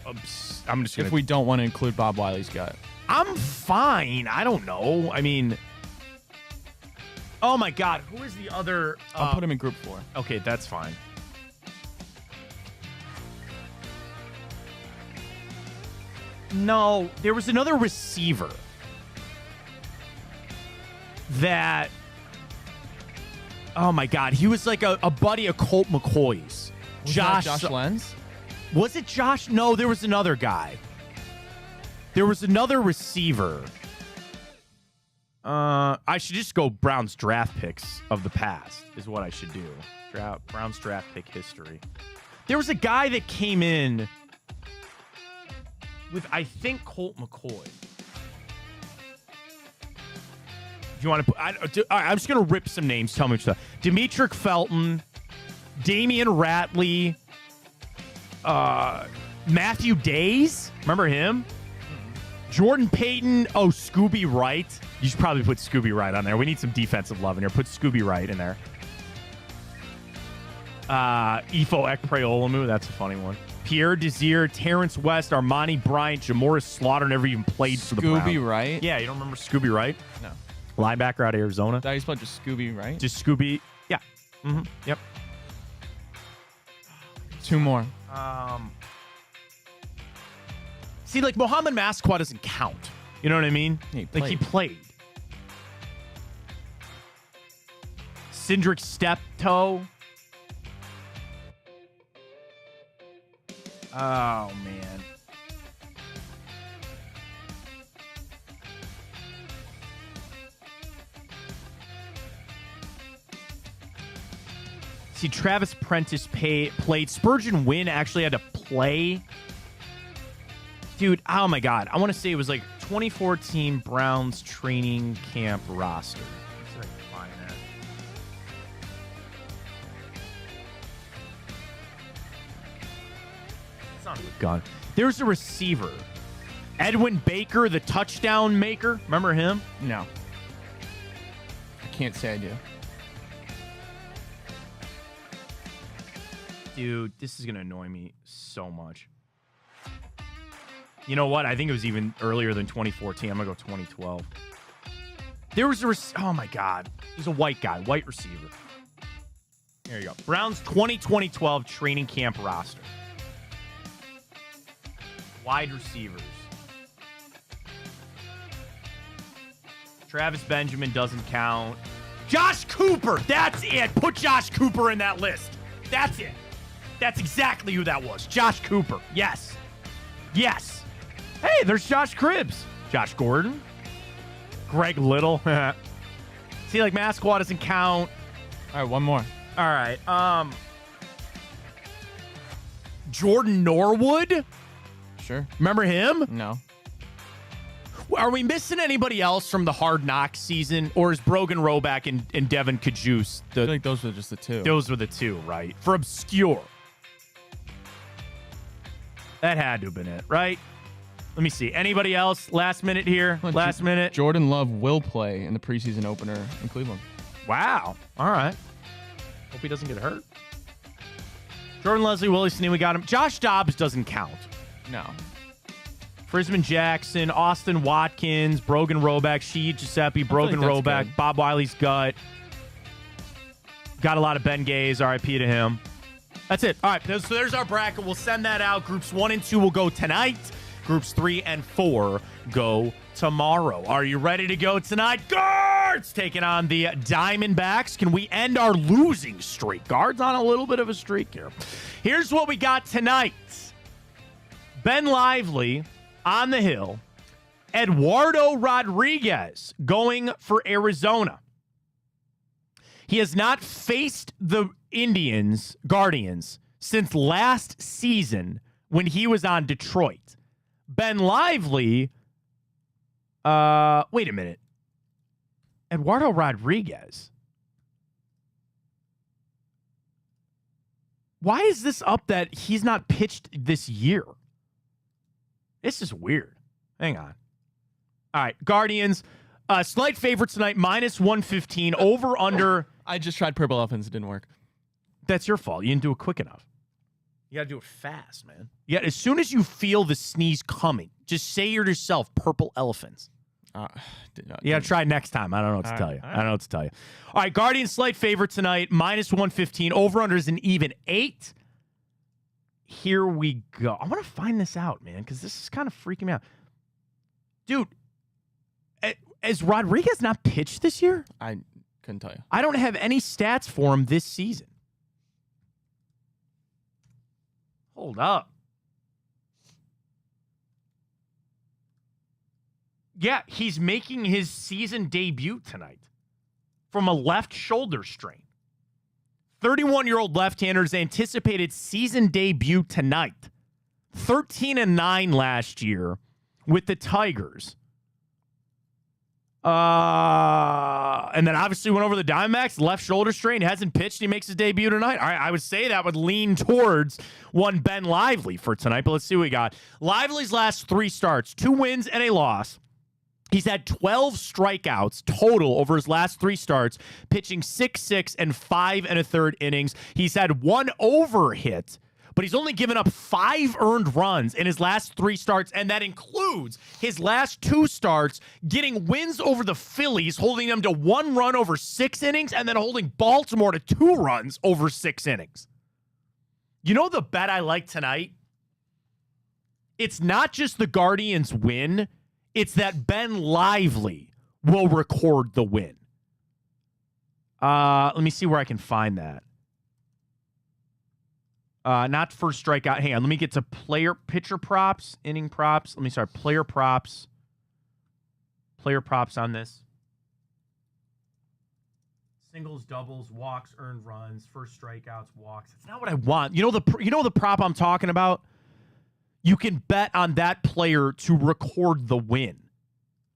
I'm just gonna. If we don't want to include Bob Wiley's gut, I'm fine. I don't know. I mean, oh my God, who is the other? I'll put him in group 4. Okay, that's fine. No, there was another receiver that. Oh my God, he was like a buddy of Colt McCoy's. Was that Josh Lenz? Was it Josh? No, there was another guy. There was another receiver. I should just go Browns draft picks of the past is what I should do. Browns draft pick history. There was a guy that came in with, I think, Colt McCoy. Do you want to put... I'm just going to rip some names. Tell me stuff. Demetric Felton, Damian Ratley, Matthew Days. Remember him? Jordan Payton. Oh, Scooby Wright. You should probably put Scooby Wright on there. We need some defensive love in here. Put Scooby Wright in there. Ifo Ekpreolamu. That's a funny one. Pierre Desir, Terrence West, Armani Bryant, Jamoris Slaughter never even played for the Browns. Scooby Wright? Yeah, you don't remember Scooby Wright? No. Linebacker out of Arizona. That he's just Scooby, right? Just Scooby. Yeah. Mm-hmm. Yep. 2 more. See, like, Mohamed Masqua doesn't count. You know what I mean? He he played. Cindric Steptoe. Oh, man. See, Travis Prentice played. Spurgeon Wynn actually had to play. Dude, oh my God. I want to say it was like 2014 Browns training camp roster. Let's see if I can find that. It's not gone. There's a receiver. Edwin Baker, the touchdown maker. Remember him? No. I can't say I do. Dude, this is going to annoy me so much. You know what? I think it was even earlier than 2014. I'm going to go 2012. There was oh my God. He's a white guy, white receiver. There you go. Browns 2012 training camp roster. Wide receivers. Travis Benjamin doesn't count. Josh Cooper. That's it. Put Josh Cooper in that list. That's it. That's exactly who that was. Josh Cooper. Yes. Yes. Hey, there's Josh Cribbs. Josh Gordon. Greg Little. See, like, Masqua doesn't count. All right, 1 more. All right. Jordan Norwood. Sure. Remember him? No. Are we missing anybody else from the Hard Knocks season? Or is Brogan Roback and Devin Kajus? I feel like those were just the 2. Those were the 2, right? For obscure. That had to have been it, right? Let me see. Anybody else? Last minute here. Last minute. Jordan Love will play in the preseason opener in Cleveland. Wow. All right. Hope he doesn't get hurt. Jordan Leslie, Willie Snead, we got him. Josh Dobbs doesn't count. No. Frisman Jackson, Austin Watkins, Brogan Roback, Sheed Giuseppe, Brogan Roback, good. Bob Wiley's gut. Got a lot of Ben Gaze. RIP to him. That's it. All right. So there's our bracket. We'll send that out. Groups 1 and 2 will go tonight. Groups 3 and 4 go tomorrow. Are you ready to go tonight? Guards taking on the Diamondbacks. Can we end our losing streak? Guards on a little bit of a streak here. Here's what we got tonight. Ben Lively on the hill. Eduardo Rodriguez going for Arizona. He has not faced the Guardians, since last season when he was on Detroit. Ben Lively Wait a minute. Eduardo Rodriguez. Why is this up that he's not pitched this year? This is weird. Hang on. All right, Guardians. Slight favorite tonight, -115. Over, under. I just tried Purple Elephants. It didn't work. That's your fault. You didn't do it quick enough. You got to do it fast, man. Yeah, as soon as you feel the sneeze coming, just say to yourself, Purple Elephants. You got to try next time. I don't know what to tell you. I don't know what to tell you. All right, Guardians slight favorite tonight, -115. Over-under is an even 8. Here we go. I want to find this out, man, because this is kind of freaking me out. Dude, has Rodriguez not pitched this year? I couldn't tell you. I don't have any stats for him this season. Hold up. Yeah, he's making his season debut tonight from a left shoulder strain. 31-year-old left-hander's anticipated season debut tonight. 13-9 last year with the Tigers. And then obviously went over the Diamondbacks, left shoulder strain, hasn't pitched. He makes his debut tonight. All right, I would say that would lean towards one Ben Lively for tonight, but let's see what we got. Lively's last 3 starts, 2 wins and a loss. He's had 12 strikeouts total over his last 3 starts, pitching 6 and 5 1/3 innings. He's had 1 overhit, but he's only given up 5 earned runs in his last 3 starts, and that includes his last 2 starts getting wins over the Phillies, holding them to 1 run over 6 innings, and then holding Baltimore to 2 runs over 6 innings. You know the bet I like tonight? It's not just the Guardians win. It's that Ben Lively will record the win. Let me see where I can find that. Not first strikeout. Hang on. Let me get to pitcher props, inning props. Player props. Player props on this. Singles, doubles, walks, earned runs, first strikeouts, walks. It's not what I want. You know the prop I'm talking about? You can bet on that player to record the win.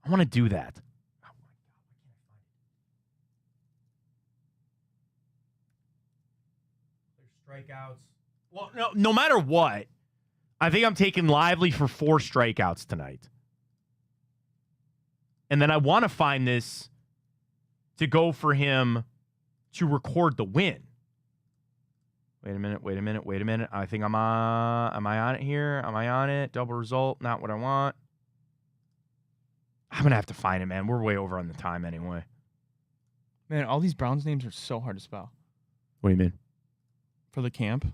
I want to do that. Strikeouts. Well, no matter what, I think I'm taking Lively for 4 strikeouts tonight. And then I want to find this to go for him to record the win. Wait a minute. I think am I on it here? Am I on it? Double result, not what I want. I'm going to have to find it, man. We're way over on the time anyway. Man, all these Browns names are so hard to spell. What do you mean? For the camp?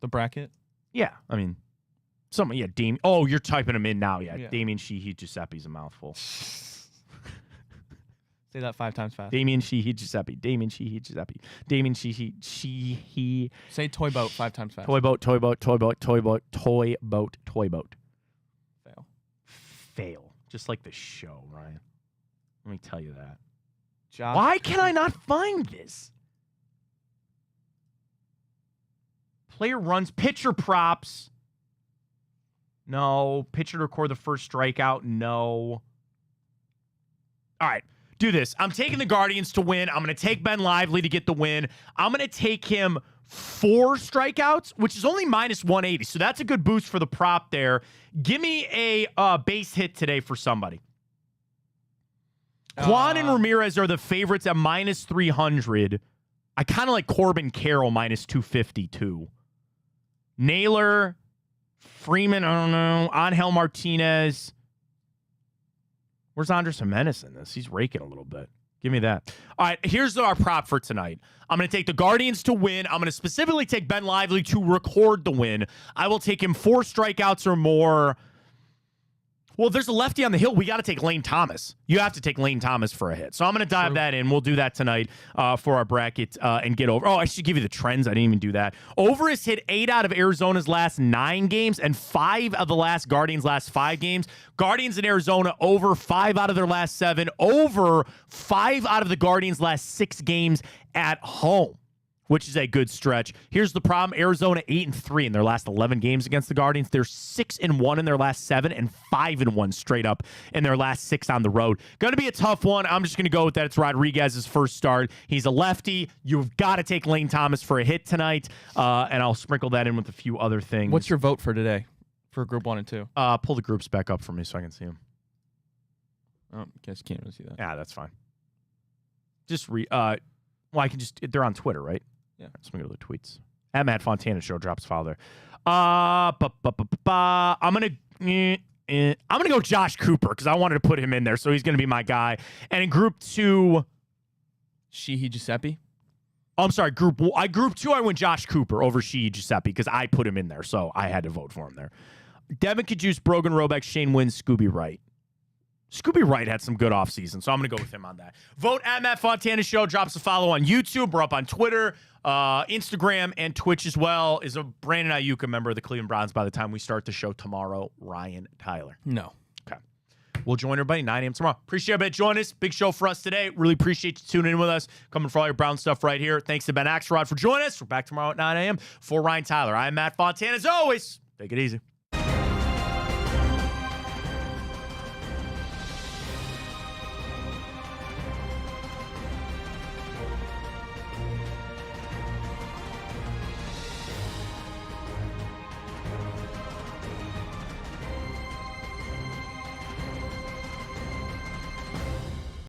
The bracket? Yeah, I mean, Damien. Oh, you're typing them in now. Yeah. Damien Sheehy Giuseppe's a mouthful. Say that 5 times fast. Damien Sheehy Giuseppe. Damien Sheehy Giuseppe. Damien Sheehy. Say toy boat 5 times fast. Toy boat. Fail. Just like the show, Ryan. Let me tell you that. Why can I not find this? Player runs, pitcher props. No. Pitcher to record the first strikeout. No. All right. Do this. I'm taking the Guardians to win. I'm going to take Ben Lively to get the win. I'm going to take him 4 strikeouts, which is only -180. So that's a good boost for the prop there. Give me a base hit today for somebody. Juan and Ramirez are the favorites at -300. I kind of like Corbin Carroll -252. Naylor, Freeman, I don't know. Angel Martinez. Where's Andres Jimenez in this? He's raking a little bit. Give me that. All right, here's our prop for tonight. I'm going to take the Guardians to win. I'm going to specifically take Ben Lively to record the win. I will take him 4 strikeouts or more. Well, if there's a lefty on the hill, we got to take Lane Thomas. You have to take Lane Thomas for a hit. So I'm going to dive that in. We'll do that tonight for our bracket and get over. Oh, I should give you the trends. I didn't even do that. Over has hit 8 out of Arizona's last 9 games and 5 of the last Guardians' last 5 games. Guardians in Arizona over 5 out of their last 7. Over 5 out of the Guardians' last 6 games at home. which is a good stretch. Here's the problem. Arizona 8-3 in their last 11 games against the Guardians. They're 6-1 in their last 7 and 5-1 straight up in their last 6 on the road. Going to be a tough one. I'm just going to go with that. It's Rodriguez's first start. He's a lefty. You've got to take Lane Thomas for a hit tonight, and I'll sprinkle that in with a few other things. What's your vote for today for Group 1 and 2? Pull the groups back up for me so I can see them. Oh, guess can't really see that. Yeah, that's fine. Just well, I can just, they're on Twitter, right? Yeah. So I'm going to go to the tweets. At Matt Fontana Show drops file there. I'm going to go Josh Cooper because I wanted to put him in there, so he's going to be my guy. And in Group 2, Sheehy Giuseppe? Oh, I'm sorry, Group 2, I went Josh Cooper over Sheehy Giuseppe because I put him in there, so I had to vote for him there. Devin Kajus, Brogan Robeck, Shane Wynn, Scooby Wright. Scooby Wright had some good offseason, so I'm going to go with him on that. Vote at Matt Fontana Show. Drops a follow on YouTube. We're up on Twitter, Instagram, and Twitch as well. Is a Brandon Aiyuk a member of the Cleveland Browns by the time we start the show tomorrow? Ryan Tyler. No. Okay. We'll join everybody 9 a.m. tomorrow. Appreciate everybody joining us. Big show for us today. Really appreciate you tuning in with us. Coming for all your Brown stuff right here. Thanks to Ben Axelrod for joining us. We're back tomorrow at 9 a.m. For Ryan Tyler, I'm Matt Fontana. As always, take it easy.